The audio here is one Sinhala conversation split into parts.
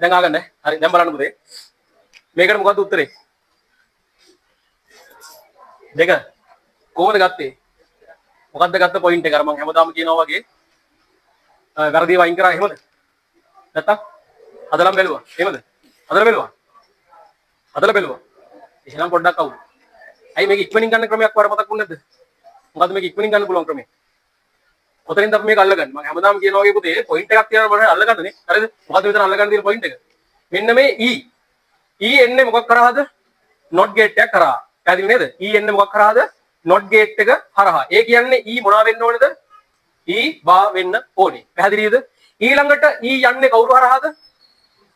දැන් ආගන්න. හරි දැන් බලන්න පුතේ. මේකට මොකද්ද උත්තරේ? දෙක. කොහොමද ගත්තේ? මොකද්ද ගත්ත පොයින්ට් එක? අර මම හැමදාම කියනවා වගේ වැරදි වයින් කරා එහෙමද? නැත්තම් අදලම් බැලුවා. එහෙමද? අදලා බැලුවා. අදලා බැලුවා. එහෙනම් පොඩ්ඩක් අවුල්. ඇයි මේක ඉක්මනින් ගන්න ක්‍රමයක් වඩ මතක් වුනේ නැද්ද? මොකද්ද මේක ඉක්මනින් ගන්න පුළුවන් ක්‍රමය? ඔතනින්ද අපි මේක අල්ලගන්න. මම හැමදාම කියනවා වගේ පුතේ පොයින්ට් එකක් තියනවා මම අල්ලගන්නනේ. හරිද? මොකද්ද මෙතන අල්ලගන්න තියෙන පොයින්ට් එක? මෙන්න මේ E. E එන්නේ මොකක් කරාද? not gate එකක් කරා. පැහැදිලි නේද? E එන්නේ මොකක් කරාද? not gate එක හරහා. ඒ කියන්නේ E මොනවා වෙන්න ඕනේද? E බා වෙන්න ඕනේ. පැහැදිලිද? ඊළඟට E යන්නේ කවුරු හරහාද?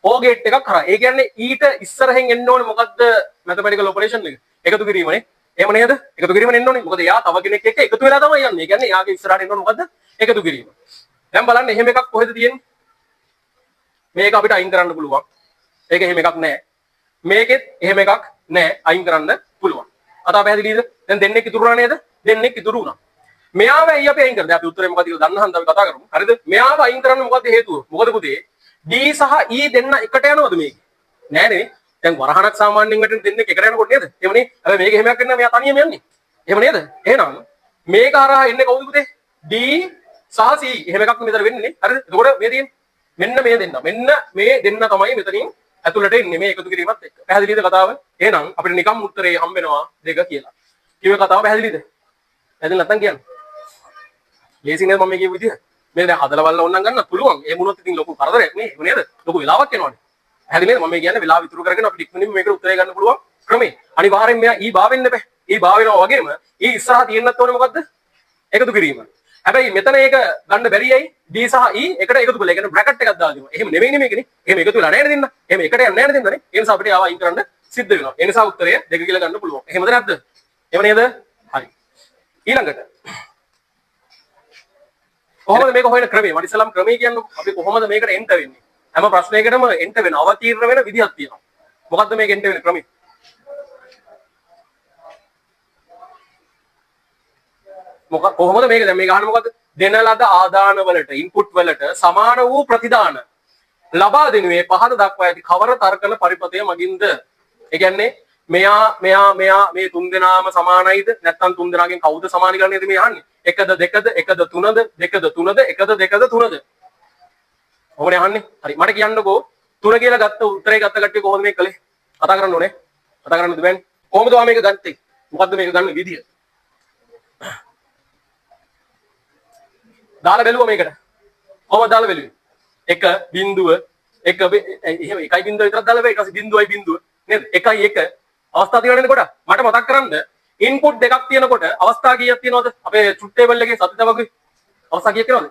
O gate එකක් කරා. ඒ කියන්නේ ඊට ඉස්සරහෙන් එන්න ඕනේ මොකද්ද? mathematical operation එක. එකතු කිරීමනේ. එහෙම නේද? එකතු කිරීම එන්න ඕනේ. මොකද එයා තව කෙනෙක් එක්ක එකතු වෙලා තමයි යන්නේ. ඒ කියන්නේ එයාගේ ඉස්සරහට එන්න ඕනේ මොකද්ද? එකතු කිරීම. දැන් බලන්න එහෙම එකක් කොහෙද තියෙන්නේ? මේක අපිට අයින් කරන්න පුළුවන්. ඒක එහෙම එකක් නෑ. මේකෙත් එහෙම එකක් නෑ අයින් කරන්න පුළුවන්. අත පැහැදිලිද? දැන් දෙන්නෙක් ඉතුරු වුණා නේද? දෙන්නෙක් ඉතුරු වුණා. මෙයාව ඇයි අපි අයින් කරන්නේ? අපි උත්තරේ මොකද කියලා දන්න හන්ද අපි කතා කරමු. හරිද? මෙයාව අයින් කරන්න මොකද හේතුව? මොකද පුතේ? D සහ E දෙන්න එකට යනවද මේක? නෑ නේ. දැන් වරහණක් සාමාන්‍යයෙන් වැටෙන දෙන්නෙක් එකට යනකොට නේද? එහෙමනේ. හැබැයි මේක එහෙම එකක් වෙන්න මෙයා තනියම යන්නේ. එහෙම නේද? එහෙනම් මේක හරහා එන්නේ කවුද පුතේ? D සහ C. එහෙම එකක් මෙතන වෙන්නේ නේ. හරිද? එතකොට මේ තියෙන්නේ මෙන්න මේ දෙන්න. මෙන්න මේ දෙන්න තමයි මෙතනින් ඇතුළට එන්නේ මේ එකතු කිරීමත් එක්ක. පැහැදිලිද කතාව? එහෙනම් අපිට නිකම් උත්තරේ හම්බ වෙනවා දෙක කියලා. කිව්වේ කතාව පැහැදිලිද? පැහැදිලි නැත්නම් කියන්න. ලේසි නේද මම මේ කියපු විදිහ? මේ දැන් හදලා බලලා ඕනනම් ගන්න පුළුවන්. ඒ වුණොත් ඉතින් ලොකු කරදරයක් නේ. ඒක නේද? ලොකු වෙලාවක් යනවානේ. පැහැදිලි නේද? මම මේ කියන්නේ වෙලාව ඉතුරු කරගෙන අපිට ඉක්මනින්ම මේකට උත්තරේ ගන්න පුළුවන් ක්‍රමේ. අනිවාර්යෙන් මෙයා ඊ බා වෙන්න බෑ. ඊ බා වෙනවා වගේම ඊ ඉස්සරහා තියෙන්නත් ඕනේ මොකද්ද? එකතු කිරීම. හැබැයි මෙතන ඒක ගන්න බැරි ඇයි? D සහ E එකට එකතු කළා. ඒ කියන්නේ බ්‍රැකට් එකක් දාලා දෙනවා. එහෙම නෙවෙයිනේ මේකනේ. එහෙම එකතු වෙලා නැහැ නේද දෙන්න? එහෙම එකට යන්නේ නැහැ නේද දෙන්නනේ? ඒ නිසා අපිට ආව අයින් කරන්න සිද්ධ වෙනවා. ඒ නිසා උත්තරය දෙක කියලා ගන්න පුළුවන්. එහෙමද නැද්ද? එහෙම නේද? හරි. ඊළඟට කොහොමද මේක හොයන ක්‍රමය? මට ඉස්සලම් ක්‍රමය කියන්නකො. අපි කොහොමද මේකට එන්ට වෙන්නේ? හැම ප්‍රශ්නයකටම එන්ට වෙන අවතීර්ණ වෙන විදිහක් තියෙනවා. මොකද්ද මේක එන්ට වෙන ක්‍රමය? කොහොමද මේක දැන් මේක අහන්නේ මොකද්ද? දෙන ලද ආදාන වලට ඉන්පුට් වලට සමාන වූ ප්‍රතිදාන ලබා දෙනුවේ පහත දක්වා ඇති කවර තර්කන පරිපතය මගින්ද? ඒ කියන්නේ මෙයා මේ තුන් දෙනාම සමානයිද නැත්නම් තුන් දෙනාගෙන් කවුද සමාන කියලා නේද මේ අහන්නේ? එකද දෙකද එකද තුනද දෙකද තුනද එකද දෙකද තුනද? ඔහොමනේ අහන්නේ. හරි මට කියන්නකෝ තුන කියලා ගත්ත උත්තරේ ගත්ත කට්ටිය කොහොමද මේක කළේ? කතා කරන්න ඕනේ. කතා කරන්නද බෑනේ. කොහොමද ඔයා මේක ගත්තේ? මොකද්ද මේක ගන්න විදිය? දාලා බැලුවා මේකට. කොහොමද දාලා බැලුවේ? 1 බිංදුව 1 එහෙම 1යි බිංදුව විතරක් දාලා බෑ. ඊට පස්සේ බිංදුවයි බිංදුව නේද? 1යි 1 අවස්ථා තියෙනවා නේද කොට? මට මතක් කරන්න ඉන්පුට් දෙකක් තියෙනකොට අවස්ථා කීයක් තියෙනවද? අපේ ට්‍රුත් ටේබල් එකේ සතිත වගේ අවස්ථා කීයක් වෙනවද?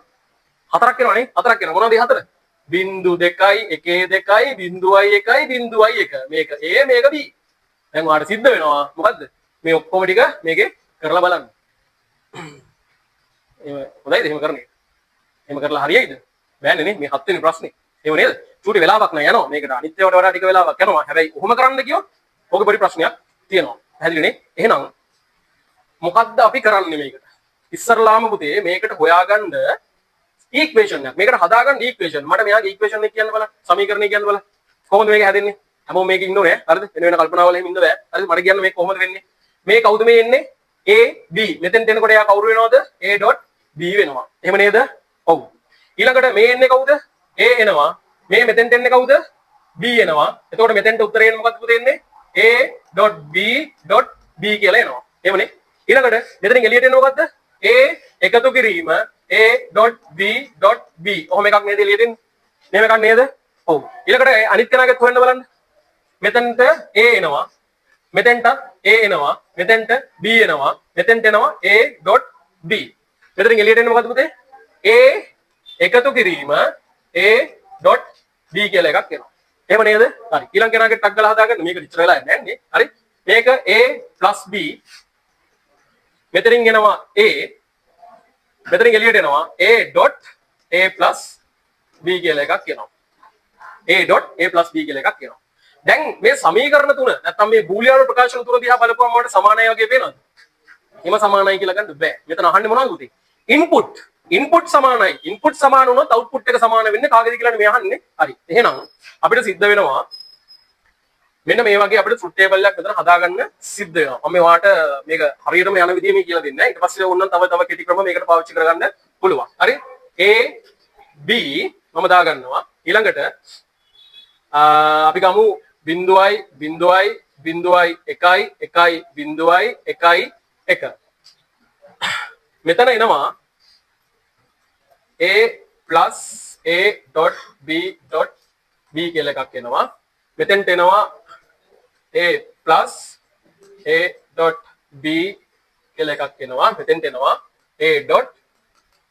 4ක් වෙනවා නේ? 4ක් වෙනවා. මොනවද මේ 4? බිංදු 2යි 1 2යි බිංදුවයි 1යි බිංදුවයි 1. මේක A මේක B. දැන් ඔයාලට සිද්ධ වෙනවා මොකද්ද? මේ ඔක්කොම ටික මේකේ කරලා බලන්න. එහෙම හොඳයිද එහෙම කරන්නේ? එහෙම කරලා හරියයිද? බෑනේ නේ මේ 7 වෙනි ප්‍රශ්නේ. එහෙම නේද? චූටි වෙලාවක් නෑ යනවා. මේකට අනිත් ඒවාට වඩා ටික වෙලාවක් යනවා. හැබැයි ඔහොම කරන්න කියොත් ඕක පොඩි ප්‍රශ්නයක් තියෙනවා. පැහැදිලිනේ? එහෙනම් මොකද්ද අපි කරන්නේ මේකට? ඉස්සරලාම පුතේ මේකට හොයාගන්න ඉක්වේෂන් එකක්. මේකට හදාගන්න ඉක්වේෂන්. මට මෙයාගේ ඉක්වේෂන් එක කියන්න බලන්න. සමීකරණය කියන්න බලන්න. කොහොමද මේක හැදෙන්නේ? හැමෝම මේක ඉන්නෝ නෑ. හරිද? වෙන කල්පනාවල එහෙම ඉන්න බෑ. හරිද? මට කියන්න මේක කොහොමද වෙන්නේ? මේ කවුද මේ එන්නේ? A B. මෙතෙන්ට එනකොට එයා කවුරු වෙනවද? A. B වෙනවා. එහෙම නේද? ඔව්. ඊළඟට මේ එන්නේ කවුද? A එනවා. මේ මෙතෙන්ට එන්නේ කවුද? B එනවා. එතකොට මෙතෙන්ට උත්තරේ එන්නේ මොකක්ද පුතේ එන්නේ? A.B.B කියලා එනවා. එහෙමනේ. ඊළඟට මෙතනින් එළියට එන්නේ මොකද්ද? A එකතු කිරීම A.B.B. ඔහොම එකක් නේද එළියට එන්නේ? මේව එකක් නේද? ඔව්. ඊළඟට අනිත් කෙනාගෙත් හොයන්න බලන්න. මෙතනට A එනවා. මෙතෙන්ට A එනවා. මෙතෙන්ට B එනවා. මෙතෙන්ට එනවා A.B. මෙතනින් එළියට එන්නේ මොකද්ද පුතේ? A එකතු කිරීම A.B කියලා එකක් එනවා. එහෙම නේද? හරි. ඊළඟ කෙනාගේ ටක් ගාලා හදාගන්න මේක ඉච්චර වෙලා නැහැ නේ. හරි. මේක A+B. මෙතනින් එනවා A. මෙතනින් එළියට එනවා A.A+B කියලා එකක් එනවා. A.A+B කියලා එකක් එනවා. දැන් මේ සමීකරණ තුන නැත්නම් මේ බූලියානු ප්‍රකාශන තුන දිහා බලපුවම මට සමානයි වගේ පේනවද? එහෙම සමානයි කියලා ගන්න බෑ. මෙතන අහන්නේ මොනවද උතේ? ඉන්පුට් ඉන්පුට් සමානයි. ඉන්පුට් සමාන වුණොත් අවුට්පුට් එක සමාන වෙන්නේ කාගෙද කියලානේ මේ අහන්නේ. හරි. එහෙනම් අපිට සිද්ධ වෙනවා මෙන්න මේ වගේ අපිට ට්‍රුත් ටේබල් එකක් මෙතන හදාගන්න සිද්ධ වෙනවා. මම ඔයාලට මේක හරියටම යන විදිය මේ කියලා දෙන්නේ. ඊට පස්සේ ඕනනම් තව කෙටි ක්‍රම මේකට පාවිච්චි කරගන්න පුළුවන්. හරි? A B මම දාගන්නවා. ඊළඟට අපි ගමු 0.1.1.1 මෙතන එනවා a plus a dot b dot b කියලා එකක් එනවා. මෙතෙන්ට එනවා a plus a dot b කියලා එකක් එනවා. මෙතෙන්ට එනවා a dot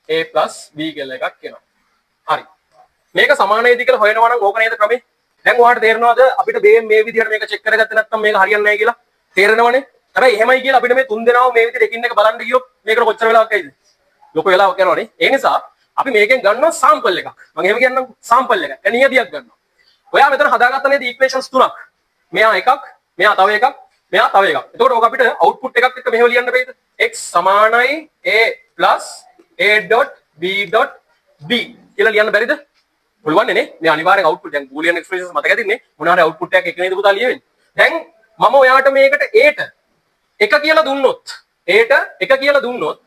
a plus b කියලා එකක් එනවා. හරි. මේක සමානයිද කියලා හොයනවා නම් ඕක නේද ක්‍රමේ? දැන් ඔයාලට තේරෙනවද අපිට මේ විදිහට මේක චෙක් කරගත්තේ නැත්නම් මේක හරියන්නේ නැහැ කියලා? තේරෙනවනේ. හැබැයි එහෙමයි කියලා අපිට මේ තුන් දෙනාම මේ විදිහට එකින් එක බලන්න ගියොත් මේකට කොච්චර වෙලාවක් ඇයිද? ලොකු වෙලාවක් යනවනේ. ඒ නිසා අපි මේකෙන් ගන්නවා සාම්පල් එකක්. මම එහෙම කියන්නම් සාම්පල් එක. නියතියක් ගන්නවා. ඔයා මෙතන හදාගත්ත නේද ඉක්වේෂන්ස් තුනක්. මෙයා එකක්, මෙයා තව එකක්, මෙයා තව එකක්. එතකොට ඕක අපිට අවුට්පුට් එකක් එක්ක මෙහෙම ලියන්න බෑද? x සමානයි a a b කියලා ලියන්න බැරිද? පුළුවන් නේ. මේ අනිවාර්යෙන් අවුට්පුට් දැන් බූලියන් එක්ස්ප්‍රෙෂන්ස් මතක ඇතිනේ. මොනවා හරි අවුට්පුට් එකක් එක නේද පුතා ලියවෙන්නේ. දැන් මම ඔයාට මේකට a ට එක කියලා දුන්නොත් a ට එක කියලා දුන්නොත්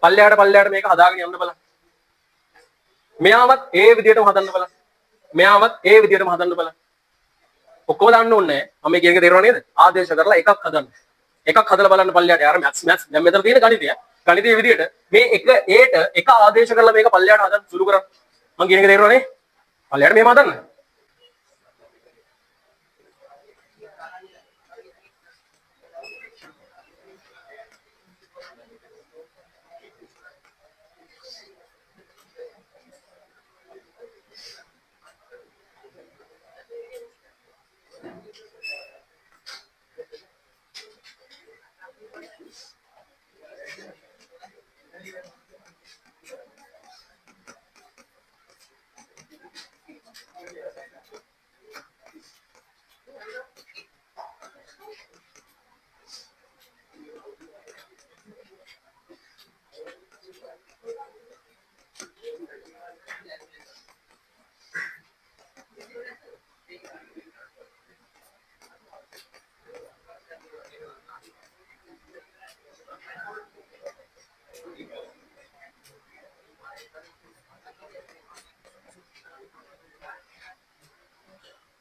පල්ලයට මේක හදාගෙන යන්න බලන්න. මෙයාවත් a විදියටම හදන්න බලන්න. මෙයාවත් a විදියටම හදන්න බලන්න. ඔක්කොම දාන්න ඕනේ නැහැ. මම මේ කියන එක තේරෙනව නේද? ආදේශ කරලා එකක් හදන්න. එකක් හදලා බලන්න පල්ලයට. යාර මැත්ස් දැන් මෙතන තියෙන ගණිතය. ගණිතයේ විදියට මේ එක a ට එක ආදේශ කරලා මේක පල්ලයට හදන්න සුළු කරන්න. මම කියන එක තේරෙනවනේ? පල්ලයට මෙහෙම හදන්න.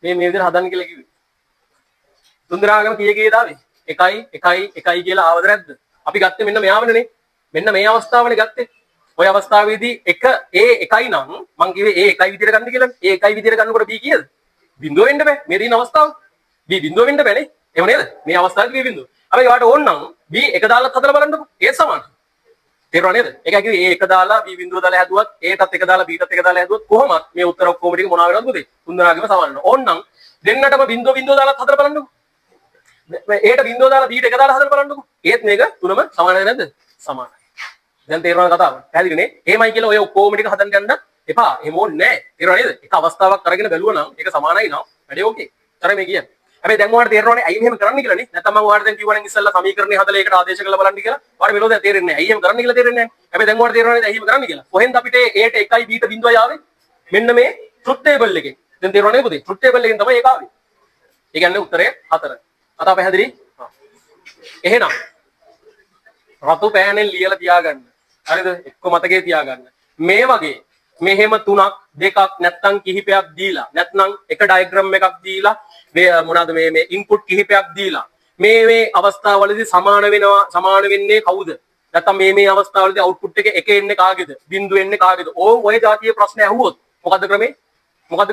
මේ විදිහට හදන්න කියලා කිව්වේ. තුන්දෙනාගම කීයකේ දාවේ? 1 1 1 කියලා ආවද නැද්ද? අපි ගත්තේ මෙන්න මෙයාවනේ. මෙන්න මේ අවස්ථාවනේ ගත්තේ. ওই අවස්ථාවේදී 1 a 1 නම් මං කිව්වේ a 1 විදිහට ගන්න කියලා. a 1 විදිහට ගන්නකොට b කීයද? බිඳුව වෙන්න බෑ. මේ දින අවස්ථාව. b බිඳුව වෙන්න බෑනේ. එහෙම නේද? මේ අවස්ථාවේදී b බිඳුව. අපි ඔයාලට ඕන නම් b 1 දාලා හදලා බලන්නකෝ. ඒ සමානයි. තේරුණා නේද? ඒකයි කිව්වේ a 1 දාලා b බිඳුව දාලා හැදුවත් a ටත් 1 දාලා b ටත් 1 දාලා හැදුවත් කොහොමත් මේ උත්තර ඔක්කොම ටික මොනවා වෙනවද පුතේ? තුන්දෙනාගේම සමාන වෙනවා. ඕන්නම් දෙන්නටම බිඳුව දාලා හදලා බලන්නකෝ. a ට බිඳුව දාලා b ට 1 දාලා හදලා බලන්නකෝ. ඒත් මේක තුනම සමානයි නැද්ද? සමානයි. දැන් තේරුණාද කතාව? පැහැදිලිනේ? එහෙමයි කියලා ඔය ඔක්කොම ටික හදන්න යන්න එපා. එහෙම ඕනේ නැහැ. තේරුණා නේද? එක අවස්ථාවක් අරගෙන බැලුවා නම් ඒක සමානයි නම් වැඩේ ඕකේ. හරි මේ කියන්නේ. හැබැයි දැන් ඔයාලට තේරෙනවනේ ඇයි මෙහෙම කරන්න කියලා නේ. නැත්නම් මම ඔයාලට දැන් කිව්වනම් ඉස්සෙල්ලා සමීකරණේ හදලා ඒකට ආදේශ කරලා බලන්න කියලා. ඔයාලට මෙලෝ දැන් තේරෙන්නේ නැහැ. ඇයි එහෙම කරන්න කියලා තේරෙන්නේ නැහැ. හැබැයි දැන් ඔයාලට තේරෙනවනේ ඇයි එහෙම කරන්න කියලා. කොහෙන්ද අපිට a ට 1යි b ට බිඳුවයි ආවේ? මෙන්න මේ ට්‍රුත් ටේබල් එකෙන්. දැන් තේරෙනවනේ පුතේ. ට්‍රුත් ටේබල් එකෙන් තමයි ඒක ආවේ. ඒ කියන්නේ උත්තරය 4. අත පැහැදිලි? එහෙනම් රතු පෑනෙන් ලියලා තියාගන්න. හරිද? එක්ක මතකේ තියාගන්න. මේ වගේ මෙහෙම තුනක් දෙකක් නැත්නම් කිහිපයක් දීලා නැත්නම් එක ඩයග්‍රෑම් එකක් දීලා මේ මොනවාද මේ ඉන්පුට් කිහිපයක් දීලා මේ අවස්ථාවවලදී සමාන වෙන්නේ කවුද? නැත්නම් මේ අවස්ථාවවලදී අවුට්පුට් එක එන්නේ කාගේද? බිඳුව එන්නේ කාගේද? ඔය જાතිය ප්‍රශ්න ඇහුවොත් මොකද්ද ක්‍රමේ? මොකද්ද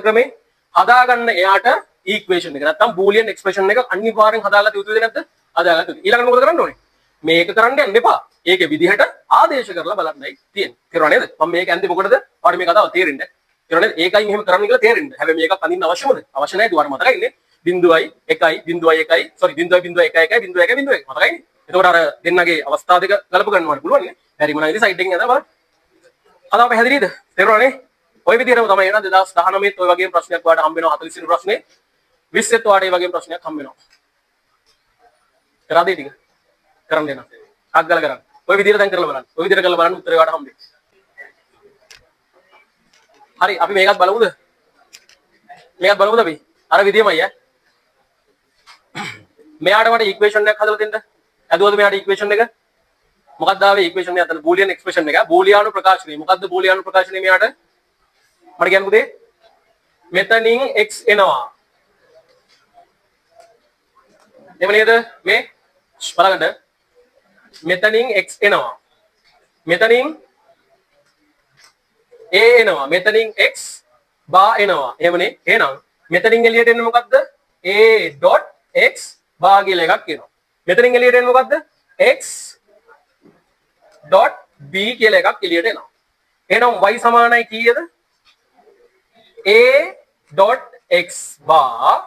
හදාගන්න එයාට ඉක්වේෂන් එක නැත්නම් බූලියන් එක්ස්ප්‍රෙෂන් එක අනිවාර්යෙන් හදාගන්න යුතුද නැද්ද? හදාගන්න යුතුයි. ඊළඟට මොකද කරන්න ඕනේ? මේක කරන්න යන්න එපා. ඒකේ විදිහට ආදේශ කරලා බලන්නයි තියෙන්නේ. තේරුණා නේද? මම මේක ඇන්දේ මොකටද? ඔයාලට මේ කතාව තේරෙන්නේ. තේරුණා නේද? ඒකයි මෙහෙම කරන්න කියලා තේරෙන්නේ. හැබැයි මේකක් අඳින්න අවශ්‍යමද? අවශ්‍ය නැහැ. දුවාර මතකයිනේ. 0.1 0.1 sorry 0.1 මතකයිනේ. එතකොට අර දෙන්නගේ අවස්ථා දෙක ගලප ගන්නවට පුළුවන් නේ. හරි මොනවාද ඉතින් සයිඩ් එකෙන් යනවා බලන්න. අදාව පැහැදිලිද? තේරුණා නේ? ওই විදිහටම තමයි එනවා 2019 ඔය වගේම ප්‍රශ්නයක් ඔයාලට හම්බ වෙනවා 40 වෙනි ප්‍රශ්නේ. 20ත් ඔයාලට මේ වගේම ප්‍රශ්නයක් හම්බ වෙනවා. කරාද ටික? කරන්න දෙන්න. අග්ගල කරන්න. ඔය විදිහට දැන් කරලා බලන්න. ඔය විදිහට කරලා බලන්න උත්තරේ වාට හම්බෙයි. හරි අපි මේකත් බලමුද? මේකත් බලමුද අපි? අර විදියමයි ඈ. මෙයාට මට ඉක්වේෂන් එකක් හදලා දෙන්න. ඇදුවද මෙයාට ඉක්වේෂන් එක? මොකක්ද ආවේ ඉක්වේෂන් එක අතන බූලියන් එක්ස්ප්‍රෙෂන් එක. බූලියානු ප්‍රකාශනය. මොකක්ද බූලියානු ප්‍රකාශනය මෙයාට? මට කියන්න පුතේ. මෙතනින් x එනවා. එව නේද? මේ බලන්න. මෙතනින් x එනවා. මෙතනින් a එනවා. මෙතනින් x බා එනවා. එහෙමනේ. එහෙනම් මෙතනින් එළියට එන්නේ මොකද්ද? a.x බා කියලා එකක් එනවා. මෙතනින් එළියට එන්නේ මොකද්ද? x .b කියලා එකක් එළියට එනවා. එහෙනම් y සමානයි කීයද? a.x bar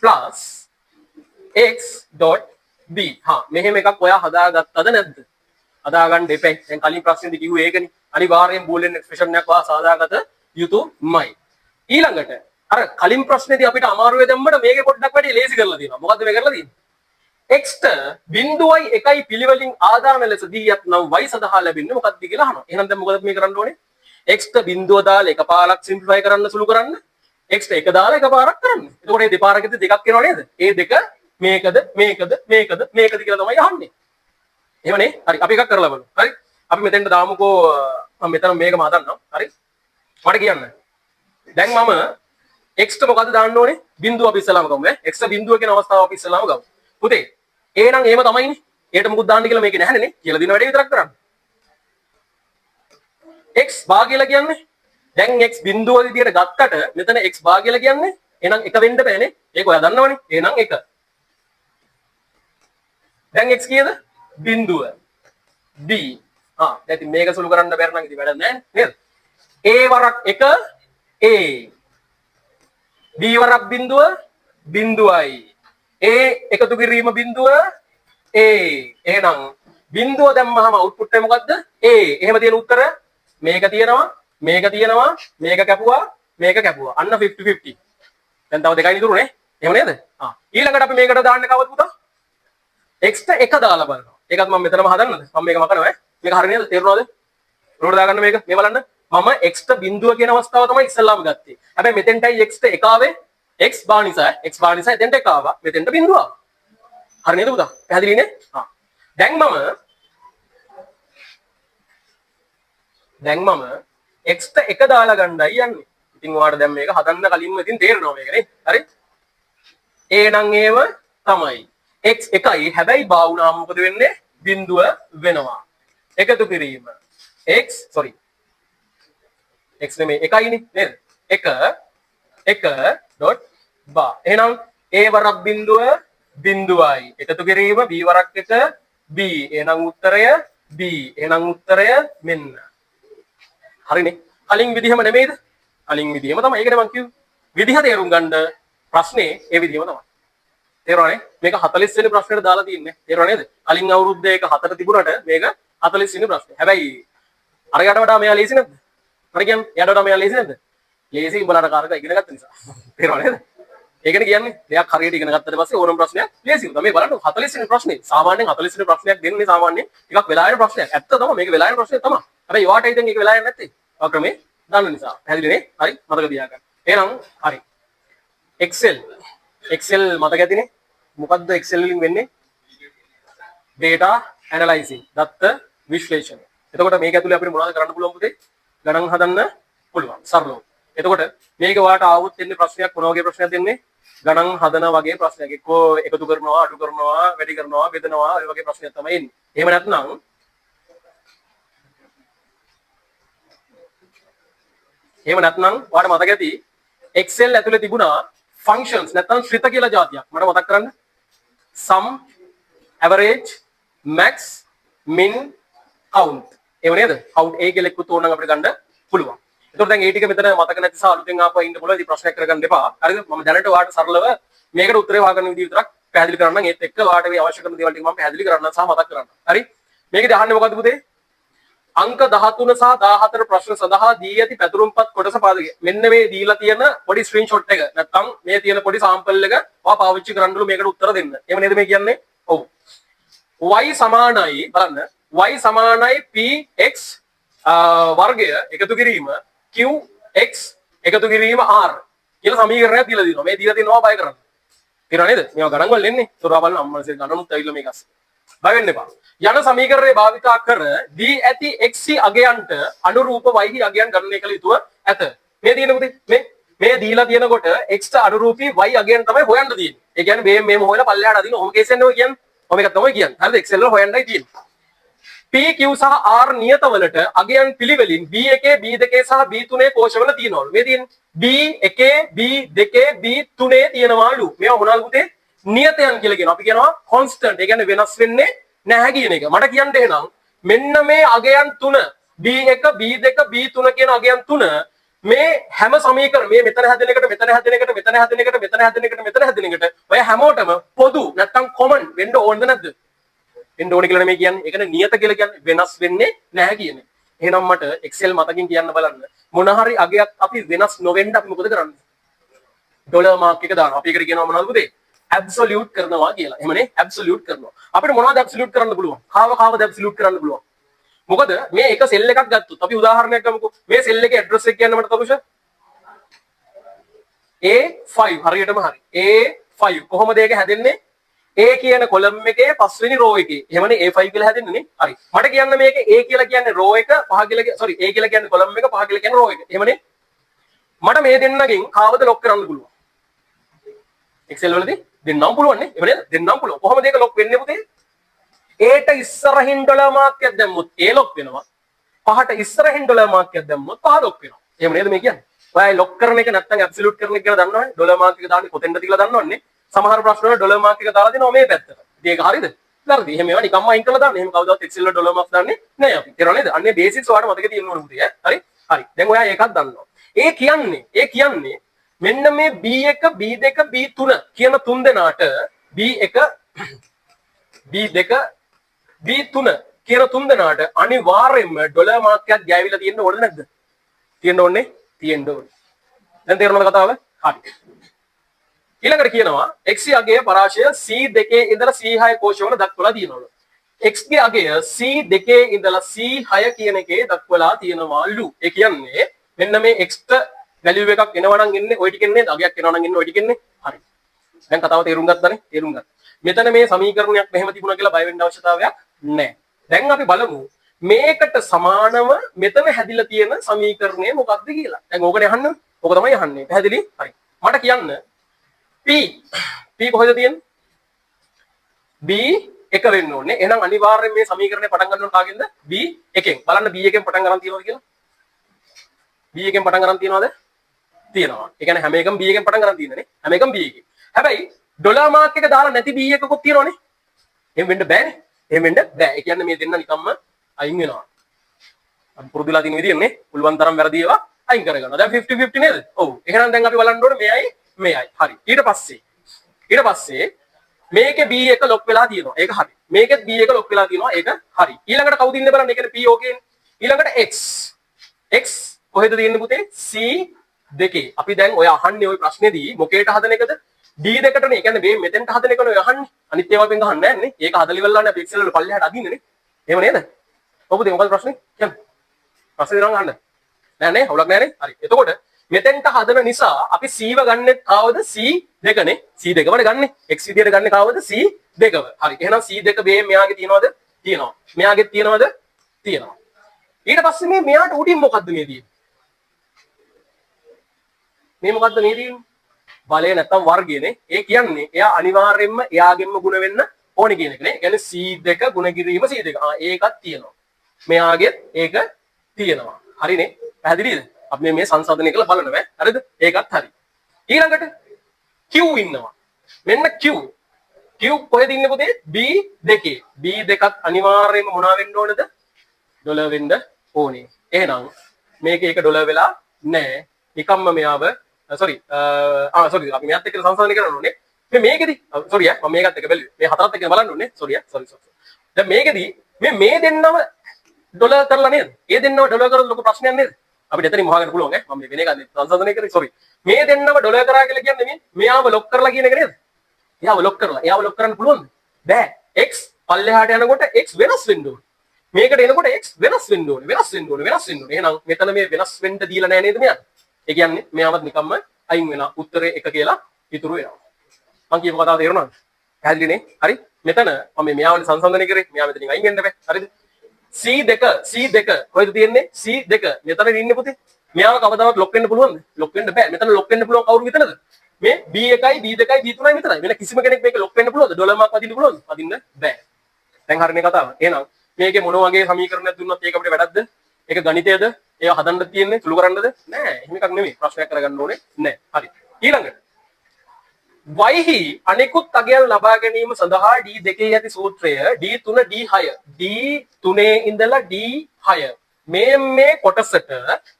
plus x.b. හා මෙහෙම එකක් ඔයා හදාගත්තද නැද්ද? හදාගන්න දෙපැයි. දැන් කලින් ප්‍රශ්නේදී කිව්වේ ඒකනේ. අනිවාර්යෙන් බූලියන් එක්ස්ප්‍රෙෂන් එකක් ඔයා සාදාගත යුතුමයි. ඊළඟට අර කලින් ප්‍රශ්නේදී අපිට අමාරු වෙ දැම්මට මේකේ පොඩ්ඩක් වැඩි ලේසි කරලා තියෙනවා. මොකද්ද මේ කරලා තියෙන්නේ? x ට 0.1 පිළිවෙලින් ආදාන ලෙස දී යත්නම් y සඳහා ලැබෙන්නේ මොකක්ද කියලා අහනවා. එහෙනම් දැන් මොකද මේ කරන්න ඕනේ? x ට බිඳුව දාලා එකපාරක් සිම්ප්ලිෆයි කරන්න සුළු කරන්න. x ට එක දාලා එකපාරක් කරන්න. එතකොට මේ දෙපාරකදී දෙකක් එනවා නේද? ඒ දෙක මේකද කියලා තමයි අහන්නේ. එහෙමනේ. හරි අපි එකක් කරලා බලමු. හරි. අපි මෙතෙන්ට දාමුකෝ මම මෙතන මේකම හදන්නම්. හරි. මට කියන්න. දැන් මම x ට මොකද්ද දාන්න ඕනේ? බිඳුව අපි ඉස්සලාම ගමු ඈ. x ට බිඳුව කියන අවස්ථාව අපි ඉස්සලාම ගමු. පුතේ එහෙනම් එහෙම තමයිනේ. ඒකට මොකුත් දාන්න කියලා මේකේ නැහැනේ නේ. කියලා දින වැඩේ විතරක් කරන්න. x බා කියලා කියන්නේ දැන් x බිඳුව විදියට ගත්තට මෙතන x බා කියලා කියන්නේ එහෙනම් එක වෙන්න බෑනේ. ඒක ඔයා දන්නවනේ. එහෙනම් එක. දැන් x කීයද? බිඳුව. b. දැන් ඉතින් මේක සුළු කරන්න බැර නම් ඉතින් වැඩක් නැහැ නේද? a වරක් 1 a. b වරක් බිඳුව බිඳුවයි. a එකතු කිරීම බිඳුව a. එහෙනම් බිඳුව දැම්මහම අවුට්පුට් එක මොකද්ද? a. එහෙම තියෙන උත්තර මේක තියෙනවා මේක කැපුවා මේක කැපුවා. අන්න 50-50. දැන් තව දෙකයි ඉතුරුනේ. එහෙම නේද? ඊළඟට අපි මේකට දාන්න කවද පුතා? x ට 1 දාලා බලනවා. ඒකත් මම මෙතනම හදන්නද? මම මේක මකනවා ඈ. මේක හරිය නේද? තේරුණාද? උඩට දාගන්න මේක. මේ බලන්න. මම x ට බිඳුව කියන අවස්ථාව තමයි ඉස්සල්ලාම ගත්තේ. හැබැයි මෙතෙන්ටයි x ට 1 ආවේ. x බා නිසා එතෙන්ට 1 ආවා. මෙතෙන්ට බිඳුව ආවා. හරි නේද පුතා? පැහැදිලිනේ? දැන් මම x ට 1 දාලා ගන්නයි යන්නේ. ඉතින් ඔයාලට දැන් මේක හදන්න කලින්ම ඉතින් තේරෙනවා මේක නේ. හරි? එහෙනම් ඒව තමයි. x 1යි හැබැයි බා වුණාම මොකද වෙන්නේ? බිඳුව වෙනවා. එකතු කිරීම. x නෙමෙයි 1යිනේ නේද? 1 dot බා. එහෙනම් a වරක් බිඳුව බිඳුවයි. එකතු කිරීම b වරක් 1 b. එහෙනම් උත්තරය b. එහෙනම් උත්තරය මෙන්න. හරිනේ. කලින් විදිහම නෙමෙයිද? කලින් විදිහම තමයි. ඒකනේ මම කිව්වේ. විදිහ තේරුම් ගන්න ප්‍රශ්නේ ඒ විදිහම තමයි. තේරුණානේ? මේක 40 වෙනි ප්‍රශ්නෙට දාලා තින්නේ. තේරුණා නේද? කලින් අවුරුද්දේ ඒක 4 තිබුණාට මේක 40 වෙනි ප්‍රශ්නේ. හැබැයි අරකට වඩා මෙයා ලේසි නැද්ද? හරි කියන්නේ. එයාට වඩා මෙයා ලේසි නැද්ද? ලේසි උඹලාට කාර්ක ඉගෙන ගත්ත නිසා. තේරුණා නේද? ඒකනේ කියන්නේ. දෙයක් හරියට ඉගෙන ගත්තට පස්සේ ඕනම ප්‍රශ්නයක් ලේසි වුණා. මේ බලන්න 40 වෙනි ප්‍රශ්නේ. සාමාන්‍යයෙන් 40 වෙනි ප්‍රශ්නයක් දෙන්නේ සාමාන්‍යයෙන් ටිකක් වෙලා යන ප්‍රශ්නයක්. ඇත්ත තමයි මේක වෙලා යන ප්‍රශ්නයක් තමයි. හැබැයි වාට ඉතින් ඒක වෙලා යන්නේ නැත්තේ. ක්‍රමේ දන්න නිසා. පැහැදිලිනේ? හරි මතක තියාගන්න. එහෙනම් හරි. Excel මතක ඇතිනේ? මොකද්ද Excel වලින් වෙන්නේ? data analyzing. දත්ත විශ්ලේෂණය. එතකොට මේක ඇතුලේ අපිට මොනවද කරන්න පුළුවන් පුතේ? ගණන් හදන්න පුළුවන්. සරලව. එතකොට මේක වාට ආවොත් එන්නේ ප්‍රශ්නයක් මොන වගේ ප්‍රශ්නයක් දෙන්නේ? ගණන් හදන වගේ ප්‍රශ්නයක්. එක්කෝ එකතු කරනවා, අඩු කරනවා, වැඩි කරනවා, බෙදනවා, ඒ වගේ ප්‍රශ්නයක් තමයි එන්නේ. එහෙම නැත්නම් වාට මතක ඇති Excel ඇතුලේ තිබුණා functions නැත්නම් ශ්‍රිත කියලා જાතියක්. මට මතක් කරන්න. sum, average, max, min, count. ඒව නේද? count A කියලා එක්කුත් ඕනනම් අපිට ගන්න පුළුවන්. ඒතකොට දැන් ඒ ටික මෙතන මතක නැති නිසා අලුතෙන් ආපුවා ඉන්න පුළුවන්. ඉතින් ප්‍රශ්නයක් කරගන්න එපා. හරිද? මම දැනට වාට සරලව මේකට උත්තරේ හොයාගන්න විදිහ විතරක් පැහැදිලි කරන්නම්. ඒත් එක්ක වාට මේ අවශ්‍ය කරන දේවල් ටික මම පැහැදිලි කරන්නම් සහ මතක් කරන්නම්. හරි? මේකදී අහන්නේ මොකද්ද පුතේ? අංක 13 සහ 14 ප්‍රශ්න සඳහා දී ඇති පැතුරුම්පත් කොටස පාදකය. මෙන්න මේ දීලා තියෙන පොඩි ස්ක්‍රීන්ෂොට් එක. නැත්නම් මේ තියෙන පොඩි සාම්පල් එක ඔයා පාවිච්චි කරන්නලු මේකට උත්තර දෙන්න. එහෙම නේද මේ කියන්නේ? ඔව්. y සමානයි බලන්න y සමානයි px වර්ගය එකතු කිරීම qx එකතු කිරීම r කියලා සමීකරණයක් දීලා දිනවා. මේ දීලා තියෙනවා බය කරන්න. තේරුණා නේද? මේවා ගණන් වල එන්නේ. සෝරා බලන්න අම්මන්සේ ගණනුත් ඇවිල්ලා මේක අස්සේ. බය වෙන්න එපා. යන සමීකරණය භාවිතා කර දී ඇති x අගයන්ට අනුරූප y අගයන් ගණනය කළ යුතුව ඇත. මේ දින පුතේ මේ දීලා තියෙනකොට x ට අනුරූපී y අගයන් තමයි හොයන්න තියෙන්නේ. ඒ කියන්නේ මේම හොයලා පල්ලෙහාට අදින ඔහොම කේස් එකක් නෙවෙයි කියන්නේ. ඔහොම එකක් තමයි කියන්නේ. හරිද? excel වල හොයන්නයි තියෙන්නේ. p q සහ r නියතවලට අගයන් පිළිවෙලින් b1 b2 සහ b3 කෝෂවල තියෙනවලු. මේ තියෙන්නේ b1 b2 b3 තියෙනවලු. මේවා මොනවද පුතේ? නියතයන් කියලා කියනවා. අපි කියනවා constant. ඒ කියන්නේ වෙනස් වෙන්නේ නැහැ කියන එක. මට කියන්න එහෙනම් මෙන්න මේ අගයන් තුන b1 b2 b3 කියන අගයන් තුන මේ හැම සමීකරණ මේ මෙතන හැදෙන එකට මෙතන හැදෙන එකට මෙතන හැදෙන එකට මෙතන හැදෙන එකට මෙතන හැදෙන එකට ඔය හැමෝටම පොදු නැත්තම් කොමන් වෙන්න ඕනද නැද්ද? වෙන්න ඕනේ කියලා නෙමෙයි කියන්නේ. ඒකනේ නියත කියලා කියන්නේ වෙනස් වෙන්නේ නැහැ කියන්නේ. එහෙනම් මට Excel මතකින් කියන්න බලන්න. මොන හරි අගයක් අපි වෙනස් නොවෙන්න අපි මොකද කරන්නේ? ඩොලර් මාක් එක දානවා. අපි ඒකට කියනවා මොනවද පුතේ? ඇබ්සොලියුට් කරනවා කියලා. එහෙමනේ ඇබ්සොලියුට් කරනවා. අපිට මොනවද ඇබ්සොලියුට් කරන්න පුළුවන්? කාවද ඇබ්සොලියුට් කරන්න පුළුවන්? මොකද මේ එක සෙල් එකක් ගත්තොත් අපි උදාහරණයක් ගමුකෝ. මේ සෙල් එකේ ඇඩ්‍රස් එක කියන්න මට තරුෂ A5 හරියටම හරි. A5 කොහොමද ඒක හැදෙන්නේ? A කියන කොලම් එකේ පස්වෙනි රෝ එකේ. එහෙමනේ A5 කියලා හැදෙන්නේ නේ. හරි. මට කියන්න මේක A කියලා කියන්නේ රෝ එක, පහ කියලා sorry A කියලා කියන්නේ කොලම් එක, පහ කියලා කියන්නේ රෝ එක. එහෙමනේ. මට මේ දෙන්නගෙන් කාවද ලොක් කරන්න පුළුවන්? Excel වලදී දෙන්නම් පුළුවන් නේ. එහෙම නේද? දෙන්නම් පුළුවන්. කොහොමද ඒක ලොක් වෙන්නේ පුතේ? Aට ඉස්සරහින් ඩොලර් මාක් එකක් දැම්මොත් A ලොක් වෙනවා. පහට ඉස්සරහින් ඩොලර් මාක් එකක් දැම්මොත් පහ ලොක් වෙනවා. එහෙම නේද මේ කියන්නේ? ඔයයි ලොක් කරන එක නැත්නම් ඇබ්සලියුට් කරන එක කියලා දන්නවනේ. ඩොලර් මාක් එක දාන්නේ කොතෙන්ද කියලා දන්නවනේ. සමහර ප්‍රශ්න වල ඩොලර් මාක් එක දාලා දෙනවා මේ පැත්තට. ඉතින් ඒක හරියද? වැරදි. එහෙම ඒවා නිකම්ම අයින් කරලා දාන්න. එහෙම කවදාවත් Excel වල ඩොලර් මාක්ස් දාන්නේ නැහැ අපි. තේරුණා නේද? අන්නේ බේසික්ස් ඔයාලට මතක තියෙන්න ඕන පුතේ. හරි? හරි. දැන් ඔයා ඒකක් දන්නවා. ඒ කියන්නේ මෙන්න මේ B1 B2 B3 කියන තුන් දෙනාට B1 B2 B3 කියන තුන් දෙනාට අනිවාර්යයෙන්ම ඩොලර් මාක් එකක් ගෑවිලා තියෙන්න ඕනද නැද්ද? තියෙන්න ඕනේ. තියෙන්න ඕනේ. දැන් තේරුණාද කතාව? හරි. ඊළඟට කියනවා x අගය පරාශය C2 ඉඳලා C6 කෝෂවල දක්වලා තියෙනවලු. x ගේ අගය C2 ඉඳලා C6 කියන එකේ දක්වලා තියෙනවලු. ඒ කියන්නේ මෙන්න මේ x ට වැලියු එකක් එනවා නම් එන්නේ ওই ටිකෙන් නේද? අගයක් එනවා නම් එන්නේ ওই ටිකෙන් නේ. හරි. දැන් කතාව තේරුම් ගත්තනේ? තේරුම් ගත්තා. මෙතන මේ සමීකරණයක් මෙහෙම තිබුණා කියලා බය වෙන්න අවශ්‍යතාවයක් නැහැ. දැන් අපි බලමු මේකට සමානව මෙතන හැදිලා තියෙන සමීකරණය මොකක්ද කියලා. දැන් ඕකනේ අහන්නේ. ඕක තමයි අහන්නේ. පැහැදිලි? හරි. මට කියන්න P කොහෙද තියෙන්නේ? B1 වෙන්න ඕනේ. එහෙනම් අනිවාර්යෙන් මේ සමීකරණය පටන් ගන්න ඕන කාගෙන්ද? B1 ෙන්. බලන්න B1 පටන් ගන්න තියනවද කියලා? B1 පටන් ගන්න තියනවද? තියෙනවා. ඒ කියන්නේ හැම එකම B1 පටන් ගන්න තියෙනනේ. හැම එකම B1. හැබැයි ඩොලර් මාක් එක දාලා නැති B1 තියෙනවනේ. එහෙම වෙන්න බෑනේ. එහෙම වෙන්න බෑ. ඒ කියන්නේ මේ දෙන්න නිකම්ම අයින් වෙනවා. අපි පුරුදුලා තියෙන විදිහනේ. පුළුවන් තරම් වැරදි ඒවා අයින් කරගන්නවා. දැන් 50-50 නේද? ඔව්. එහෙනම් දැන් අපි බලන්න ඕනේ මෙයයි මෙයයි. හරි. ඊට පස්සේ මේකේ B1 ලොක් වෙලා තියෙනවා. ඒක හරි. මේකෙත් B1 ලොක් වෙලා තියෙනවා. ඒක හරි. ඊළඟට කවුද ඉන්නේ බලන්න. ඒ කියන්නේ P ඕකේ. ඊළඟට X කොහෙද තියෙන්නේ පුතේ? C2. අපි දැන් ඔය අහන්නේ ওই ප්‍රශ්නේදී මොකේට හදන එකද? D2ටනේ. ඒ කියන්නේ මේ මෙතෙන්ට හදන එකනේ ඔය අහන්නේ. අනිත් ඒවා වෙන් අහන්නේ නැහැ නේ. ඒක හදලා ඉවරලානේ අපි Excel වල පල්ලෙහාට අදින්නේ නේ. එහෙම නේද? ඔව් පුතේ මොකද ප්‍රශ්නේ? කියන්න. ප්‍රශ්නේ දෙනවා අහන්න. නෑ නේ. හවුලක් නෑ නේ. හරි. එතකොට මෙතෙන්ට හදන නිසා අපි C ව ගන්නෙ කාවද? C2 නේ. C2 වල ගන්නෙ. X විදියට ගන්නෙ කාවද? C2 ව. හරි. එහෙනම් C2 මේ මෙයාගේ තියනවද? තියෙනවා. මෙයාගේ තියනවද? තියෙනවා. ඊට පස්සේ මේ මෙයාට උඩින් මොකද්ද මේ තියෙන්නේ? මේ මොකද්ද මේ තියෙන්නේ? බලය නැත්තම් වර්ගයනේ. ඒ කියන්නේ එයා අනිවාර්යයෙන්ම එයාගෙන්ම ගුණ වෙන්න ඕනේ කියන එක නේ. ඒ කියන්නේ C2 ගුණ කිරීම C2. ඒකත් තියෙනවා. මෙයාගෙත් ඒක තියෙනවා. හරිනේ. පැහැදිලිද? අපි මේ සංසන්දනය කරලා බලනවා. හරිද? ඒකත් හරි. ඊළඟට Q ඉන්නවා. මෙන්න Q. Q කොහෙද ඉන්නේ පුතේ? B2. B2ක් අනිවාර්යයෙන්ම මොනවා වෙන්න ඕනද? ඩොලර් වෙන්න ඕනේ. එහෙනම් මේක එක ඩොලර් වෙලා නැහැ. නිකම්ම මෙයාව sorry අපි මෙයාත් එක්ක සංසන්දනය කරන්න ඕනේ. මේකෙදි sorry මම මේකත් එක්ක බැලුවේ. මේ හතරත් එක්ක බලන්න ඕනේ. sorry. දැන් මේකෙදි මේ දෙන්නම ඩොලර් කරලා නේද? ඒ දෙන්නම ඩොලර් කරලා ලොකු ප්‍රශ්නයක් නේද? අපිට එතනින් මොහාගෙන පුළුවන් ඈ. මම වෙන එකක් සංසන්දනය කරේ sorry. මේ දෙන්නම ඩොලර් කරා කියලා කියන්නේ මෙයාව ලොක් කරලා කියන එක නේද? එයාව ලොක් කරලා. එයාව ලොක් කරන්න පුළුවන්ද? බෑ. X පල්ලෙහාට යනකොට x වෙනස් වෙන්න ඕනේ. මේකට එනකොට x වෙනස් වෙන්න ඕනේ. වෙනස් වෙන්න ඕනේ. වෙනස් වෙන්න ඕනේ. එහෙනම් මෙතන මේ වෙනස් වෙන්න දීලා නැහැ නේද මෙයාට? ඒ කියන්නේ මෙයාවත් නිකම්ම අයින් වෙනවා. උත්තරේ 1 කියලා ඉතුරු වෙනවා. මම කියපු කතාව තේරුණාද? පැහැදිලිනේ? හරි. මෙතන මම මෙයාව සංසන්දනය කරේ. මෙයා මෙතනින් අයින් වෙන්න බෑ. හරිද? C2 කොහෙද තියෙන්නේ? C2 මෙතන ඉන්නේ පුතේ. මෙයාව කවදාවත් ලොක් වෙන්න පුළුවන්ද? ලොක් වෙන්න බෑ. මෙතන ලොක් වෙන්න පුළුවන් කවුරු විතරද? මේ B1යි B2යි B3යි විතරයි. වෙන කිසිම කෙනෙක් මේක ලොක් වෙන්න පුළුවන්ද? ඩොලර් මාක් වදින්න පුළුවන්ද? වදින්න බෑ. දැන් හරිනේ කතාව. එහෙනම් මේකේ මොන වගේ සමීකරණයක් දුන්නත් ඒක අපිට වැඩක්ද? ඒක ගණිතයද? ඒව හදන්න තියෙන්නේ සුළු කරන්නද? නෑ. එහෙම එකක් නෙමෙයි. ප්‍රශ්නයක් කරගන්න ඕනේ නෑ. හරි. ඊළඟට y අනෙකුත් අගයන් ලබා ගැනීම සඳහා D2 ඇති සූත්‍රය D3 D6 D3 ඉඳලා D6 මේ කොටසට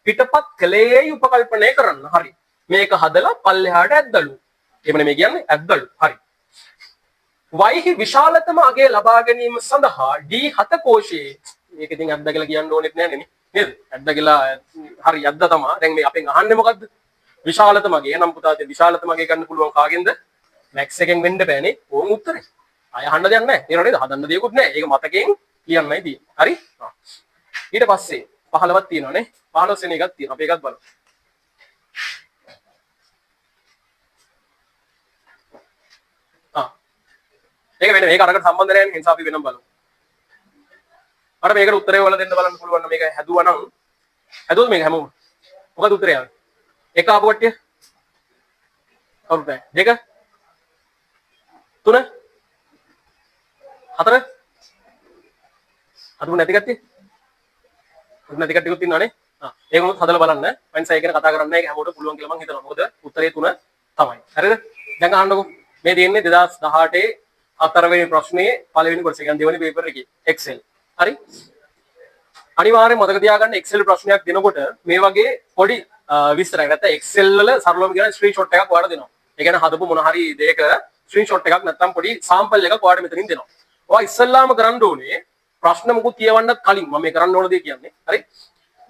පිටපත් කළේයි උපකල්පනය කරන්න. හරි. මේක හදලා පල්ලෙහාට ඇද්දලු. එහෙම නෙමෙයි කියන්නේ ඇද්දලු. හරි. y විශාලතම අගය ලබා ගැනීම සඳහා D7 කෝෂයේ මේක ඉතින් ඇද්ද කියලා කියන්න ඕනෙත් නෑ නේ. නේද? ඇද්ද කියලා හරි ඇද්ද තමයි. දැන් මේ අපෙන් අහන්නේ මොකද්ද? විශාලතම අගය. එහෙනම් පුතා විශාලතම අගය ගන්න පුළුවන් කාගෙන්ද? මැක්ස් එකෙන් වෙන්න බෑනේ. ඕන් උත්තරේ. අය අහන්න දෙයක් නැහැ. තේරෙනවද නේද? හදන්න දෙයක්වත් නැහැ. ඒක මතකයෙන් කියන්නයි තියෙන්නේ. හරි? ඊට පස්සේ 15ක් තියෙනවානේ. 15 වෙනි එකක් තියෙනවා. අපි ඒකත් බලමු. ඒක වෙන මේක අරකට සම්බන්ධ නැහැ නේ. ඒ නිසා අපි වෙනම බලමු. අර මේකට උත්තරේ වල දෙන්න බලන්න පුළුවන් නම් මේක හැදුවා නම් හැදුවොත් මේක හැමෝම මොකද උත්තරය ආවේ? එක ආපු කට්ටිය කවුරුද? දෙක තුන හතර හදුව නැති කට්ටිය නැති කට්ටියකුත් ඉන්නවනේ. ඒක මොකද හදලා බලන්න. මං සයි ගැන කතා කරන්නේ ඒක හැමෝටම පුළුවන් කියලා මං හිතනවා. මොකද උත්තරේ 3 තමයි. හරිද? දැන් අහන්නකෝ. මේ තියෙන්නේ 2018 4වෙනි ප්‍රශ්නේ පළවෙනි කොටස. කියන්නේ දෙවෙනි පේපර් එකේ Excel. හරි? අනිවාර්යෙන් මතක තියාගන්න Excel ප්‍රශ්නයක් දෙනකොට මේ වගේ පොඩි විස්තරයක් නැත්නම් Excel වල සරලවම කියන ස්ක්‍රීන්ෂොට් එකක් ඔයාලට දෙනවා. ඒ කියන්නේ හදපු මොන හරි දෙයක ස්ක්‍රීන්ෂොට් එකක් නැත්නම් පොඩි සාම්පල් එකක් ඔයාලට මෙතනින් දෙනවා. ඔයා ඉස්සල්ලාම කරන්න ඕනේ ප්‍රශ්න මුකුත් කියවන්න කලින් මම මේ කරන්න ඕන දේ කියන්නේ. හරි?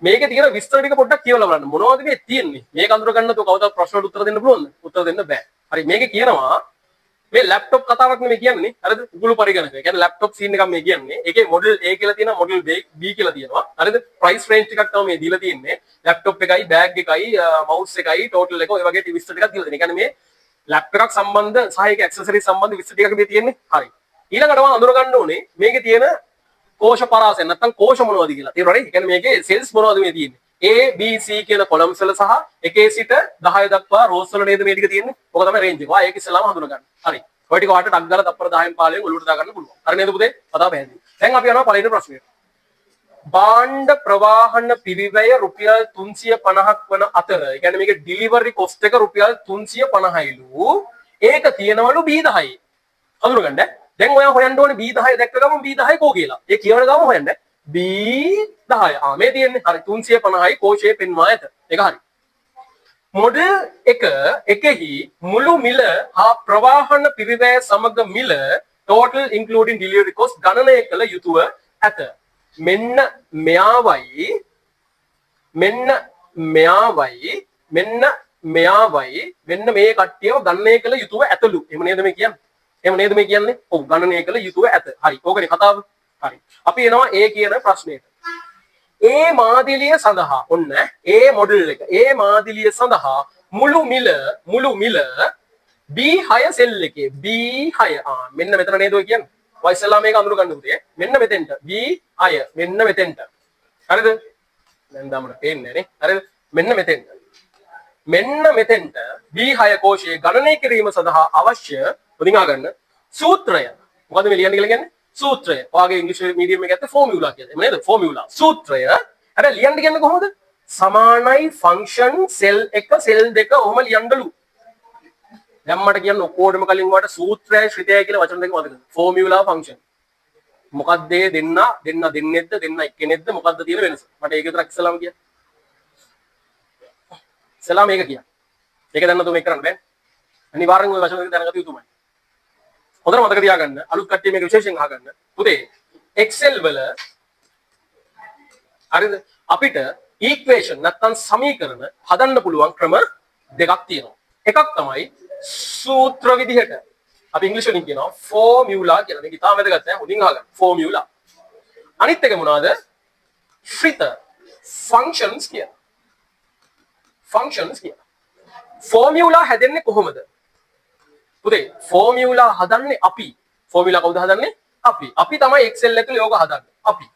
මේකේ තියෙන විස්තර ටික පොඩ්ඩක් කියවලා බලන්න. මොනවද මේ තියෙන්නේ? මේක අඳුර ගන්න තෝ කවදාවත් ප්‍රශ්නවලට උත්තර දෙන්න පුළුවන්ද? උත්තර දෙන්න බෑ. හරි මේකේ කියනවා මේ ලැප්ටොප් කතාවක් නෙමෙයි කියන්නේ. හරිද? උගුළු පරිගණක. ඒ කියන්නේ ලැප්ටොප් සීන් එකක් මේ කියන්නේ. ඒකේ මොඩල් A කියලා තියෙනවා, මොඩල් B කියලා තියෙනවා. හරිද? ප්‍රයිස් රේන්ජ් ටිකක් තමයි මේ දීලා තියෙන්නේ. ලැප්ටොප් එකයි, බෑග් එකයි, මවුස් එකයි, ටෝටල් එක ඔය වගේ විස්තර ටිකක් දීලා තියෙනවා. ඒ කියන්නේ මේ ලැප්ටොප් එකක් සම්බන්ධ සහ ඒක ඇක්සසරිස් සම්බන්ධ විස්තර ටිකක් මේ තියෙන්නේ. හරි. ඊළඟට මම අඳුර ගන්න ඕනේ මේකේ තියෙන කෝෂ පරාසය නැත්නම් කෝෂ මොනවද කියලා. තේරුණානේ? ඒ කියන්නේ මේකේ සෙල්ස් මොනවද මේ තියෙන්නේ? A B C කියන කොලම්ස් වල සහ 1 සිට 10 දක්වා රෝස් වල නේද මේ ටික තියෙන්නේ? ඔක තමයි රේන්ජ් එක. ඔයා ඒක ඉස්සෙල්ලාම හඳුන ගන්න. හරි. ඔය ටික ඔයාලට ටක් ගාලා තප්පර 10න් 15න් ඔලුවට දා ගන්න පුළුවන්. හරි නේද පුතේ? කතාව පැහැදිලි. දැන් අපි යනවා පළවෙනි ප්‍රශ්නෙට. භාණ්ඩ ප්‍රවාහන පිරිවැය රුපියල් 350ක් වන අතර, ඒ කියන්නේ මේකේ ඩිලිවරි කොස්ට් එක රුපියල් 350යිලු. ඒක තියෙනවලු B10. හඳුනගන්න. දැන් ඔයා හොයන්න ඕනේ B10 දැක්ක ගමන් B10 කෝ කියලා. ඒ කියවන ගමන් හොයන්න. B10. මේ තියෙන්නේ. හරි 350යි කෝෂයේ පෙන්වා ඇත. ඒක හරි. මොඩල් එකෙහි මුළු මිල හා ප්‍රවාහන පිරිවැය සමග මිල total including delivery cost ගණනය කළ යුතුව ඇත. මෙන්න මෙයාවයි මෙන්න මේ කට්ටියව ගණනය කළ යුතුව ඇතලු. එහෙම නේද මේ කියන්නේ? එහෙම නේද මේ කියන්නේ? ඔව් ගණනය කළ යුතුව ඇත. හරි. ඕකනේ කතාව. හරි. අපි එනවා A කියන ප්‍රශ්නෙට. A මාදිලිය සඳහා ඔන්න A මොඩල් එක. A මාදිලිය සඳහා මුළු මිල B6 සෙල් එකේ B6 මෙන්න මෙතන නේද ඔය කියන්නේ? ඔය ඉස්සලා මේක අඳුර ගන්න උදේ. මෙන්න මෙතෙන්ට B6 මෙන්න මෙතෙන්ට. හරිද? දැන් දාමන පේන්නේ නේ. හරිද? මෙන්න මෙතෙන්ට B6 කෝෂයේ ගණනය කිරීම සඳහා අවශ්‍ය උදිනා ගන්න සූත්‍රය. මොකද මේ ලියන්න කියලා කියන්නේ? සූත්‍රය. ඔයාගේ ඉංග්‍රීසි මීඩියම් එකේ ඇත්තේ ෆෝමියුලා කියලා. එහෙම නේද? ෆෝමියුලා. සූත්‍රය. හැබැයි ලියන්න කියන්නේ කොහොමද? සමානයි ෆන්ක්ෂන් සෙල් 1 සෙල් 2 ඔහොම ලියන්නලු. දැන් මට කියන්න ඔක්කොටම කලින් ඔයාලට සූත්‍රයයි ශ්‍රිතයයි කියලා වචන දෙක මතකද? Formula function. මොකක්ද මේ දෙන්නෙක්ද දෙන්න එක්කෙනෙක්ද මොකක්ද තියෙන වෙනස? මට ඒක විතරක් ඉස්සලාම කියන්න. ඉස්සලාම මේක කියන්න. ඒක දැන් නතු මේක කරන්න බෑ. අනිවාර්යෙන් ওই වචන දෙක දැනගත යුතුමයි. හොඳට මතක තියාගන්න. අලුත් කට්ටිය මේක විශේෂයෙන් අහගන්න. පුතේ Excel වල හරිද? අපිට ඉක්වේෂන් නැත්නම් සමීකරණ හදන්න පුළුවන් ක්‍රම දෙකක් තියෙනවා. එකක් තමයි සූත්‍ර විදිහට අපි ඉංග්‍රීසි වලින් කියනවා ෆෝමියුලා කියලා. මේක ඉතාම වැදගත් ඈ. හොඳින් අහගන්න. ෆෝමියුලා. අනිත් එක මොනවාද? ශ්‍රිත ෆන්ක්ෂන්ස් කියලා. ෆන්ක්ෂන්ස් කියලා. ෆෝමියුලා හැදෙන්නේ කොහොමද? පුතේ ෆෝමියුලා හදන්නේ අපි. ෆෝමියුලා කවුද හදන්නේ? අපි. අපි තමයි Excel ඇතුලේ ඕක හදන්නේ.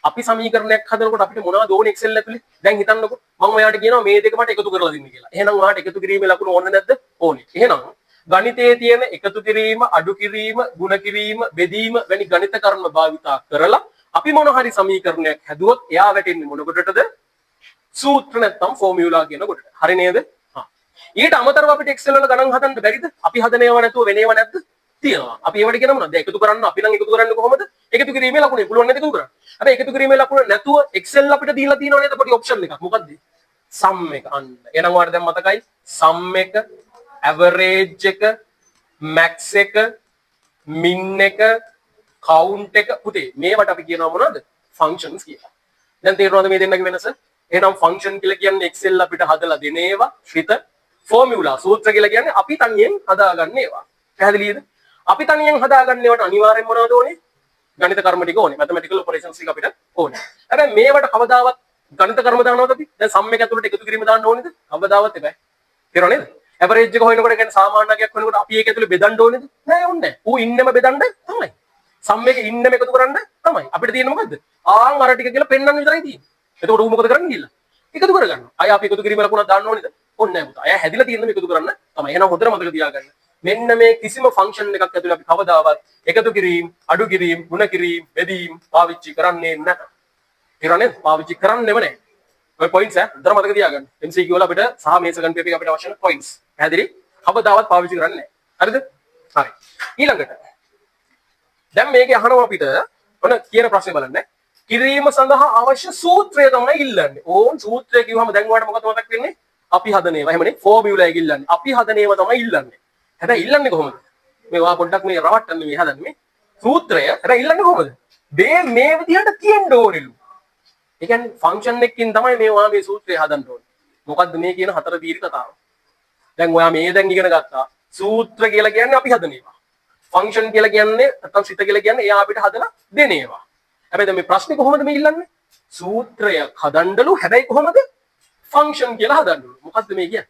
අපි සමීකරණයක් හදනකොට අපිට මොනවද ඕනේ Excel ඇතුලේ? දැන් හිතන්නකෝ මම ඔයාලට කියනවා මේ දෙක මට එකතු කරලා දෙන්න කියලා. එහෙනම් ඔයාලට එකතු කිරීමේ ලකුණු ඕනේ නැද්ද? ඕනේ. එහෙනම් ගණිතයේ තියෙන එකතු කිරීම, අඩු කිරීම, ಗುಣ කිරීම, බෙදීම වැනි ගණිත කර්ම භාවිතා කරලා අපි මොන හරි සමීකරණයක් හැදුවොත් එයා වැටෙන්නේ මොන කොටටද? සූත්‍ර නැත්නම් ෆෝමියුලා කියන කොටට. හරි නේද? ඊට අමතරව අපිට Excel වල ගණන් හදන්න බැරිද? අපි හදන ඒවා නැතුව වෙන ඒවා නැද්ද? තියෙනවා. අපි ඒවට කියන මොනවද? එකතු කරන්න අපි නම් එකතු කරන්නේ කොහොමද? එකතු කිරීමේ ලකුණේ පුළුවන් නේද එකතු කරන්න. හැබැයි එකතු කිරීමේ ලකුණ නැතුව Excel අපිට දීලා තියෙනව නේද පොඩි ඔප්ෂන් එකක්. මොකද්ද? sum එක. අන්න. එහෙනම් ඔයාලට දැන් මතකයි sum එක, average එක, max එක, min එක, count එක පුතේ මේවට අපි කියනවා මොනවද? functions කියලා. දැන් තේරෙනවද මේ දෙන්නගේ වෙනස? එහෙනම් function කියලා කියන්නේ Excel අපිට හදලා දෙන ඒවා, ශ්‍රිත formula සූත්‍ර කියලා කියන්නේ අපි තනියෙන් හදාගන්න ඒවා. පැහැදිලිද? අපි තනියෙන් හදාගන්න ඒවාට අනිවාර්යෙන් මොනවද ඕනේ? ගණිත කර්ම ටික ඕනේ. mathematical operations ටික අපිට ඕනේ. හැබැයි මේවට කවදාවත් ගණිත කර්ම දානවද අපි? දැන් sum එක ඇතුළට එකතු කිරීම දාන්න ඕනේද? කවදාවත් එපා. තේරුණා නේද? average එක හොයනකොට කියන්නේ සාමාන්‍ය අගයක් හොයනකොට අපි ඒක ඇතුළේ බෙදන්න ඕනේද? නෑ ඕනේ නෑ. ඌ ඉන්නෙම බෙදන්න තමයි. sum එක ඉන්නෙම එකතු කරන්න තමයි. අපිට තියෙන්නේ මොකද්ද? ආන් අර ටික කියලා පෙන්වන්න විතරයි තියෙන්නේ. එතකොට ඌ මොකද කරන්නේ කියලා? එකතු කරගන්නවා. අය අපි එකතු කිරීම ලකුණක් දාන්න ඕනේද? ඕනේ නෑ පුතා. අය හැදිලා තියෙන්නේ එකතු කරන්න තමයි. එහෙනම් හොඳට මතක තියාගන්න. මෙන්න මේ කිසිම ෆන්ක්ෂන් එකක් ඇතුළේ අපි කවදාවත් එකතු කිරීම, අඩු කිරීම, ಗುಣ කිරීම, බෙදීම පාවිච්චි කරන්නේ නැහැ. තේරුණාද? පාවිච්චි කරන්නේම නැහැ. ඔය පොයින්ට්ස් හොඳට මතක තියාගන්න. MCQ වල අපිට සහ මේස ගන්න පේපර් එක අපිට අවශ්‍ය පොයින්ට්ස්. පැහැදිලි? කවදාවත් පාවිච්චි කරන්නේ නැහැ. හරිද? හරි. ඊළඟට දැන් මේකේ අහනවා අපිට ඔන්න කියන ප්‍රශ්නේ බලන්න. කිරීම සඳහා අවශ්‍ය සූත්‍රය තමයි ඉල්ලන්නේ. ඕන් සූත්‍රය කිව්වම දැන් ඔයාලට මොකද මතක් වෙන්නේ? අපි හදන ඒවා. එහෙමනේ ෆෝමියුලා එක ඉල්ලන්නේ. අපි හදන ඒවා තමයි ඉල්ලන්නේ. හැබැයි ඉල්ලන්නේ කොහොමද? මේ වා පොඩ්ඩක් මේ රවට්ටන්නේ මේ හදන්නේ. සූත්‍රය හැබැයි ඉල්ලන්නේ කොහොමද? මේ විදිහට තියෙන්න ඕනෙලු. ඒ කියන්නේ ෆන්ක්ෂන් එකකින් තමයි මේ ඔයා මේ සූත්‍රය හදන්න ඕනේ. මොකද්ද මේ කියන හතර දීර්ඝ කතාව? දැන් ඔයා මේ දැන් ඉගෙන ගත්තා. සූත්‍ර කියලා කියන්නේ අපි හදන ඒවා. ෆන්ක්ෂන් කියලා කියන්නේ නැත්නම් සිත කියලා කියන්නේ එයා අපිට හදලා දෙන ඒවා. හැබැයි දැන් මේ ප්‍රශ්නේ කොහොමද මේ ඉල්ලන්නේ? සූත්‍රයක් හදන්නලු හැබැයි කොහොමද? ෆන්ක්ෂන් කියලා හදන්නලු. මොකද්ද මේ කියන්නේ?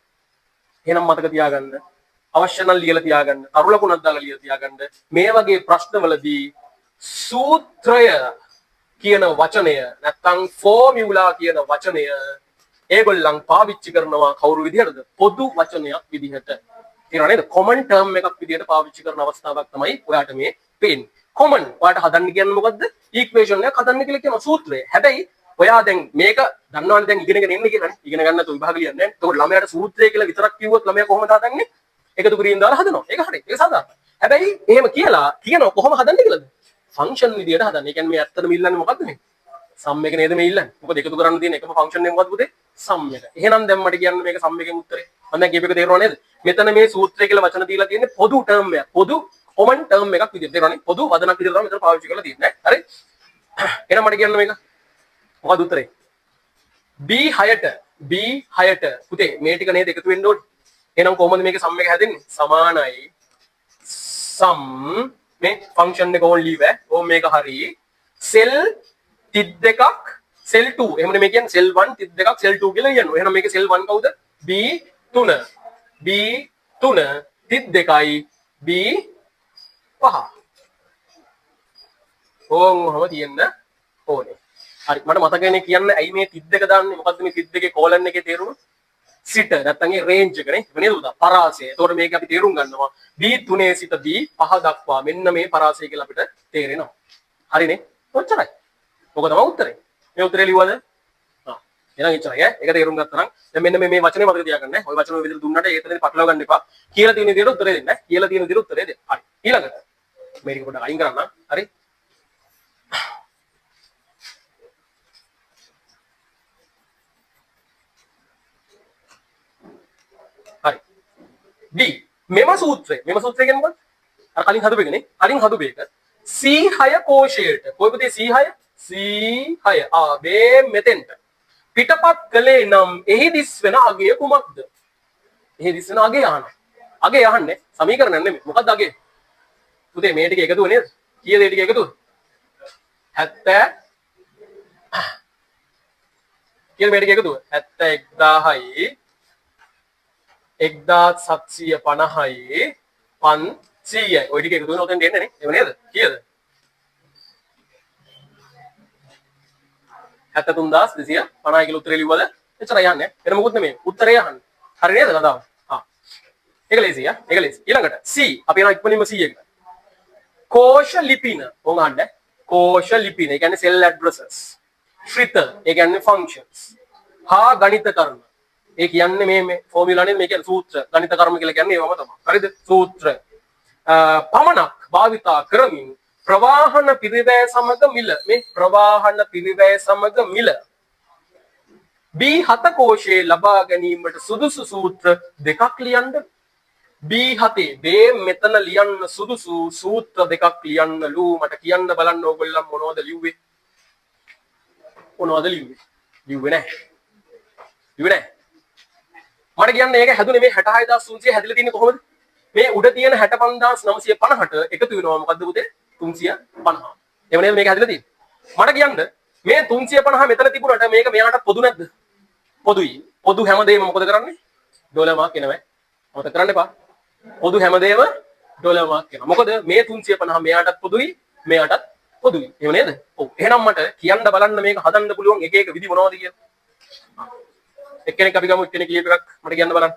එහෙනම් මතක තියාගන්න. අවශ්‍ය නම් ලියලා තියාගන්න. අරු ලකුණක් දාලා ලියලා තියාගන්න. මේ වගේ ප්‍රශ්නවලදී සූත්‍රය කියන වචනය නැත්නම් ෆෝමියුලා කියන වචනය ඒගොල්ලන් පාවිච්චි කරනවා කවුරු විදිහටද? පොදු වචනයක් විදිහට. තේරුණා නේද? කොමන් ටර්ම් එකක් විදිහට පාවිච්චි කරන අවස්ථාවක් තමයි ඔයාට මේ පේන්නේ. කොමන් ඔයාට හදන්න කියන්නේ මොකද්ද? ඉක්වේෂන් එකක් හදන්න කියලා කියන සූත්‍රය. හැබැයි ඔයා දැන් මේක දන්නවනේ දැන් ඉගෙනගෙන ඉන්නේ කියලානේ. ඉගෙන ගන්න නැතුව විභාග ලියන්නේ නැහැ. ඒකෝට ළමයාට සූත්‍රය කියලා විතරක් කිව්වොත් ළමයා කොහොමද හදන්නේ? එකතු කිරීම දාලා හදනවා. ඒක හරි. ඒක සාධාරණයි. හැබැයි එහෙම කියලා කියනවා කොහොම හදන්නේ කියලාද? ෆන්ක්ෂන් විදියට හදන්නේ. ඒ කියන්නේ මේ ඇත්තටම ඉල්ලන්නේ මොකද්ද මේ? සම් එක නේද මේ ඉල්ලන්නේ. මොකද එකතු කරන්න තියෙන එකම ෆන්ක්ෂන් එක මොකද්ද පුතේ? සම් එක. එහෙනම් දැන් මට කියන්න මේක සම් එකෙන් උත්තරේ. මම දැන් කියපේක තේරුණා නේද? මෙතන මේ සූත්‍රය කියලා වචන දීලා තියෙන්නේ පොදු ටර්ම් එකක්. පොදු කොමන් ටර්ම් එකක් විදියට. තේරුණානේ? පොදු වදනක් විදියට තමයි මෙතන පාවිච්චි කරලා තියෙන්නේ. හරි? එහෙනම් මට කියන්න මේක. මොකද්ද උත්තරේ? B6ට පුතේ මේ ටික නේද එකතු වෙන්න ඕනේ. එහෙනම් කොහොමද මේකේ සම් එක හැදෙන්නේ? සමානයි සම් මේ ෆන්ක්ෂන් එක ඕන් ලීව් ඕන් මේක හරි සෙල් 32ක් සෙල් 2 එහෙමනේ මේ කියන්නේ සෙල් 1 32ක් සෙල් 2 කියලා කියනවා. එහෙනම් මේකේ සෙල් 1 කවුද? B3 32යි B5 ඕන්වම තියෙන්න ඕනේ. හරි මට මතකනේ කියන්න ඇයි මේ 32 දාන්නේ? මොකද්ද මේ 32 කෝලන් එකේ තේරුම? සිට නැත්නම් ඒ රේන්ජ් එක නේ නේද උදා පරාසය. ඒතකොට මේක අපි තේරුම් ගන්නවා B3 සිට B5 දක්වා මෙන්න මේ පරාසය කියලා අපිට තේරෙනවා. හරිනේ? ඔච්චරයි. ඔක තමයි උත්තරේ. මේ උත්තරේ ලිව්වද? එහෙනම් එච්චරයි ඈ. ඒක තේරුම් ගත්තා නම් දැන් මෙන්න මේ වචනේ මතක තියාගන්න ඈ. ওই වචන ඔය විදිහට දුන්නාට ඒකෙන් පටලවා ගන්න එපා. කියලා තියෙන විදිහට උත්තරේ දෙන්න ඈ. කියලා තියෙන විදිහට උත්තරේ දෙන්න. හරි. ඊළඟට මේක පොඩ්ඩක් අයින් කරන්න. හරි. හරි. D මෙම සූත්‍රය කියන්නේ මොකක්ද? අර කලින් හදපු එකනේ. කලින් හදපු එක C6 කෝෂයට. කොයි පුතේ C6? C6 මේ මෙතෙන්ට. පිටපත් කළේ නම් එහි දිස් වෙන අගය කුමක්ද? එහි දිස් වෙන අගය අහන. අගේ අහන්නේ සමීකරණ නෙමෙයි. මොකක්ද අගේ? පුතේ මේ ටික එකතුව නේද? කීයද මේ ටික එකතුව? 70 කීයද මේ ටික එකතුව? 71000යි 1750යි 500යි. ඔය ටික එකතු වෙන උතෙන් දෙන්නේ නේ. එහෙම නේද? කීයද? 73250 කියලා උත්තරේ ලිව්වද? එච්චරයි යන්නේ. වෙන මොකුත් නෙමෙයි. උත්තරේ අහන්නේ. හරි නේද කතාව? ආ. ඒක ලේසි යා. ඒක ලේසි. ඊළඟට C. අපි යනවා ඉක්මනින්ම C එකට. කෝෂ ලිපින. ඕක අහන්න. කෝෂ ලිපින. ඒ කියන්නේ cell addresses. ශ්‍රිත. ඒ කියන්නේ functions. හා ගණිත කර්ම. ඒ කියන්නේ මේ ෆෝමියුලා නේද? මේ කියන්නේ සූත්‍ර. ගණිත කර්ම කියලා කියන්නේ ඒවම තමයි. හරිද? සූත්‍ර. පමණක් භාවිතා කරමින් ප්‍රවාහන පිරිවැය සමග මිල. මේ ප්‍රවාහන පිරිවැය සමග මිල. B7 කෝෂයේ ලබා ගැනීමට සුදුසු සූත්‍ර දෙකක් ලියන්න. B7 මේ මෙතන ලියන්න සුදුසු සූත්‍ර දෙකක් ලියන්නලු. මට කියන්න බලන්න ඕගොල්ලන් මොනවද ලිව්වේ? මොනවද ලිව්වේ? ලිව්වේ නැහැ. ලිව්වේ නැහැ. මට කියන්න මේක හැදුනේ මේ 66300 හැදිලා තියෙන්නේ කොහොමද? මේ උඩ තියෙන 65950ට එකතු වෙනවා මොකද්ද පුතේ? 350. එහෙම නේද මේක හැදිලා තියෙන්නේ? මට කියන්න මේ 350 මෙතන තිබුණාට මේක මෙයාට පොදු නැද්ද? පොදුයි. පොදු හැමදේම මොකද කරන්නේ? ඩොලර් මාක් එනවා. මොකද කරන්න එපා. පොදු හැමදේම ඩොලර් මාක් එනවා. මොකද මේ 350 මෙයාටත් පොදුයි, මෙයාටත් පොදුයි. එහෙම නේද? ඔව්. එහෙනම් මට කියන්න බලන්න මේක හදන්න පුළුවන් එක එක විදි මොනවද කියලා. එක්කෙනෙක් අපි ගමු එක්කෙනෙක් ලියපු එකක් මට කියන්න බලන්න.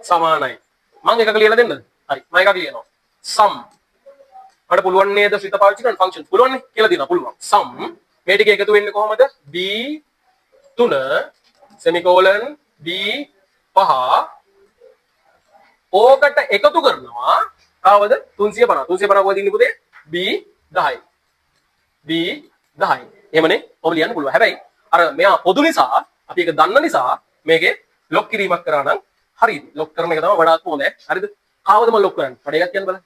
සමානයි. මම එකක ලියලා දෙන්නද? හරි. මම එකක් ලියනවා. sum. මට පුළුවන් නේද ශ්‍රිත පාවිච්චි කරන්න ෆන්ක්ෂන් පුළුවන් නේ කියලා දෙනවා පුළුවන්. sum මේ ටික එකතු වෙන්නේ කොහමද? b3 semicolon b5 ඕකට එකතු කරනවා. ආවද 350. 350 කොහෙද ඉන්නේ පුතේ? b10යි. b10යි. එහෙමනේ. ඔබ ලියන්න පුළුවන්. හැබැයි අර මෙයා පොදු නිසා අපි ඒක දන්න නිසා මේකේ ලොක් කිරීමක් කරා නම් හරියි. ලොක් කරන එක තමයි වඩාත් හොඳ. හරිද? කාවද මම ලොක් කරන්නේ? මට එකක් කියන්න බලන්න.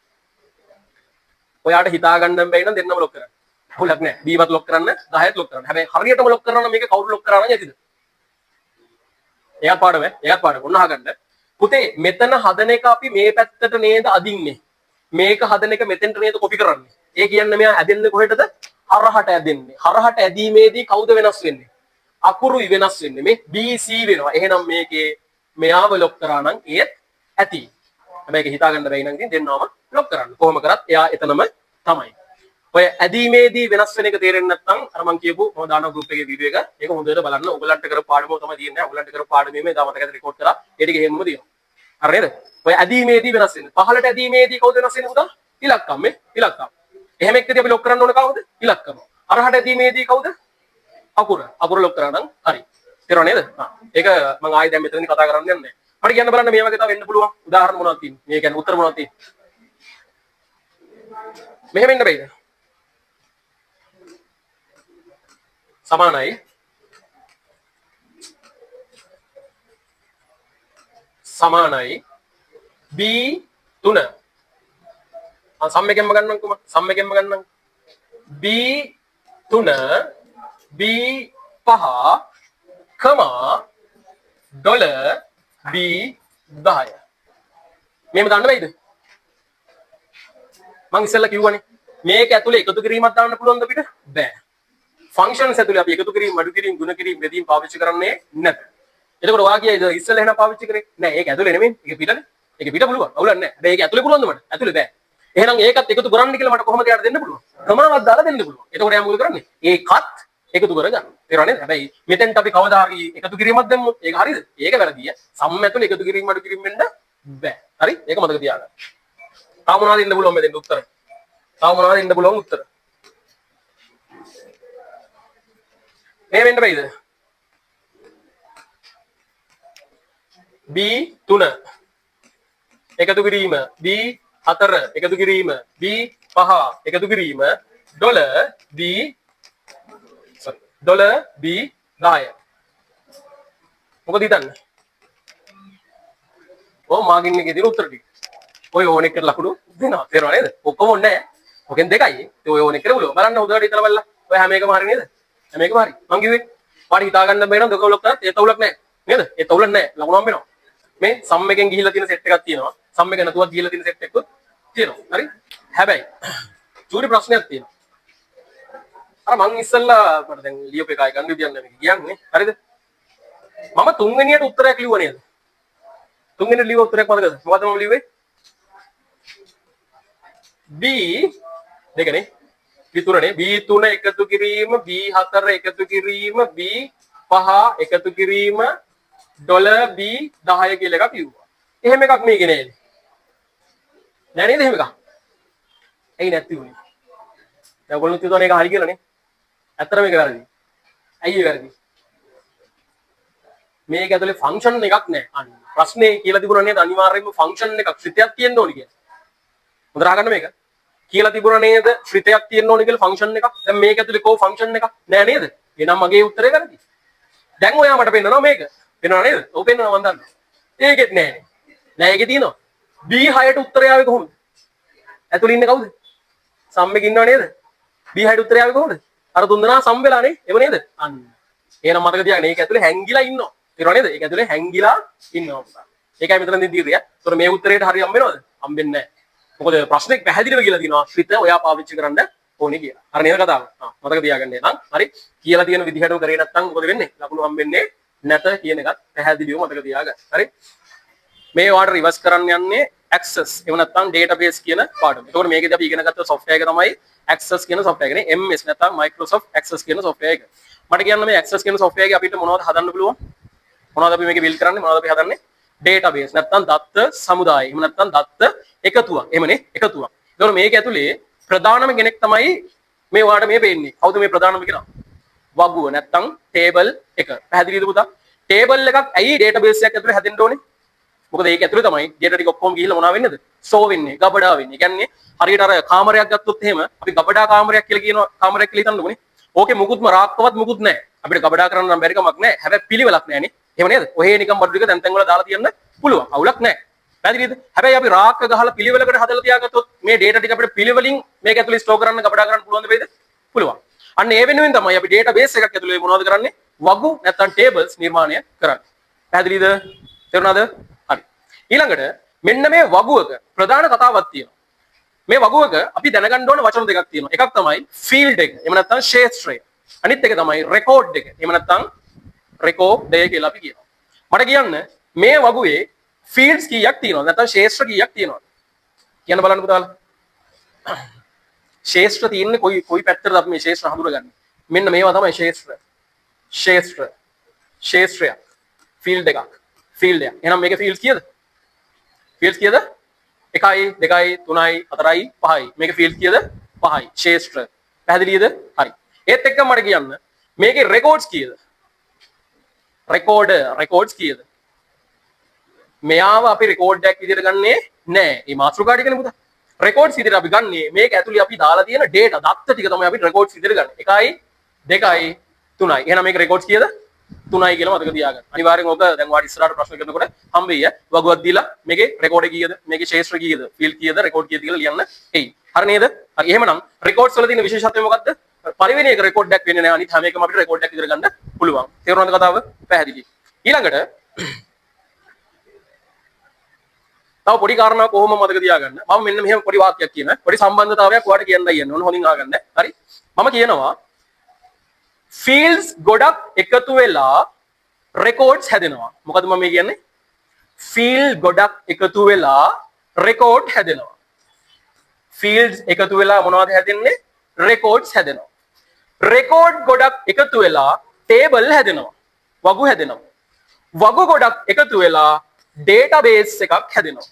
ඔයාට හිතා ගන්න බැයි නම් දෙන්නම ලොක් කරන්න. හොලක් නෑ. B වත් ලොක් කරන්න, 10ත් ලොක් කරන්න. හැබැයි හරියටම ලොක් කරනවා නම් මේක කවුරු ලොක් කරා නම් ඇතිද? එයාත් පාඩම ඈ. එයාත් පාඩම. ඔන්න අහගන්න. පුතේ මෙතන හදන එක අපි මේ පැත්තට නේද අදින්නේ. මේක හදන එක මෙතෙන්ට නේද කොපි කරන්නේ. ඒ කියන්නේ මෙයා ඇදෙන්නේ කොහෙටද? හරහට ඇදෙන්නේ. හරහට ඇදීමේදී කවුද වෙනස් වෙන්නේ? අකුරුයි වෙනස් වෙන්නේ. මේ BC වෙනවා. එහෙනම් මේකේ මෙයාව ලොක් කරා නම් ඒත් ඇති. හැබැයි ඒක හිතා ගන්න බැයි නම් ඉතින් දෙන්නවම ලොක් කරන්න. කොහොම කරත් එයා එතනම තමයි. ඔය ඇදීමේදී වෙනස් වෙන එක තේරෙන්නේ නැත්නම් අර මම කියපු මම දාන ගෲප් එකේ වීඩියෝ එක ඒක හොඳට බලන්න. ඔයගලන්ට කරපු පාඩම තමයි තියෙන්නේ. ඔයගලන්ට කරපු පාඩමේ මේ දාමතක ඇද රෙකෝඩ් කරා. ඒ ටික එහෙමම තියෙනවා. හරි නේද? ඔය ඇදීමේදී වෙනස් වෙන්නේ. පහළට ඇදීමේදී කවුද වෙනස් වෙන්නේ පුතා? ඉලක්කම් මේ ඉලක්කම්. එහෙම එක්කදී අපි ලොක් කරන්න ඕන කවුද? ඉලක්කම. අරහට ඇදීමේදී කවුද? අකුර. අකුර ලොක් කරා නම් හරි. තේරුණා නේද? ඒක මම ආයෙ දැන් මෙතනදී කතා කරන්න යන්නේ නැහැ. මට කියන්න බලන්න මේ වගේ තව වෙන්න පුළුවන් උදාහරණ මොනවද තියෙන්නේ? මේ කියන්නේ උත්තර මොනවද තියෙන්නේ? මෙහෙම වෙන්න බෑද? සමානයි සමානයි B3 සම් එකෙන්ම ගන්නම්කෝ මම සම් එකෙන්ම ගන්නම් B3 B5 $10 මේව දන්න වෙයිද? මං ඉස්සෙල්ලා කිව්වනේ මේක ඇතුලේ එකතු කිරීමක් දාන්න පුළුවන්ද අපිට? බෑ. ෆන්ක්ෂන්ස් ඇතුලේ අපි එකතු කිරීම, මඩු කිරීම, ගුණ කිරීම, බෙදීම පාවිච්චි කරන්නේ නැත. එතකොට ඔයා කියයිද ඉස්සෙල්ලා එහෙනම් පාවිච්චි කරේ? නෑ ඒක ඇතුලේ නෙමෙයි. ඒක පිටනේ. ඒක පිට පුළුවන්. අවුලක් නෑ. හැබැයි ඒක ඇතුලේ පුළුවන්ද මට? ඇතුලේ බෑ. එහෙනම් ඒකත් එකතු කරන්න කියලා මට කොහොමද යාට දෙන්න පුළුවන්? ක්‍රමාවක් දාලා දෙන්න පුළුවන්. එතකොට එයා මොකද කරන්නේ? ඒකත් එකතු කරගන්න. තේරුණා නේද? හැබැයි මෙතෙන්ට අපි කවදා හරි එකතු කිරීමක් දැම්මොත් ඒක හරියද? ඒක වැරදියි. සම් ඇතුලේ එකතු කිරීම, මඩු කිරීම වෙන්න බෑ. හරි? ඒක මතක තියාගන්න. තාම මොනවද දෙන්න පුළුවන් මේ දෙන්න උත්තර? තාම මොනවද දෙන්න පුළුවන් උත්තර? මේ වෙන්න බෑද? B3 එකතු කිරීම, B4 එකතු කිරීම, B5 එකතු කිරීම, $B10 මොකද හිතන්නේ? ඔව් මාගින් එකේ තියෙන උත්තර ටික. ඔය ඕන එකට ලකුණු දෙනවා. තේරුණා නේද? ඔක්කොම ඕනේ නැහැ. ඔකෙන් දෙකයි. ඒ ඔය ඕන එකට බලන්න. බලන්න හොඳට හිතලා බලලා. ඔය හැම එකම හරි නේද? හැම එකම හරි. මං කිව්වේ පාඩි හිතා ගන්න බෑ නම් දෙක උලක් කරත් ඒ තවුලක් නැහැ. නේද? ඒ තවුලක් නැහැ. ලකුණු හම්බ වෙනවා. මේ සම් එකෙන් ගිහිල්ලා තියෙන සෙට් එකක් තියෙනවා. සම් එක නැතුවත් ගිහිල්ලා තියෙන සෙට් එකක් තියෙනවා. හරි? හැබැයි චූටි ප්‍රශ්නයක් තියෙනවා. අර මං ඉස්සෙල්ලා මට දැන් ලියපු එකයි ගන්න විදියක් මේක කියන්නේ. හරිද? මම තුන්වෙනියට උත්තරයක් ලිව්වා නේද? තුන්වෙනියට ලිව්ව උත්තරයක් මතකද? මොකද මම ලිව්වේ? B දෙකනේ. B3නේ. B3 එකතු කිරීම, B4 එකතු කිරීම, B5 එකතු කිරීම $B10 කියලා එකක් ලිව්වා. එහෙම එකක් මේකේ නේද? නෑ නේද එහෙම එකක්? ඇයි නැති උනේ? දැන් ඔයගොල්ලෝ හිතුවා මේක හරි කියලා නේ. ඇත්තට මේක වැරදි. ඇයි ඒ වැරදි? මේක ඇතුලේ ෆන්ක්ෂන් එකක් නෑ. අන්න ප්‍රශ්නේ කියලා තිබුණා නේද අනිවාර්යයෙන්ම ෆන්ක්ෂන් එකක් ශ්‍රිතයක් තියෙන්න ඕනි කියලා. හොඳට අහගන්න මේක. කියලා තිබුණා නේද ශ්‍රිතයක් තියෙන්න ඕනි කියලා ෆන්ක්ෂන් එකක්. දැන් මේක ඇතුලේ කො ෆන්ක්ෂන් එකක් නෑ නේද? එහෙනම් මගේ උත්තරේ වැරදි. දැන් ඔයා මට පෙන්නනවා මේක. පෙන්නනවා නේද? ඔව් පෙන්නනවා මම දන්නවා. ඒකෙත් නෑනේ. නෑ ඒකේ තියෙනවා. B6ට උත්තරය ආවේ කොහොමද? ඇතුලේ ඉන්නේ කවුද? සම් එකේ ඉන්නව නේද? B6ට උත්තරය ආවේ කොහොමද? අර තුන්දෙනා සම් වෙලා නේ. එව නේද? අන්න. එහෙනම් මතක තියාගන්න මේක ඇතුලේ හැංගිලා ඉන්නවා. තේරුණා නේද? ඒක ඇතුලේ හැංගිලා ඉන්නවා පුතා. ඒකයි මෙතන දීර්ය. ඒතර මේ උත්තරේට හරිය හම්බ වෙනවද? හම්බෙන්නේ නැහැ. මොකද ප්‍රශ්නේ පැහැදිලිව කියලා දිනවා ශ්‍රිත ඔයා පාවිච්චි කරන්න ඕනේ කියලා. හරි නේද කතාව? මතක තියාගන්න එහෙනම්. හරි. කියලා තියෙන විදිහටම කරේ නැත්නම් මොකද වෙන්නේ? ලකුණු හම්බෙන්නේ නැත කියන එකත් පැහැදිලිව මතක තියාගන්න. හරි. මේ වාට රිවර්ස් කරන්න යන්නේ access එහෙම නැත්නම් database කියන පාඩම. එතකොට මේකදී අපි ඉගෙන ගත්ත software එක තමයි access කියන software එක නේ. MS නැත්නම් Microsoft Access කියන software එක. මට කියන්න මේ access කියන software එකේ අපිට මොනවද හදන්න පුළුවන්? මොනවද අපි මේකේ build කරන්නේ? මොනවද අපි හදන්නේ? database නැත්නම් දත්ත සමුදාය. එහෙම නැත්නම් දත්ත එකතුවක්. එහෙමනේ එකතුවක්. ඒතකොට මේක ඇතුලේ ප්‍රධානම කෙනෙක් තමයි මේ වාට මේ පේන්නේ. කවුද මේ ප්‍රධානම කෙනා? වගුව නැත්නම් table එක. පැහැදිලිද පුතා? table එකක් ඇයි database එකක් ඇතුලේ හැදෙන්න ඕනේ? මොකද ඒක ඇතුලේ තමයි data ටික ඔක්කොම ගිහිල්ලා මොනවා වෙන්නේද? show වෙන්නේ, ගබඩා වෙන්නේ. ඒ කියන්නේ හරියට අර කාමරයක් ගත්තොත් එහෙම අපි ගබඩා කාමරයක් කියලා කියනවා කාමරයක් කියලා හිතන්නකොනේ. ඕකේ මුකුත්ම රාක්කවත් මුකුත් නැහැ. අපිට ගබඩා කරන්න නම් බැරි කමක් නැහැ. හැබැයි පිළිවෙලක් නැහැ නේ. එහෙම නේද? ඔහේ නිකන් බඩු ටික තැන් තැන් වල දාලා තියන්න පුළුවන්. අවුලක් නැහැ. පැහැදිලිද? හැබැයි අපි රාක්ක ගහලා පිළිවෙලකට හදලා තියාගත්තොත් මේ data ටික අපිට පිළිවෙලින් මේක ඇතුලේ store කරන්න ගබඩා කරන්න පුළුවන්ද බැයිද? පුළුවන්. අන්න ඒ වෙනුවෙන් තමයි අපි database එකක් ඇතුලේ මොනවද කරන්නේ? වගු නැත්නම් tables නිර්මාණය කරන්නේ. පැහැදිලිද? තේරුණාද? හරි. ඊළඟට මෙන්න මේ වගුවක ප්‍රධාන කතාවක් තියෙනවා. මේ වගුවක අපි දැනගන්න ඕන වචන දෙකක් තියෙනවා. එකක් තමයි field එක. එහෙම නැත්නම් ක්ෂේත්‍රය. අනිත් එක තමයි record එක. එහෙම නැත්නම් record එක කියලා අපි කියනවා. මට කියන්න මේ වගුවේ fields කීයක් තියෙනවද? නැත්නම් ක්ෂේත්‍ර කීයක් තියෙනවද? කියන්න බලන්න පුතාලා. ක්ෂේත්‍ර තියෙන්නේ කොයි පැත්තටද අපි මේ ක්ෂේත්‍ර හඳුනගන්නේ? මෙන්න මේවා තමයි ක්ෂේත්‍ර. ක්ෂේත්‍රයක්. field එකක්. field එක. එහෙනම් මේකේ fields කීයද? fields කීයද? 1යි 2යි 3යි 4යි 5යි. මේකේ fields කීයද? 5යි. ක්ෂේත්‍ර. පැහැදිලිද? හරි. ඒත් එක්ක මට කියන්න මේකේ records කීයද? records කීයද? මෙයාව අපි record එකක් විදිහට ගන්නෙ නෑ. මේ මාතෘකා ටිකනේ පුතා. records විදිහට අපි ගන්නෙ මේක ඇතුලේ අපි දාලා තියෙන data දත්ත ටික තමයි අපි records විදිහට ගන්නෙ. 1යි 2යි 3යි. එහෙනම් මේක records කීයද? 3යි කියලා මතක තියාගන්න. අනිවාර්යෙන් ඕක දැන් ඔයාලා ඉස්සරහට ප්‍රශ්න කරනකොට හම්බෙయ్య. වගුවක් දීලා මේකේ record එක කීයද? මේකේ ක්ෂේත්‍ර කීයද? field කීයද? record කීයද කියලා ලියන්න එයි. හරි නේද? හරි. එහෙමනම් records වල තියෙන විශේෂත්වය මොකක්ද? පළවෙනි එක record එකක් වෙන්නේ නැහැ. අනිත් හැම එකම අපිට record එකක් විතර ගන්න පුළුවන්. තේරුණාද කතාව? පැහැදිලි. ඊළඟට තව පොඩි කාරණාවක් කොහොම මතක තියාගන්න. මම මෙන්න මෙහෙම පොඩි වාක්‍යයක් කියනවා. පොඩි සම්බන්ධතාවයක් ඔයාලට කියන්නයි යන්නේ. ඕන හොඳින් අහගන්න. හරි? මම කියනවා fields ගොඩක් එකතු වෙලා records හැදෙනවා. මොකද මම මේ කියන්නේ? field ගොඩක් එකතු වෙලා record හැදෙනවා. fields එකතු වෙලා මොනවද හැදෙන්නේ? records හැදෙනවා. record ගොඩක් එකතු වෙලා table හැදෙනවා. වගු හැදෙනවා. වගු ගොඩක් එකතු වෙලා database එකක් හැදෙනවා.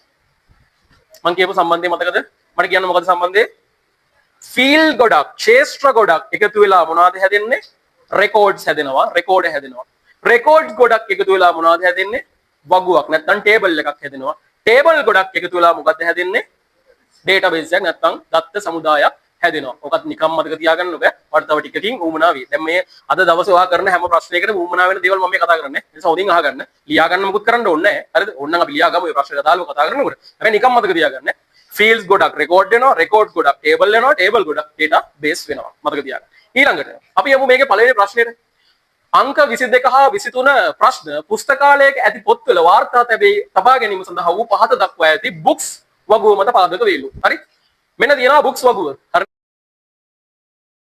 මම කියපු සම්බන්ධය මතකද? මට කියන්න මොකද සම්බන්ධය? field ගොඩක්, ක්ෂේත්‍ර ගොඩක් එකතු වෙලා මොනවද හැදෙන්නේ? records හැදෙනවා, record හැදෙනවා. records ගොඩක් එකතු වෙලා මොනවද හැදෙන්නේ? වගුවක් නැත්නම් table එකක් හැදෙනවා. table ගොඩක් එකතු වෙලා මොකද්ද හැදෙන්නේ? database එකක් නැත්නම් දත්ත සමුදායක් හැදෙනවා. ඔකත් නිකම් මතක තියාගන්න බෑ. වර්තව ටිකකින් ඌමනා වේ. දැන් මේ අද දවසේ ඔයා කරන හැම ප්‍රශ්නයකටම ඌමනා වෙන දේවල් මම මේ කතා කරන්නේ. ඒ නිසා හොඳින් අහගන්න. ලියා ගන්න මොකුත් කරන්න ඕනේ නැහැ. හරිද? ඕනනම් අපි ලියා ගමු මේ ප්‍රශ්නෙට අදාළව කතා කරනකොට. හැබැයි නිකම් මතක තියාගන්න. fields ගොඩක් record වෙනවා, record ගොඩක් table වෙනවා, table ගොඩක් database වෙනවා. මතක තියාගන්න. ඊළඟට අපි යමු මේකේ පළවෙනි ප්‍රශ්නෙට. අංක 22 හා 23 ප්‍රශ්න පුස්තකාලයක ඇති පොත්වල වාර්තා තබා ගැනීම සඳහා වූ පහත දක්වා ඇති බුක්ස් වගුව මත පාදක වේලු. හරි? මෙන්න තියෙනවා බුක්ස් වගුව. හරි?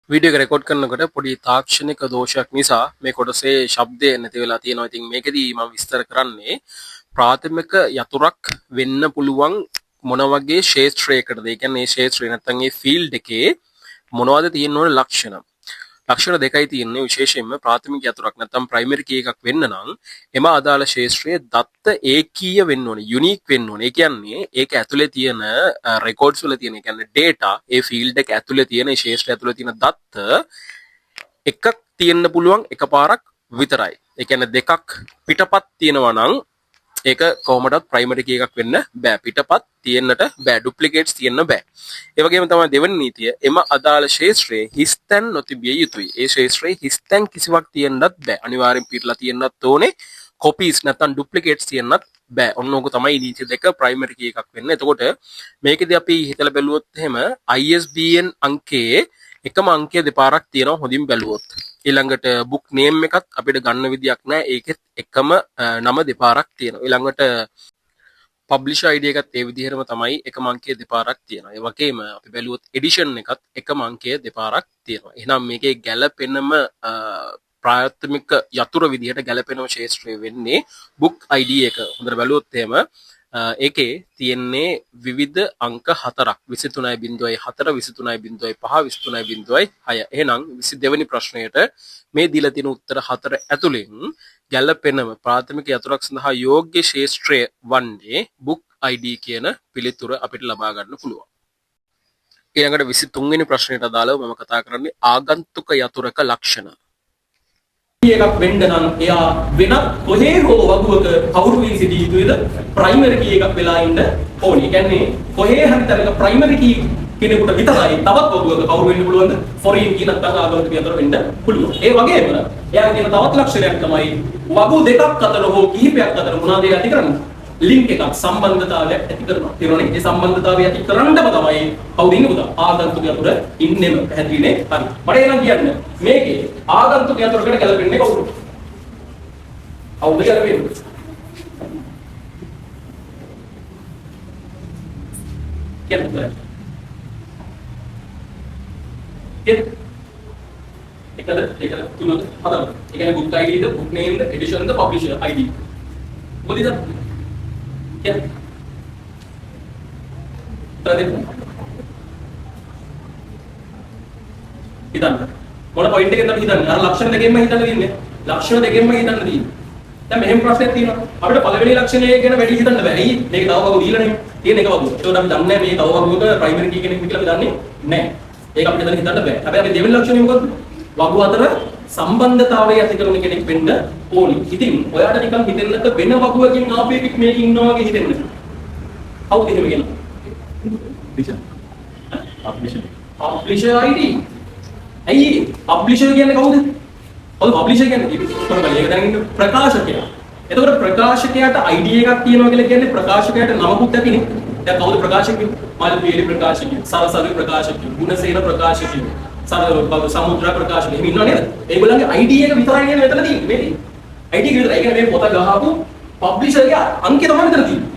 වීඩියෝ එක රෙකෝඩ් කරනකොට පොඩි තාක්ෂණික දෝෂයක් නිසා මේ කොටසේ ශබ්දය නැති වෙලා තියෙනවා. ඉතින් මේකෙදී මම විස්තර කරන්නේ ප්‍රාථමික යතුරක් වෙන්න පුළුවන් මොන වගේ ක්ෂේත්‍රයකටද? ඒ කියන්නේ මේ ක්ෂේත්‍රය නැත්නම් මේ ෆීල්ඩ් එකේ මොනවද තියෙන්න ඕන ලක්ෂණ? ලක්ෂණ දෙකයි තියෙන්නේ. විශේෂයෙන්ම ප්‍රාථමික යතුරක් නැත්නම් ප්‍රයිමරි කී එකක් වෙන්න නම් එම අදාළ ක්ෂේත්‍රයේ දත්ත ඒකීය වෙන්න ඕනේ, යුනික් වෙන්න ඕනේ. ඒ කියන්නේ ඒක ඇතුලේ තියෙන රෙකෝඩ්ස් වල තියෙන, ඒ කියන්නේ data, ඒ ෆීල්ඩ් එක ඇතුලේ තියෙන, ඒ ක්ෂේත්‍රය ඇතුලේ තියෙන දත්ත එකක් තියෙන්න පුළුවන් එකපාරක් විතරයි. ඒ කියන්නේ දෙකක් පිටපත් තියෙනවා නම් ඒක කොහොමදත් ප්‍රයිමරි කී එකක් වෙන්න බෑ. පිටපත් තියෙන්නට බෑ. ඩුප්ලිකේට්ස් තියෙන්න බෑ. ඒ වගේම තමයි දෙවෙනි නීතිය, එම අදාළ ක්ෂේත්‍රයේ හිස්තැන් නොතිබිය යුතුයි. ඒ ක්ෂේත්‍රයේ හිස්තැන් කිසිවක් තියෙන්නත් බෑ. අනිවාර්යෙන් පිටලා තියෙන්නත් ඕනේ. කොපීස් නැත්නම් ඩුප්ලිකේට්ස් තියෙන්නත් බෑ. ඔන්න ඕක තමයි නීති දෙක ප්‍රයිමරි කී එකක් වෙන්න. එතකොට මේකෙදී අපි හිතලා බැලුවොත් එහෙම ISBN අංකයේ එකම අංකය දෙපාරක් තියෙනවා හොඳින් බැලුවොත්. ඊළඟට බුක් නේම් එකත් අපිට ගන්න විදියක් නැහැ. ඒකෙත් එකම නම දෙපාරක් තියෙනවා. ඊළඟට පබ්ලිෂර් ID එකත් ඒ විදිහටම තමයි එකම අංකය දෙපාරක් තියෙනවා. ඒ වගේම අපි බැලුවොත් එඩිෂන් එකත් එකම අංකය දෙපාරක් තියෙනවා. එහෙනම් මේකේ ගැළපෙනම ප්‍රාථමික යතුරු විදිහට ගැළපෙනම ක්ෂේත්‍රය වෙන්නේ බුක් ID එක. හොඳට බැලුවොත් එහෙම ඒකේ තියෙන්නේ විවිධ අංක 4ක් 23.4 23.5 23.6. එහෙනම් 22 වෙනි ප්‍රශ්නයට මේ දීලා තියෙන උත්තර 4 ඇතුලෙන් ගැළපෙනම ප්‍රාථමික යතුරක් සඳහා යෝග්‍ය ක්ෂේත්‍රය වන්නේ බුක් ID කියන පිළිතුර අපිට ලබා ගන්න පුළුවන්. ඊළඟට 23 වෙනි ප්‍රශ්නයට අදාළව මම කතා කරන්නේ ආගන්තුක යතුරක ලක්ෂණ. එකක් වෙන්න නම් එයා වෙනත් කොහේ හෝ වගුවක කවුරු වී සිටිය යුතුද? ප්‍රයිමරි කී එකක් වෙලා ඉන්න ඕනේ. ඒ කියන්නේ කොහේ හරි තැනක ප්‍රයිමරි කී කෙනෙකුට විතරයි තවත් වගුවක කවුරු වෙන්න පුළුවන්ද? ෆොරින් කී නැත්නම් ආගන්තුක යතුර වෙන්න පුළුවන්. ඒ වගේම එයාගේ තියෙන තවත් ලක්ෂණයක් තමයි වගු දෙකක් අතර හෝ කිහිපයක් අතර මොනවාද ඇති කරන්නේ? ලින්ක් එකක්, සම්බන්ධතාවයක් ඇති කරනවා. තේරුණානේ? මේ සම්බන්ධතාවය ඇති කරන්නම තමයි කවුද ඉන්නේ පුතා? ආගන්තුක යතුර ඉන්නෙම පැහැදිලිනේ? හරි. මට එනම් කියන්න මේකේ ආගන්තුක යතුරකට ගැලපෙන්නේ කවුද? කවුද ගැලපෙන්නේ? කියන්න. එකද තුනද හතරද? ඒ කියන්නේ book ID ද, book name ද, edition ද, publisher ID. මොකද क्या හිතන්න මොන පොයින්ට් එකෙන්ද අපි හිතන්නේ අර ලක්ෂණ දෙකෙන්ම හිතන්න තියෙන්නේ ලක්ෂණ දෙකෙන්ම හිතන්න තියෙන්නේ දැන් මෙහෙම ප්‍රශ්නයක් තියෙනවා අපිට පළවෙනි ලක්ෂණය ගැන වැඩි හිතන්න බෑ ඇයි මේක තව වගු දීලා නෙමෙයි තියෙන එක වගු ඒකට අපි දන්නේ මේ තව වගුවක ප්‍රයිමරි කී කෙනෙක් කියලා අපි දන්නේ නැහැ ඒක අපිට දැන් හිතන්න බෑ හැබැයි අපි දෙවෙනි ලක්ෂණය මොකද්ද වගු අතර සම්බන්ධතාවය ඇති කරන කෙනෙක් වෙන්න ඕනි. ඉතින් ඔයාට නිකන් හිතෙන්නත් වෙන වගුවකින් ආපු එකෙක් මේක ඉන්නවා වගේ හිතෙන්න. කවුද එහෙම කියනවා? පබ්ලිෂර් ID. ඇයි පබ්ලිෂර් කියන්නේ කවුද? ඔය පබ්ලිෂර් කියන්නේ කොහොමද? ඒක දැන් ප්‍රකාශකයා. එතකොට ප්‍රකාශකයාට ID එකක් තියෙනවා කියලා කියන්නේ ප්‍රකාශකයාට නමකුත් ඇතිනේ. දැන් කවුද ප්‍රකාශකයා? මාළුපියලි ප්‍රකාශකයා, සරසවි ප්‍රකාශකයා, ගුණසේන ප්‍රකාශකයා. සමුද්‍ර ප්‍රකාශක එහෙම ඉන්නව නේද? ඒගොල්ලන්ගේ ID එක විතරයි නේද මෙතන තියෙන්නේ මේකේ. ID එක විතරයි. ඒ කියන්නේ මේ පොත ගහපු පබ්ලිෂර් ගේ අංකය තමයි මෙතන තියෙන්නේ.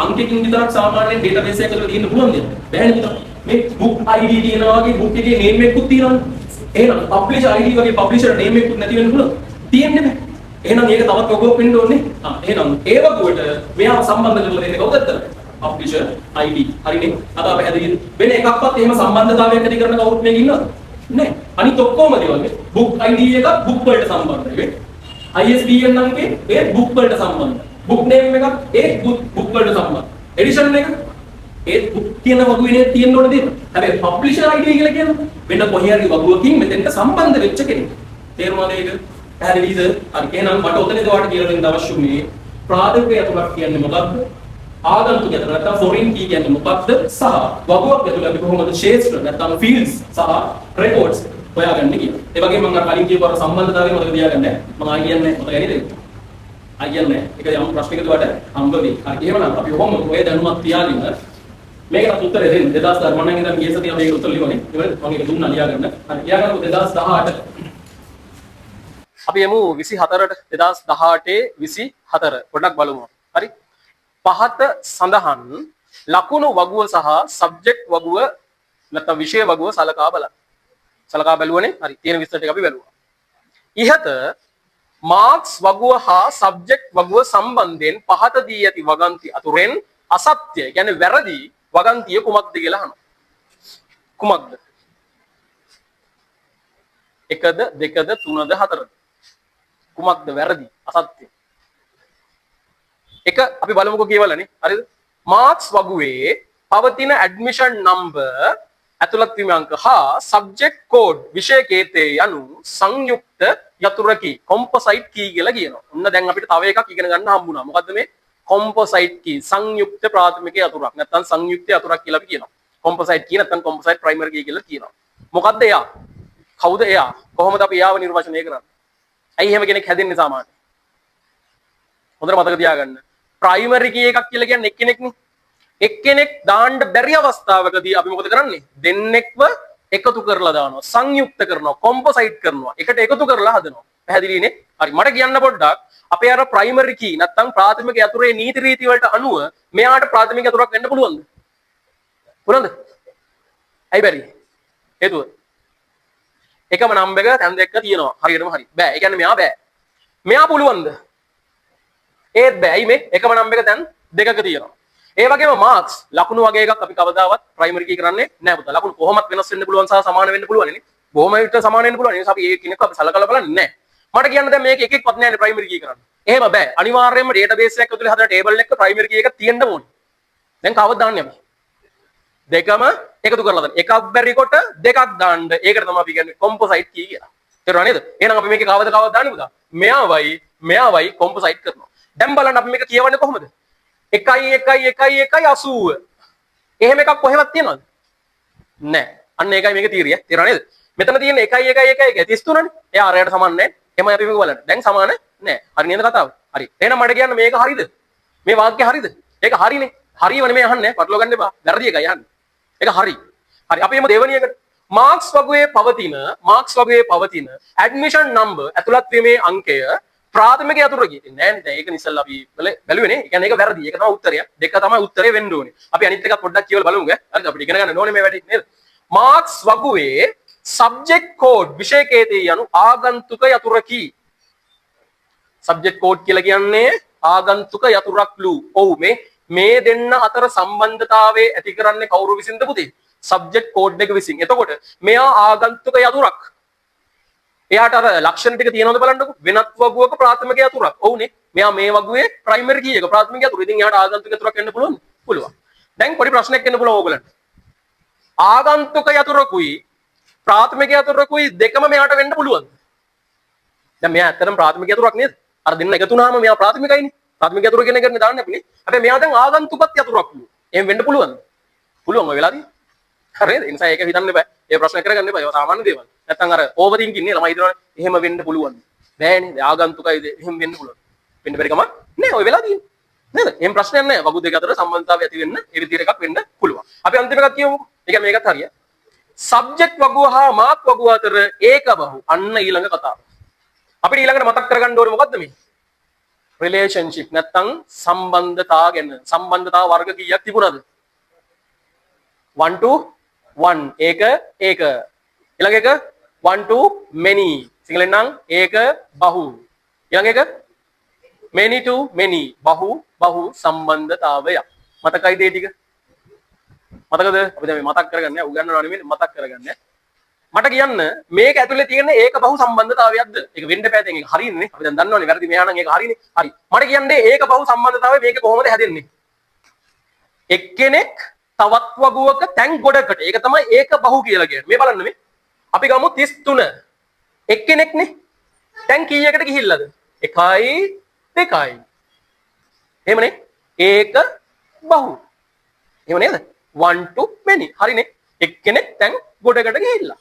අංකකින් විතරක් සාමාන්‍යයෙන් ඩේටාබේස් එකකට තියෙන්න පුළුවන් නේද? බෑනේ නේද? මේ book ID තියෙනවා වගේ book එකේ name එකකුත් තියෙනවනේ. එහෙනම් publisher ID වගේ publisher name එකකුත් නැති වෙන්න පුළුවන්. තියෙන්නේ නැහැ. එහෙනම් මේක තවත් වගුවක් වෙන්න ඕනේ. එහෙනම් ඒ වගුවට මෙයා සම්බන්ධ කරලා දෙන්නේ කවුද අතන? publisher ID. හරිනේ. අද අපි හැදෙන්නේ වෙන එකක්වත් එහෙම සම්බන්ධතාවයක් ඇති කරන කවුරුත් මේක ඉන්නවද? නැහැ. අනිත් ඔක්කොම දේවල් book ID එක book වලට සම්බන්ධයි වෙන්නේ. ISBN අංකේ ඒ book වලට සම්බන්ධයි. book name එකක් ඒ book වලට සම්බන්ධයි. edition එක ඒ book කියන වගුවේ තියෙන්න ඕන දේ. හැබැයි publisher ID කියලා කියන්නේ වෙන කොහේ හරි වගුවකින් මෙතෙන්ට සම්බන්ධ වෙච්ච කෙනෙක්. තේරුණාද ඒක? පැහැදිලිද? හරි. එහෙනම් මට ඔතනදී ඔයාලට කියලා දෙන්න අවශ්‍ය මේ ප්‍රාථමික යතුරක් කියන්නේ මොකක්ද? ආගන්තුක යතුර නැත්නම් ෆොරින් කී කියන්නේ මොකක්ද? සහ වගුවක් ඇතුළේ අපි කොහොමද ක්ෂේත්‍ර නැත්නම් ෆීල්ඩ්ස් සහ රෙකෝඩ්ස් හොයාගන්නේ කියලා. ඒ වගේම මම කලින් කියපු අර සම්බන්ධතාවය මතක තියාගන්න. මම ආයෙ කියන්නේ මතක නේද? ආයෙ කියන්නේ ඒක යම් ප්‍රශ්නයකට වට හම්බ වෙයි. හරි. එහෙමනම් අපි කොහොමද ඔය දැනුමක් තියාගෙන මේකට උත්තර දෙන්න 2010 මම නම් ඉතින් ගිය සතියේ මේකට උත්තර ලියුවනේ. ඒක මම ඒක දුන්නා ලියාගන්න. හරි. ලියාගන්න 2018 අපි යමු 24ට 2018 24 පොඩ්ඩක් බලමු. හරි. පහත සඳහන් ලකුණු වගුව සහ සබ්ජෙක්ට් වගුව නැත්නම් විෂය වගුව සලකා බලන්න. සලකා බැලුවනේ. හරි. තියෙන විස්තර ටික අපි බැලුවා. ඉහත මාක්ස් වගුව හා සබ්ජෙක්ට් වගුව සම්බන්ධයෙන් පහත දී ඇති වගන්ති අතුරෙන් අසත්‍ය කියන්නේ වැරදි වගන්තිය කුමක්ද කියලා අහනවා. කුමක්ද? 1ද 2ද 3ද 4ද කුමක්ද වැරදි අසත්‍ය? එක අපි බලමුකෝ කියවලනේ. හරිද? මාක්ස් වගුවේ පවතින ඇඩ්මිෂන් නම්බර් ඇතුළත් වීම අංක හා සබ්ජෙක්ට් කෝඩ් විෂය කේතේ යනු සංයුක්ත යතුරකි කොම්පොසයිට් කී කියලා කියනවා. ඔන්න දැන් අපිට තව එකක් ඉගෙන ගන්න හම්බුණා. මොකද්ද මේ? කොම්පොසයිට් කී සංයුක්ත ප්‍රාථමික යතුරක් නැත්නම් සංයුක්ත යතුරක් කියලා අපි කියනවා. කොම්පොසයිට් කී නැත්නම් කොම්පොසයිට් ප්‍රයිමරි කී කියලා කියනවා. මොකද්ද එයා? කවුද එයා? කොහොමද අපි එයාව නිර්වචනය කරන්නේ? ඇයි එහෙම කෙනෙක් හැදෙන්නේ සාමාන්‍යයෙන්? හොඳට මතක තියාගන්න. ප්‍රයිමරි කී එකක් කියලා කියන්නේ එක්කෙනෙක්නේ. එක්කෙනෙක් දාන්න බැරි අවස්ථාවකදී අපි මොකද කරන්නේ? දෙන්නෙක්ව එකතු කරලා දානවා. සංයුක්ත කරනවා. කොම්පොසයිට් කරනවා. එකට එකතු කරලා හදනවා. පැහැදිලිනේ? හරි. මට කියන්න පොඩ්ඩක් අපේ අර ප්‍රයිමරි කී නැත්නම් ප්‍රාථමික යතුරේ නීති රීති වලට අනුව මෙයාට ප්‍රාථමික යතුරක් වෙන්න පුළුවන්ද? පුළුවන්ද? ඇයි බැරි? හේතුව එකම නම්බර් එක තැන් දෙකක තියෙනවා. හරියටම හරි. බෑ. ඒ කියන්නේ මෙයා බෑ. මෙයා පුළුවන්ද? ඒත් බෑ. ඇයි මේ? එකම නම්බර් එක තැන් දෙකක තියෙනවා. ඒ වගේම මාක්ස් ලකුණු වගේ එකක් අපි කවදාවත් ප්‍රයිමරි කී කරන්නේ නැහැ පුතා. ලකුණු කොහොමත් වෙනස් වෙන්න පුළුවන් සහ සමාන වෙන්න පුළුවන් නේ. බොහොම විට සමාන වෙන්න පුළුවන්. ඒ නිසා අපි ඒ කෙනෙක්ව අපි සලකලා බලන්නේ නැහැ. මට කියන්න දැන් මේක එක එකක්වත් නැහැ නේ ප්‍රයිමරි කී කරන්න. එහෙම බෑ. අනිවාර්යයෙන්ම ඩේටාබේස් එකක් ඇතුලේ හදන ටේබල් එකක ප්‍රයිමරි කී එක තියෙන්න ඕනේ. දැන් කවද දාන්නේ අපි? දෙකම එකතු කරලා දාන්න. එකක් බැරි කොට දෙකක් දාන්න. ඒකට තමයි අපි කියන්නේ කොම්පොසයිට් කී කියලා. තේරුණා නේද? එහෙනම් අපි මේකේ කවද දාන්නේ පුතා? මෙයාවයි කොම්පොසයිට් කරනවා. දැන් බලන්න අපි මේක කියවන්නේ කොහොමද? 1 එහෙම එකක් කොහෙවත් තියෙනවද? නැහැ. අන්න ඒකයි මේකේ තීරිය. තේරුණා නේද? මෙතන තියෙන 1 33නේ. එයා අරයට සමාන නැහැ. එහෙමයි අපි මේක බලන්න. දැන් සමාන නැහැ. හරි නේද කතාව? හරි. එහෙනම් මට කියන්න මේක හරිද? මේ වාක්‍ය හරිද? ඒක හරිනේ. හරියවනේ මේ අහන්නේ. පටලව ගන්න එපා. වැරදි එකයි අහන්නේ. ඒක හරි. හරි. අපි එමු දෙවෙනි එකට. මාක්ස් වගුවේ පවතින ඇඩ්මිෂන් නම්බර් ඇතුළත් වීමේ අංකය ප්‍රාථමික යතුරකි. නෑ නේද? ඒක නිසල්ලා අපි බැලුවේනේ. ඒ කියන්නේ ඒක වැරදි. ඒක තමයි උත්තරය. දෙක තමයි උත්තරේ වෙන්න ඕනේ. අපි අනිත් එකත් පොඩ්ඩක් කියවලා බලමුද? හරිද? අපිට ඉගෙන ගන්න ඕනේ මේ වැඩේ නේද? මාක්ස් වගුවේ සබ්ජෙක්ට් කෝඩ් විෂය කේතේ යනු ආගන්තුක යතුරකි. සබ්ජෙක්ට් කෝඩ් කියලා කියන්නේ ආගන්තුක යතුරක්ලු. ඔව් මේ දෙන්න අතර සම්බන්ධතාවයේ ඇති කරන්නේ කවුරු විසින්ද පුතේ? සබ්ජෙක්ට් කෝඩ් එක විසින්. එතකොට මෙයා ආගන්තුක යතුරක්. එයාට අර ලක්ෂණ ටික තියෙනවද බලන්නකෝ. වෙනත් වගුවක ප්‍රාථමික යතුරක්. ඔව්නේ. මෙයා මේ වගුවේ ප්‍රයිමරි කී එක ප්‍රාථමික යතුර. ඉතින් එයාට ආගන්තුක යතුරක් වෙන්න පුළුවන්ද? පුළුවන්. දැන් පොඩි ප්‍රශ්නයක් එන්න පුළුවන් ඕගලන්ට. ආගන්තුක යතුරකුයි ප්‍රාථමික යතුරකුයි දෙකම මෙයාට වෙන්න පුළුවන්ද? දැන් මෙයා ඇත්තටම ප්‍රාථමික යතුරක් නේද? අර දෙන්න එකතු වුණාම මෙයා ප්‍රාථමිකයිනේ. ප්‍රාථමික යතුර කියන එකනේ දාන්නේ අපිනේ. හැබැයි මෙයා දැන් ආගන්තුකත් යතුරක්ලු. එහෙම වෙන්න පුළුවන්ද? පුළුවන් ඔය වෙලාවදී. හරිද? ඒ නිසා ඒක හිතන්න බෑ. ඒ ප්‍රශ්න කරගන්න එපා. ඒවා සාමාන්‍ය දේවල්. නැත්තම් අර ඕවර් තින්කින් නේ ළමයි හිතනවනේ එහෙම වෙන්න පුළුවන්. බෑනේ. ආගන්තුකයිද එහෙම වෙන්න පුළුවන්. වෙන්න බැරි කමක් නෑ ඔය වෙලාවදී. නේද? එහෙම ප්‍රශ්නයක් නෑ. වගු දෙක අතර සම්බන්ධතාවය ඇති වෙන්න ඒ විදිහට එකක් වෙන්න පුළුවන්. අපි අන්තිම එකක් කියමුකෝ. ඒ කියන්නේ මේකත් හරිය. සබ්ජෙක්ට් වගුව හා මාක් වගුව අතර ඒක බහු. අන්න ඊළඟ කතාව. අපිට ඊළඟට මතක් කරගන්න ඕනේ මොකද්ද මේ? රිලේෂන්ෂිප් නැත්තම් සම්බන්ධතා ගැන. සම්බන්ධතා වර්ග කීයක් තිබුණාද? 1 to 1 ඒක ඊළඟ එක 1 to many සිංහලෙන් නම් ඒක බහු ඊළඟ එක many to many බහු සම්බන්ධතාවය මතකයිද ඒ ටික මතකද අපි දැන් මේ මතක් කරගන්නේ උගන්වනවා නෙමෙයි මතක් කරගන්නේ මට කියන්න මේක ඇතුලේ තියෙන ඒක බහු සම්බන්ධතාවයක්ද ඒක වෙන්න පැත්තෙන් ඒක හරියන්නේ අපි දැන් දන්නවනේ වැරදි මෙහා නම් ඒක හරිනේ හරි මට කියන්නේ ඒක බහු සම්බන්ධතාවය මේක කොහොමද හැදෙන්නේ එක්කෙනෙක් තවත් වගුවක තැන් ගොඩකට ඒක තමයි ඒක බහු කියලා කියන්නේ මේ බලන්න මේ අපි ගමු 33 එක්කෙනෙක්නේ තැන් කීයකට ගිහිල්ලාද 1යි 2යි එහෙමනේ ඒක බහු එහෙම නේද 1 to many හරිනේ එක්කෙනෙක් තැන් ගොඩකට ගිහිල්ලා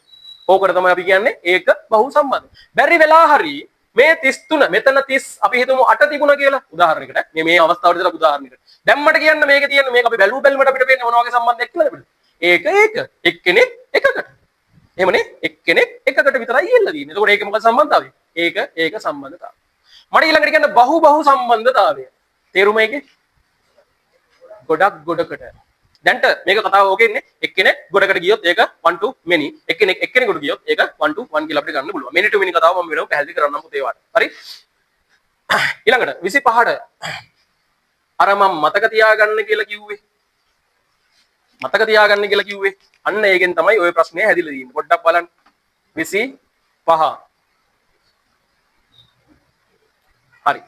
ඕකට තමයි අපි කියන්නේ ඒක බහු සම්බන්ධ බැරි වෙලා හරි මේ 33 මෙතන 30 අපි හිතමු 8 තිබුණා කියලා උදාහරණයකට මේ අවස්ථාවට විතර උදාහරණයකට දැන් මට කියන්න මේක තියෙන මේක අපි බැලුව බැලමට අපිට පේන්නේ මොන වගේ සම්බන්ධයක් කියලාද ඒක එක්කෙනෙක් එකකට එහෙමනේ එක්කෙනෙක් එකකට විතරයි ගිහිල්ලා තියෙන්නේ එතකොට ඒක මොකද සම්බන්ධතාවය ඒක සම්බන්ධතාවය. මට ඊළඟට කියන්න බහු සම්බන්ධතාවය. තේරුම ඒකේ? ගොඩකට. දැන්ට මේක කතාව ඕකේ ඉන්නේ. එක්කෙනෙක් ගොඩකට ගියොත් ඒක one to many. එක්කෙනෙකුට ගියොත් ඒක one to one කියලා අපිට ගන්න පුළුවන්. many to many කතාව මම වෙනම පැහැදිලි කරන්නම් පුතේ වාට. හරි? ඊළඟට 25ට අර මම මතක තියාගන්න කියලා කිව්වේ. අන්න ඒකෙන් තමයි ওই ප්‍රශ්නේ හැදිලා තියෙන්නේ. පොඩ්ඩක් බලන්න. 25. හරි.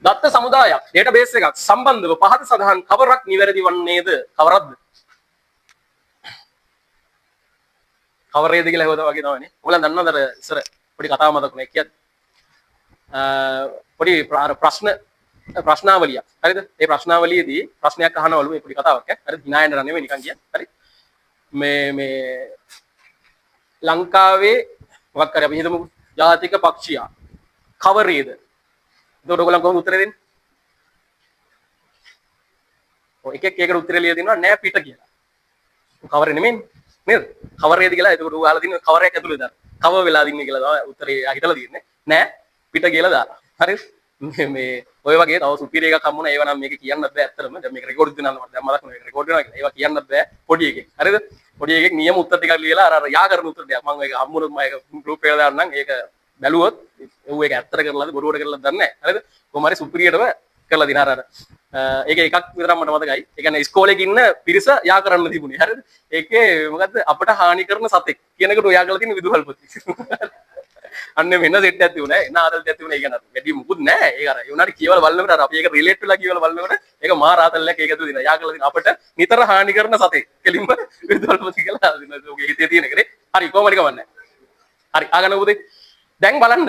දත්ත සමුදායක් ඩේටාබේස් එකක් සම්බන්ධව පහත සඳහන් කවරක් නිවැරදි වන්නේද? කවරක්ද? කවරේද කියලා හොයද වගේ තමයිනේ. ඔයාලා දන්නවද අර ඉස්සර පොඩි කතාවක් මතකුනේ කියද්දි. පොඩි ප්‍රශ්නාවලියක්. හරිද? ඒ ප්‍රශ්නාවලියේදී ප්‍රශ්නයක් අහනවලු මේ පොඩි කතාවක් ඈ. හරිද? hina යන්න නෙමෙයි නිකන් කියන්නේ. හරි? මේ ලංකාවේ මොකක් කරේ අපි හිතමු ජාතික පක්ෂියා කවරේද? එතකොට ඔයගොල්ලෝ කොහොමද උත්තර දෙන්නේ? ඔය එකකට උත්තරය ලියලා දෙනවා නෑ පිට කියලා. කවරේ නෙමෙයි නේද? කවරේද කියලා එතකොට ඌ අහලා දිනවා කවරයක් ඇතුලේ දාන්න. කව වෙලා දින්නේ කියලා තමයි උත්තරේ හිතලා තියෙන්නේ. නෑ පිට කියලා දාලා. හරිද? මේ ඔය වගේ තව සුපිරි එකක් හම්බුණා ඒව නම් මේක කියන්නත් බෑ ඇත්තටම. දැන් මේක රෙකෝඩ් දෙනවා මට දැන් මතක් වෙනවා මේක රෙකෝඩ් වෙනවා කියලා. ඒවා කියන්නත් බෑ පොඩි එකෙක්. හරිද? පොඩි එකෙක් නියම උත්තර ටිකක් ලියලා අර යා කරන උත්තර ටිකක් මම ඒක හම්බුනොත් මම ඒක ගෲප් එකට දාන්නම්. ඒක බැලුවොත් ඌ ඒක ඇත්තට කරලාද බොරුවට කරලාද දන්නේ නැහැ. හරිද? කොහොම හරි සුපිරියටම කරලා දිනා අර ඒක එකක් විතරක් මට මතකයි. ඒ කියන්නේ ඉස්කෝලේ ඉන්න පිරිස යා කරන්න තිබුණේ. හරිද? ඒකේ මොකද්ද අපට හානි කරන සතෙක් කියන එකට ඔයා කරලා තියෙන විදුහල්පති. අන්න මෙන්න සෙට් එකක් තිබුණා. එන ආතල් එකක් තිබුණා. ඒ කියන්නේ වැඩි මුකුත් නැහැ. ඒක අර ඒ උනාට කියවල බලනකොට අර අපි ඒක රිලේට් වෙලා කියවල බලනකොට ඒක මහා රාතල්ලක් ඒක ඇතුළේ දිනා. යා කරලා තියෙන අපට නිතර හානි කරන සතෙක්. කෙලින්ම විදුහල්පති කියලා දාලා දිනා. ඔගේ හිතේ තියෙන එකනේ. හරි කොහොම හරි කවන්නේ. හරි ආගන්න පුතේ. දැන් බලන්න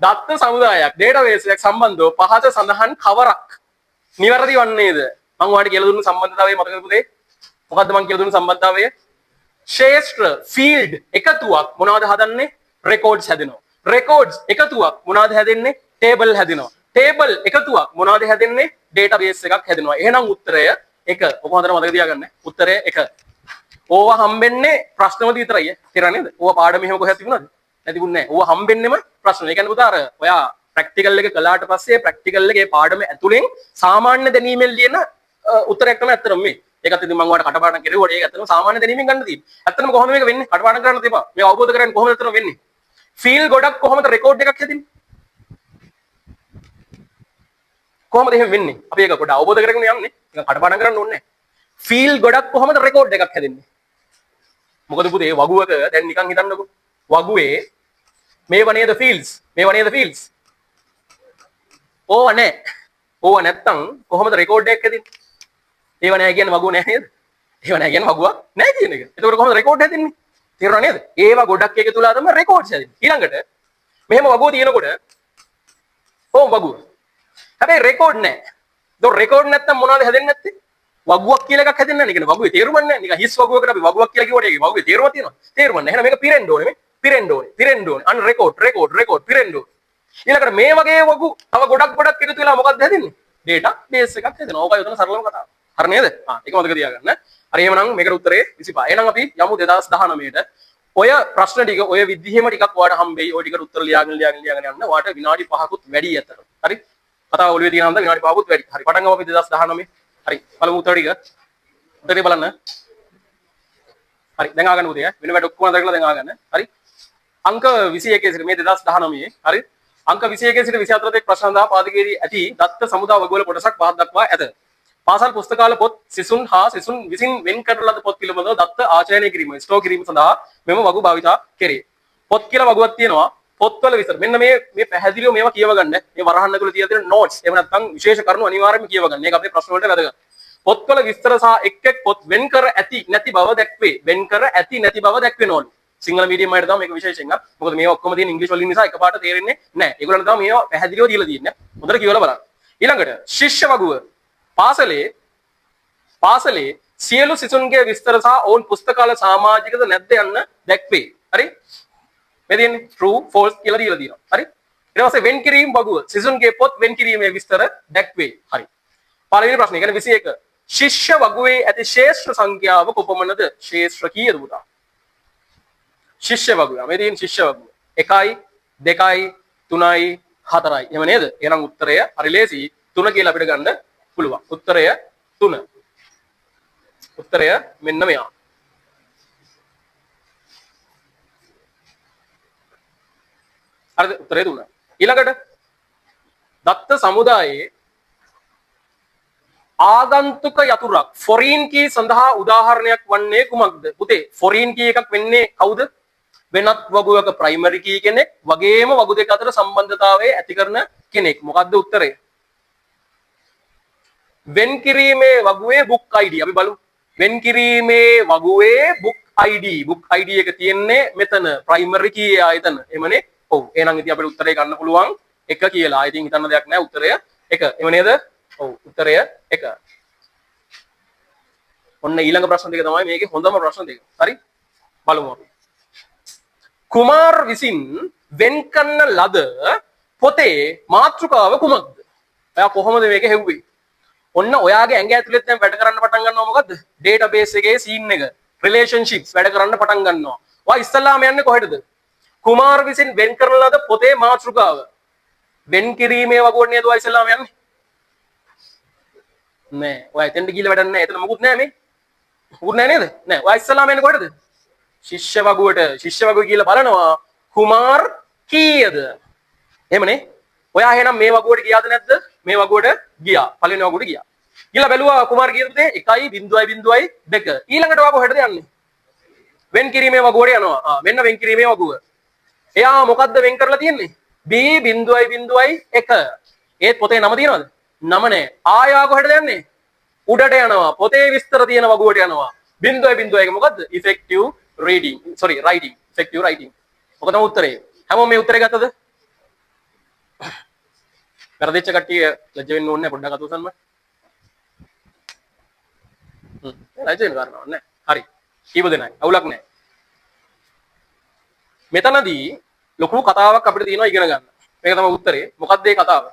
දත්ත සමුදායක් ඩේටාබේස් එකක් සම්බන්ධව පහත සඳහන් කවරක් නිවැරදි වන්නේද? මම ඔයාලට කියලා දුන්න සම්බන්ධතාවය මතකද පුතේ? මොකද්ද මම කියලා දුන්න සම්බන්ධතාවය? ශේෂ්ත්‍ර ෆීල්ඩ් එකතුවක් මොනවද හදන්නේ? රෙකෝඩ්ස් හැදෙනවා. රෙකෝඩ්ස් එකතුවක් මොනවද හැදෙන්නේ? ටේබල් හැදෙනවා. ටේබල් එකතුවක් මොනවද හැදෙන්නේ? ඩේටාබේස් එකක් හැදෙනවා. එහෙනම් උත්තරය 1. ඔක හොඳට මතක තියාගන්න. උත්තරය 1. ඕවා හම්බෙන්නේ ප්‍රශ්නවලදී විතරයි. තේරෙනවද නේද? ඕවා පාඩම එහෙම කොහෙද තිබුණාද? නැතිුන්නේ නැහැ. ඕවා හම්බෙන්නෙම ප්‍රශ්න. ඒ කියන්නේ පුතා අර ඔයා ප්‍රැක්ටිකල් එක කළාට පස්සේ ප්‍රැක්ටිකල් එකේ පාඩම ඇතුලෙන් සාමාන්‍ය දැනීමෙන් ලියන උත්තරයක් තමයි ඇත්තටම මේ. ඒකත් ඉතින් මම ඔයාලට කටපාඩම් කෙරුවා. ඒක ඇත්තටම සාමාන්‍ය දැනීමෙන් ගන්න තියෙන්නේ. ඇත්තටම කොහොමද මේක වෙන්නේ? කටපාඩම් කරන්න තියපන්. මේක අවබෝධ කරගන්න කොහොමද ඇත්තටම වෙන්නේ? ෆීල් ගොඩක් කොහොමද රෙකෝඩ් එකක් හැදෙන්නේ? කොහොමද එහෙම වෙන්නේ? අපි ඒක පොඩ්ඩක් අවබෝධ කරගෙන යන්නේ. ඒක කටපාඩම් කරන්න ඕනේ නැහැ. ෆීල් ගොඩක් කොහොමද රෙකෝඩ් එකක් හැදෙන්නේ? මොකද පුතේ වගුවක දැන් නිකන් හිතන්නකෝ. වගුවේ මේවා නේද ෆීල්ඩ්ස්? මේවා නේද ෆීල්ඩ්ස්? ඕව නැහැ. ඕව නැත්තම් කොහොමද රෙකෝඩ් එකක් හැදෙන්නේ? ඒව නැහැ කියන්නේ වගුව නැහැ නේද? ඒව නැහැ කියන්නේ වගුවක් නැහැ කියන එක. එතකොට කොහොමද රෙකෝඩ් හැදෙන්නේ? තේරුණා නේද? ඒවා ගොඩක් එකතු වෙලා තමයි රෙකෝඩ්ස් හැදෙන්නේ. ඊළඟට මෙහෙම වගුව තියෙනකොට ඕම් වගුව. හැබැයි රෙකෝඩ් නැහැ. ඒක රෙකෝඩ් නැත්තම් මොනවද හැදෙන්නේ නැත්තේ? වගුවක් කියලා එකක් හැදෙන්නේ නැහැ. ඒ කියන්නේ වගුවේ තේරුමක් නැහැ. නිකන් හිස් වගුවකට අපි වගුවක් කියලා කිව්වට ඒකේ වගුවේ තේරුමක් තියෙනවා. තේරුමක් නැහැ. එහෙනම් මේක පිරෙන්න ඕනේ මේ. පිරෙන්න ඕනේ. අන්න රෙකෝඩ් පිරෙන්න ඕනේ. ඊළඟට මේ වගේ වගු තව ගොඩක් එකතු වෙලා මොකක්ද හැදෙන්නේ? ඩේටා බේස් එකක් හැදෙනවා. ඕකයි උතන සරලම කතාව. හරි නේද? ඒක මතක තියාගන්න. හරි එහෙනම් මේකට උත්තරේ 25. එහෙනම් අපි යමු 2019ට. ඔය ප්‍රශ්න ටික ඔය විදිහෙම ටිකක් ඔයාලට හම්බෙයි. ඔය ටිකට උත්තර ලියාගෙන යන්න. ඔයාලට විනාඩි 5කුත් වැඩි ඇතර. හරි? කතාව ඔළුවේ තියෙන හන්ද විනාඩි 5කුත් වැඩි. හරි පටන් ගමු අපි 2019. හරි. බලමු උත්තර ටික. උත්තරේ බලන්න. හරි දැන් ආගන්න උදේ වෙන වැඩ ඔක්කොම අතහැරලා දැන් ආගන්න. හරි? අංක 21 සිට මේ 2019 හරි අංක 21 සිට 24 තෙක් ප්‍රශ්න සඳහා පාදකයේදී ඇති දත්ත සමුදා වගවල කොටසක් පහත් දක්වා ඇත. පාසල් පුස්තකාල පොත් සිසුන් හා සිසුන් විසින් වෙන් කරන ලද පොත් පිළිබඳව දත්ත ආචරණය කිරීම ස්ටෝ කිරීම සඳහා මෙම වගු භාවිතා කෙරේ. පොත් කියලා වගුවක් තියෙනවා. පොත්වල විතර මෙන්න මේ පැහැදිලිව මේවා කියව ගන්න. මේ වරහන් ඇතුළේ තියෙන නෝට්ස් එහෙම නැත්නම් විශේෂ කරුණු අනිවාර්යයෙන්ම කියව ගන්න. මේක අපේ ප්‍රශ්න වලට වැදගත්. පොත්වල විස්තර සහ එක් පොත් වෙන් කර ඇති නැති බව දැක්වේ. වෙන් කර ඇති නැති බව දැක්වෙනවලු. සිංහල මීඩියම් අයට තමයි මේක විශේෂයෙන් ගන්න. මොකද මේවා ඔක්කොම තියෙන ඉංග්‍රීසි වලින් නිසා එකපාරට තේරෙන්නේ නැහැ. ඒගොල්ලන්ට තමයි මේවා පැහැදිලිව දීලා තියෙන්නේ. හොඳට කියවලා බලන්න. ඊළඟට ශිෂ්‍ය වගුව පාසලේ සියලු සිසුන්ගේ විස්තර සහ ඔවුන් පුස්තකාල සමාජිකද නැද්ද යන්න දැක්වේ. හරි? මේ තියෙන්නේ true false කියලා දීලා තියෙනවා. හරි? ඊට පස්සේ වෙන් කිරීම වගුව සිසුන්ගේ පොත් වෙන් කිරීමේ විස්තර දැක්වේ. හරි. පළවෙනි ප්‍රශ්නේ කියන්නේ 21. ශිෂ්‍ය වගුවේ ඇති ශේෂ්ත්‍ර සංඛ්‍යාව කොපමණද? ශේෂ්ත්‍ර කීයද පුතා? ශිෂ්‍ය වගුව. මේ තියෙන ශිෂ්‍ය වගුව. 1යි 2යි 3යි 4යි. එහෙම නේද? එහෙනම් උත්තරය හරි ලේසි. 3 කියලා අපිට ගන්න පුළුවන්. උත්තරය 3. උත්තරය මෙන්න මෙයා. හරිද? උත්තරය 3. ඊළඟට දත්ත සමුදායේ ආගන්තුක යතුරක් ෆොරීන් කී සඳහා උදාහරණයක් වන්නේ කුමක්ද? පුතේ ෆොරීන් කී එකක් වෙන්නේ කවුද? වෙනත් වගුවක ප්‍රයිමරි කී කෙනෙක් වගේම වගු දෙක අතර සම්බන්ධතාවය ඇති කරන කෙනෙක්. මොකක්ද උත්තරය? වෙන් කිරීමේ වගුවේ book ID අපි බලමු. වෙන් කිරීමේ වගුවේ book ID. book ID එක තියෙන්නේ මෙතන ප්‍රයිමරි කී ආයතන. එමනේ. ඔව්. එහෙනම් ඉතින් අපිට උත්තරේ ගන්න පුළුවන් 1 කියලා. ඉතින් හිතන්න දෙයක් නැහැ. උත්තරය 1. එම නේද? ඔව්. උත්තරය 1. ඔන්න ඊළඟ ප්‍රශ්න දෙක තමයි මේකේ හොඳම ප්‍රශ්න දෙක. හරි? බලමු අපි. කුමාර් විසින් වෙන් කරන ලද පොතේ මාතෘකාව කුමක්ද? ඔයා කොහොමද මේක හෙව්වේ? ඔන්න ඔයාගේ ඇඟ ඇතුලෙත් දැන් වැඩ කරන්න පටන් ගන්නවා මොකද්ද? ඩේටාබේස් එකේ සීන් එක, රිලේෂන්ෂිප්ස් වැඩ කරන්න පටන් ගන්නවා. ඔයා ඉස්සල්ලාම යන්නේ කොහෙටද? කුමාර් විසින් වෙන් කරන ලද පොතේ මාතෘකාව. වෙන් කිරීමේ වගුවට නේද ඔයා ඉස්සල්ලාම යන්නේ? නෑ. ඔයා එතෙන්ට ගිහලා වැඩක් නෑ. එතන මොකුත් නෑ මේ. මොකුත් නෑ නේද? නෑ. ඔයා ඉස්සල්ලාම යන්නේ කොහෙටද? ශිෂ්‍ය වගුවට. ශිෂ්‍ය වගුව කියලා බලනවා කුමාර් කීයද? එහෙමනේ. ඔයා එහෙනම් මේ වගුවට ගියාද නැද්ද? මේ වගුවට ගියා. පළවෙනි වගුවට ගියා. ගිහලා බැලුවා කුමාර් කීයද පුතේ? 1.0.2. ඊළඟට ඔයා කොහෙටද යන්නේ? වෙන් කිරීමේ වගුවට යනවා. මෙන්න වෙන් කිරීමේ වගුව. එයා මොකද්ද වෙන් කරලා තියෙන්නේ? B.0.1. ඒත් පොතේ නම තියෙනවද? නම නැහැ. ආයා කොහෙටද යන්නේ? උඩට යනවා. පොතේ විස්තර තියෙන වගුවට යනවා. 0.1 මොකද්ද? effective reading. sorry writing. effective writing. මොකද තමයි උත්තරේ. හැමෝම මේ උත්තරේ ගත්තද? වැරදිච්ච කට්ටිය ලැජ්ජ වෙන්න ඕනේ නැහැ පොඩ්ඩක් අතෝසන්ම. ලැජ්ජ වෙන්න කාරණාවක් නැහැ. හරි. කීප දෙනයි. අවුලක් නැහැ. මෙතනදී ලොකු කතාවක් අපිට තියෙනවා ඉගෙන ගන්න. මේක තමයි උත්තරේ. මොකක්ද මේ කතාව?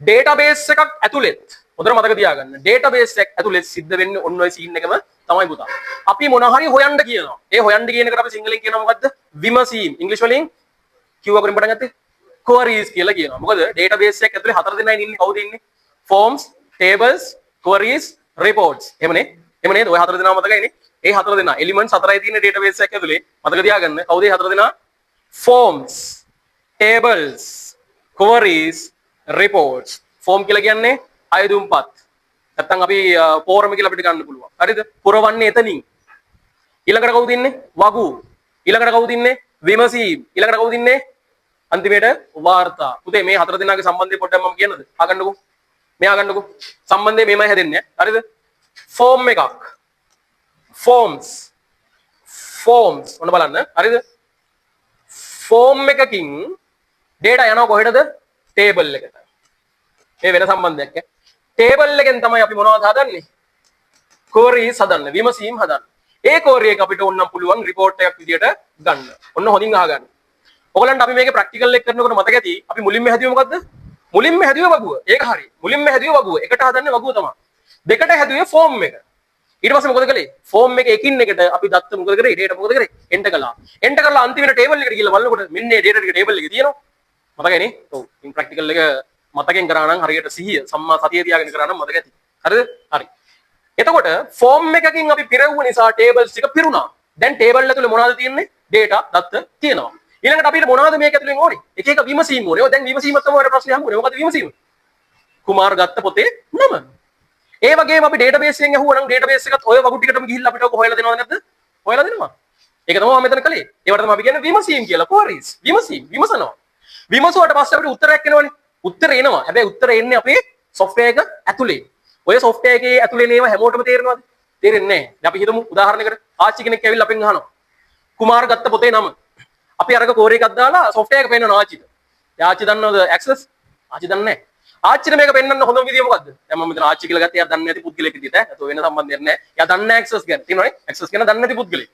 ඩේටාබේස් එකක් ඇතුළෙත් හොඳට මතක තියාගන්න. ඩේටාබේස් එකක් ඇතුළෙත් සිද්ධ වෙන්නේ ඔන්න ඔය සීන් එකම තමයි පුතා. අපි මොන හරි හොයන්න කියනවා. ඒ හොයන්න කියන එකට අපි සිංහලෙන් කියනවා මොකද්ද? විමසීම්. ඉංග්‍රීසි වලින් කිව්වා කරින් පටන් ගත්තේ queries කියලා කියනවා. මොකද ඩේටාබේස් එකක් ඇතුලේ හතර දෙනයි ඉන්නේ. කවුද ඉන්නේ? forms, tables, queries, reports. එහෙමනේ. එහෙම නේද? ඔය හතර දෙනා මතකයිනේ. ඒ හතර දෙනා elements හතරයි තියෙන්නේ ඩේටාබේස් එකක් ඇතුලේ. මතක තියාගන්න. කවුද මේ හතර දෙනා? forms, tables, queries, reports. form කියලා කියන්නේ අයදුම්පත්. නැත්තම් අපි ෆෝරම් කියලා අපිට ගන්න පුළුවන්. හරිද? පුරවන්නේ එතනින්. ඊළඟට කවුද ඉන්නේ? වගු. ඊළඟට කවුද ඉන්නේ? විමසීම්. ඊළඟට කවුද ඉන්නේ? අන්තිමේට වාර්තා. පුතේ මේ හතර දෙනාගේ සම්බන්ධය පොඩ්ඩක් මම කියන්නද? අහගන්නකෝ. මෙයා අහගන්නකෝ. සම්බන්ධය මෙහෙමයි හැදෙන්නේ. හරිද? ෆෝම් එකක්. forms. ඔන්න බලන්න. හරිද? ෆෝම් එකකින් data යනවා කොහෙටද? table එකට. මේ වෙන සම්බන්ධයක් ඈ. table එකෙන් තමයි අපි මොනවද හදන්නේ? queries හදන්න, විමසීම් හදන්න. ඒ query එක අපිට ඕනම් පුළුවන් report එකක් විදියට ගන්න. ඔන්න හොඳින් අහගන්න. ඔයගලන්ට අපි මේකේ ප්‍රැක්ටිකල් එක කරනකොට මතක ඇති අපි මුලින්ම හැදුවේ මොකද්ද? මුලින්ම හැදුවේ වගුව. ඒක හරි. මුලින්ම හැදුවේ වගුව. එකට හදන්නේ වගුව තමයි. දෙකට හැදුවේ ෆෝම් එක. ඊට පස්සේ මොකද කළේ? ෆෝම් එක එකින් එකට අපි දත්ත මොකද කරේ? data මොකද කරේ? enter කළා. enter කරලා අන්තිමට table එකට ගිහලා බලනකොට මෙන්න මේ data ටික table එකේ තියෙනවා. මතකයිනේ? ඔව්. ඉන් ප්‍රැක්ටිකල් එක මතකෙන් කරා නම් හරියට සිහිය සම්මා සතිය තියාගෙන කරා නම් මතක ඇති. හරිද? හරි. එතකොට ෆෝම් එකකින් අපි පිරෙව්ව නිසා tables ටික පිරුණා. දැන් table ඇතුලේ මොනවද තියෙන්නේ? data දත්ත තියෙනවා. ඊළඟට අපිට මොනවද මේක ඇතුලෙන් ඕනේ? එක එක විමසීම් ඕනේ. ඔය දැන් විමසීමක් තමයි ඔයාලට ප්‍රශ්නේ හම්බුනේ. මොකද විමසීම? කුමාර් ගත්ත පොතේ නම. ඒ වගේම අපි database එකෙන් අහුවා නම් database එකත් ඔය වගු ටිකටම ගිහිල්ලා අපිට ඔක හොයලා දෙනවද නැද්ද? හොයලා දෙනවා. ඒක තමයි මම මෙතන කළේ. ඒවට තමයි අපි කියන්නේ විමසීම් කියලා. queries. විමසනවා. විමසුවට පස්සේ අපිට උත්තරයක් එනවනේ. උත්තර එනවා. හැබැයි උත්තර එන්නේ අපේ software එක ඇතුලේ. ඔය software එකේ ඇතුලේ නේව හැමෝටම තේරෙනවද? තේරෙන්නේ නැහැ. දැන් අපි හිතමු උදාහරණයකට ආච්චි කෙනෙක් ඇවිල්ලා අපෙන් අහනවා. කුමාර් ගත්ත පොතේ නම. අපි අරක කෝරේ එකක් දාලා software එක පෙන්නනවා ආච්චිට. දැන් ආච්චි දන්නවද access? ආච්චි දන්නේ නැහැ. ආච්චිට මේක පෙන්වන්න හොඳම විදිය මොකද්ද? දැන් මම මෙතන ආච්චි කියලා ගත්තා. එයා දන්නේ නැති පුද්ගලෙක් විදියට ඈ. ඒතෝ වෙන සම්බන්ධයක් නැහැ. එයා දන්නේ access ගැන. තියෙනවනේ. access ගැන දන්නේ නැති පුද්ගලෙක්.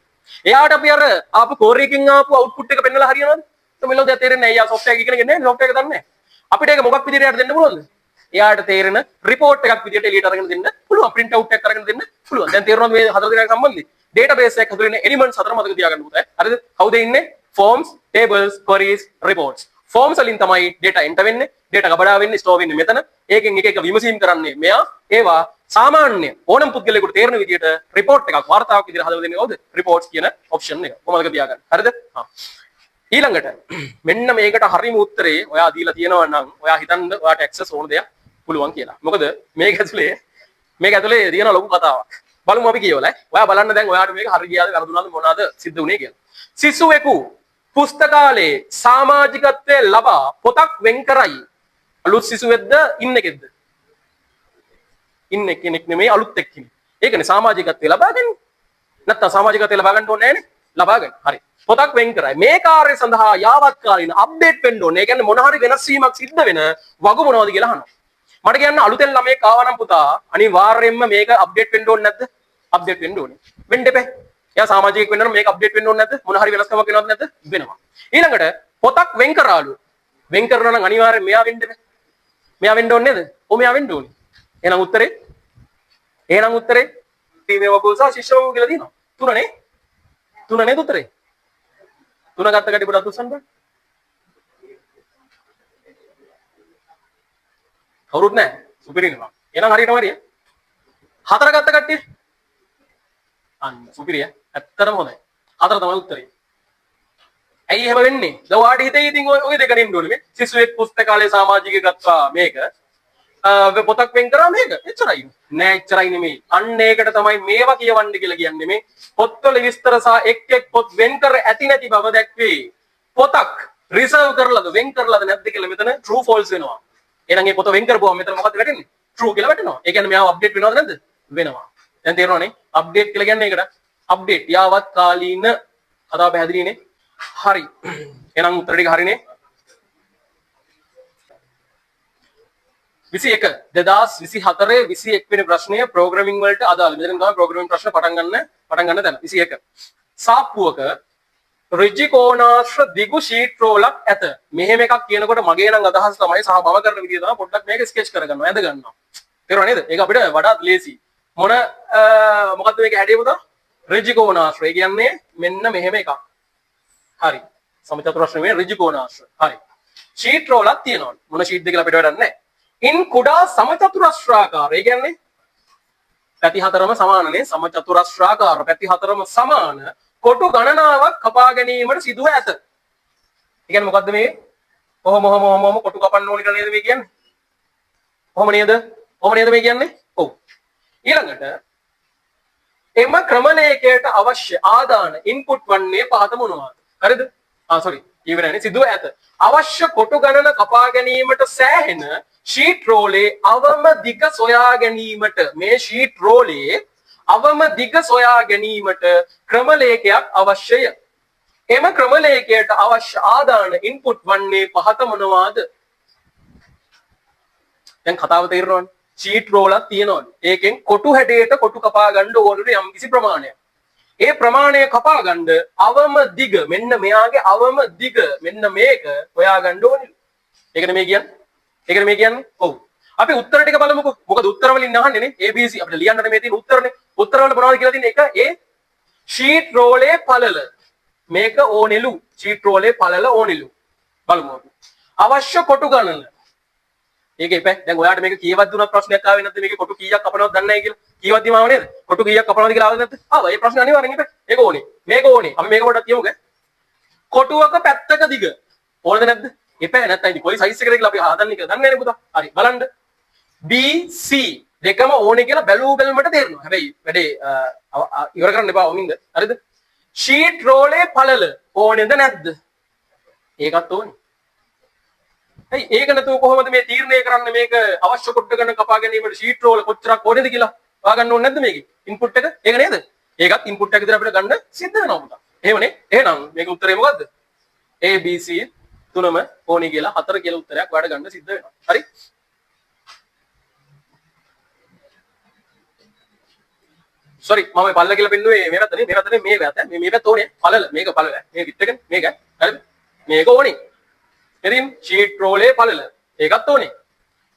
එයාට අපි අර ආපු කෝරේ එකකින් ආපු output එක පෙන්නලා හරියනවද? તો මෙලොව දැන් තේරෙන්නේ නැහැ. එයා software එක ඉගෙන ගන්නේ නැහැ. software එක දන්නේ නැහැ. අපිට ඒක මොකක් විදියට එයාට දෙන්න පුළුවන්ද? එයාට තේරෙන report එකක් විදියට එළියට අරගෙන දෙන්න පුළුවන්. print out එකක් අරගෙන දෙන්න පුළුවන්. දැන් තේරෙනවද මේ හතර දෙනාගේ සම්බන්ධය? database එකක් හදුරේ elements හතර මතක තියාගන්න පුතේ. හරිද? කවුද ඉන්නේ? forms, tables, queries, reports. forms වලින් තමයි data enter වෙන්නේ, data ගබඩා වෙන්නේ, store වෙන්නේ මෙතන. ඒකෙන් එක එක විමසීම් කරන්නේ මෙයා. ඒවා සාමාන්‍ය ඕනම පුද්ගලයෙකුට තේරෙන විදිහට report එකක් වාර්තාවක් විදිහට හදලා දෙන්නේ කොහොමද? reports කියන option එක. කොහොමද තියාගන්න. හරිද? හා. ඊළඟට මෙන්න මේකට හරිම උත්තරේ ඔයා දීලා තියෙනවා නම් ඔයා හිතන්න ඔයාට access ඕන දෙයක් පුළුවන් කියලා. මොකද මේක ඇතුලේ තියෙන ලොකු කතාවක්. බලමු අපි කියවලා. ඔයා බලන්න දැන් ඔයාට මේක හරි ගියාද වැරදුනාද මොනවාද සිද්ධ වුනේ කියලා. සිසුවෙකු පුස්තකාලයේ සමාජිකත්වයේ ලබා පොතක් වෙන් කරයි. අලුත් සිසුවෙක්ද ඉන්න කෙක්ද? ඉන්න කෙනෙක් නෙමෙයි අලුත් එක්කෙනෙක්. ඒකනේ සමාජිකත්වයේ ලබා ගන්න. නැත්තම් සමාජිකත්වයේ ලබා ගන්න ඕනේ නෑනේ. ලබා ගන්න. හරි. පොතක් වෙන් කරයි. මේ කාර්ය සඳහා යාවත් කාලින අප්ඩේට් වෙන්න ඕනේ. ඒ කියන්නේ මොන හරි වෙනස් වීමක් සිද්ධ වෙන වගු මොනවද කියලා අහනවා. මට කියන්න අලුතෙන් ළමයෙක් ආවා නම් පුතා අනිවාර්යයෙන්ම මේක අප්ඩේට් වෙන්න ඕනේ නැද්ද? අප්ඩේට් වෙන්න ඕනේ. වෙන්න එපේ. එයා සමාජිකයෙක් වෙන්න නම් මේක අප්ඩේට් වෙන්න ඕනේ නැද්ද? මොන හරි වෙනස්කමක් වෙනවද නැද්ද? වෙනවා. ඊළඟට පොතක් වෙන් කරාලු. වෙන් කරනවා නම් අනිවාර්යයෙන් මෙයා වෙන්න එපේ. මෙයා වෙන්න ඕනේ නේද? ඔව් මෙයා වෙන්න ඕනේ. එහෙනම් උත්තරේ ටීමේ වගුව සහ ශිෂ්‍ය වගුව කියලා තියෙනවා. තුන නේද උත්තරේ? තුන ගත්ත කටි පොඩක් උස්සන්න බෑ. කවුරුත් නැහැ. සුපිරිනවා. එහෙනම් හරියටම හරිය. හතර ගත්ත කට්ටිය. අන්න සුපිරිය. ඇත්තටම හොඳයි. හතර තමයි උත්තරේ. ඇයි එහෙම වෙන්නේ? දැන් ඔයාට හිතේ ඉතින් ඔය දෙක නෙන්න ඕනේ මේ. සිසුවෙක් පුස්තකාලයේ සමාජික ගත්තා මේක. පොතක් වෙන් කරා මේක. එච්චරයි. නෑ එච්චරයි නෙමෙයි. අන්න ඒකට තමයි මේවා කියවන්න කියලා කියන්නේ මේ. පොත්වල විස්තර සහ එක් පොත් වෙන් කර ඇති නැති බව දැක්වේ. පොතක් රිසර්ව් කරලාද වෙන් කරලාද නැද්ද කියලා මෙතන true false වෙනවා. එහෙනම් මේ පොත වෙන් කරපුවම මෙතන මොකද්ද වැටෙන්නේ? true කියලා වැටෙනවා. ඒ කියන්නේ මෙයාව අප්ඩේට් වෙනවද නැද්ද? වෙනවා. දැන් තේරෙනවනේ? අප්ඩේට් කියලා කියන්නේ ඒකට. අප්ඩේට් යාවත් කාලීන කතාව පැහැදිලිනේ. හරි. එහෙනම් උත්තර ටික හරිනේ. 21 2024 21 වෙනි ප්‍රශ්නය ප්‍රෝග්‍රෑමින් වලට අදාළ. මෙතන තමයි ප්‍රෝග්‍රෑමින් ප්‍රශ්න පටන් ගන්න තැන. 21. සාප්පුවක ඍජු කෝණාශ්‍ර දිගු ෂීට් රෝලක් ඇත. මෙහෙම එකක් කියනකොට මගේ නම් අදහස තමයි සහ මම කරන විදිය තමයි පොඩ්ඩක් මේක ස්කෙච් කරගන්නවා. ඇඳ ගන්නවා. තේරුණා නේද? ඒක අපිට වඩාත් ලේසි. මොකද්ද මේක හැඩය පුතා? ඍජු කෝණාශ්‍ර. ඒ කියන්නේ මෙන්න මෙහෙම එකක්. හරි. සමචතුරාශ්‍ර නෙමෙයි ඍජු කෝණාශ්‍ර. හරි. ෂීට් රෝලක් තියෙනවා. මොන ෂීට්ද කියලා අපිට වැඩක් නැහැ. ඉන් කුඩා සමචතුරස්‍රාකාර. ඒ කියන්නේ පැති හතරම සමානනේ. සමචතුරස්‍රාකාර පැති හතරම සමාන කොටු ගණනාවක් කපා ගැනීමට සිදුව ඇත. ඒ කියන්නේ මොකද්ද මේ? කොහොම කොටු කපන්න ඕනේ කියලා නේද මේ කියන්නේ? කොහොම නේද මේ කියන්නේ? ඔව්. ඊළඟට එම ක්‍රමලේඛයට අවශ්‍ය ආදාන ඉන්පුට් වන්නේ පහත මොනවාද? හරිද? sorry. ඊවරනේ සිදුව ඇත. අවශ්‍ය කොටු ගණන කපා ගැනීමට සෑහෙන ෂීට් රෝලේ අවම දිග සොයා ගැනීමට මේ ෂීට් රෝලේ අවම දිග සොයා ගැනීමට ක්‍රමලේඛයක් අවශ්‍යය. එම ක්‍රමලේඛයට අවශ්‍ය ආදාන ඉන්පුට් වන්නේ පහත මොනවාද? දැන් කතාව තේරෙනවනේ. ෂීට් රෝලක් තියෙනවනේ. ඒකෙන් කොටු හැඩයට කොටු කපා ගන්න ඕනේ යම්කිසි ප්‍රමාණයක්. ඒ ප්‍රමාණය කපා ගන්න අවම දිග මෙන්න මෙයාගේ අවම දිග මෙන්න මේක හොයා ගන්න ඕනේ. ඒකනේ මේ කියන්නේ. ඔව්. අපි උත්තර ටික බලමුකෝ. මොකද උත්තර වලින් අහන්නේ නේ ABC අපිට ලියන්න මේ තියෙන උත්තරනේ. උත්තර වල මොනවද කියලා තියෙන්නේ? එක ඒ ෂීට් රෝලේ පළල. මේක ඕනෙලු. ෂීට් රෝලේ පළල ඕනෙලු. බලමු අපි. අවශ්‍ය කොටු ගණන. ඒක එපා. දැන් ඔයාලට මේක කීයක් දුන්නත් ප්‍රශ්නයක් ආවේ නැත්නම් මේකේ කොටු කීයක් කපනවද දන්නේ නැහැ කියලා. කීයක් දිමාව නේද? කොටු කීයක් කපනවද කියලා ආවද නැත්ද? ආවා. මේ ප්‍රශ්නේ අනිවාර්යෙන් එපා. ඒක ඕනේ. මේක ඕනේ. අපි මේක පොඩ්ඩක් කියමුකෝ. කොටුවක පැත්තක දිග. ඕනද නැද්ද? එපා නැත්නම් ඉතින් කොයි සයිස් එකද කියලා අපි හදන්නේ කියලා දන්නේ නැහැ නේ පුතා. හරි. බලන්න. BC දෙකම ඕනේ කියලා බැලුමට තේරෙනවා. හැබැයි වැඩේ ඉවර කරන්න එපා වමින්ද. හරිද? ෂීට් රෝලේ පළල ඕනේද නැද්ද? ඒකත් ඕනේ. හරි ඒක නැතුව කොහොමද මේ තීරණය කරන්න මේක අවශ්‍ය කොටු ගණන කපා ගැනීමට ෂීට් රෝල කොච්චරක් ඕනේද කියලා හොයාගන්න ඕනේ නැද්ද මේකේ ඉන්පුට් එක? ඒක නේද? ඒකත් ඉන්පුට් එක විතර අපිට ගන්න සිද්ධ වෙනවා පුතා. එහෙමනේ. එහෙනම් මේක උත්තරේ මොකද්ද? ABC තුනම ඕනේ කියලා 4 කියලා උත්තරයක් ඔයාලට ගන්න සිද්ධ වෙනවා. හරි? sorry මම පල්ල කියලා පෙන්නුවේ මේ පැත්තනේ මේ පැත්ත මේ පැත්ත ඕනේ පළල මේක පළල මේ විත් එකනේ මේක හරිද? මේක ඕනේ. ඉතින් ෂීට් රෝලේ පළල ඒකත් ඕනේ.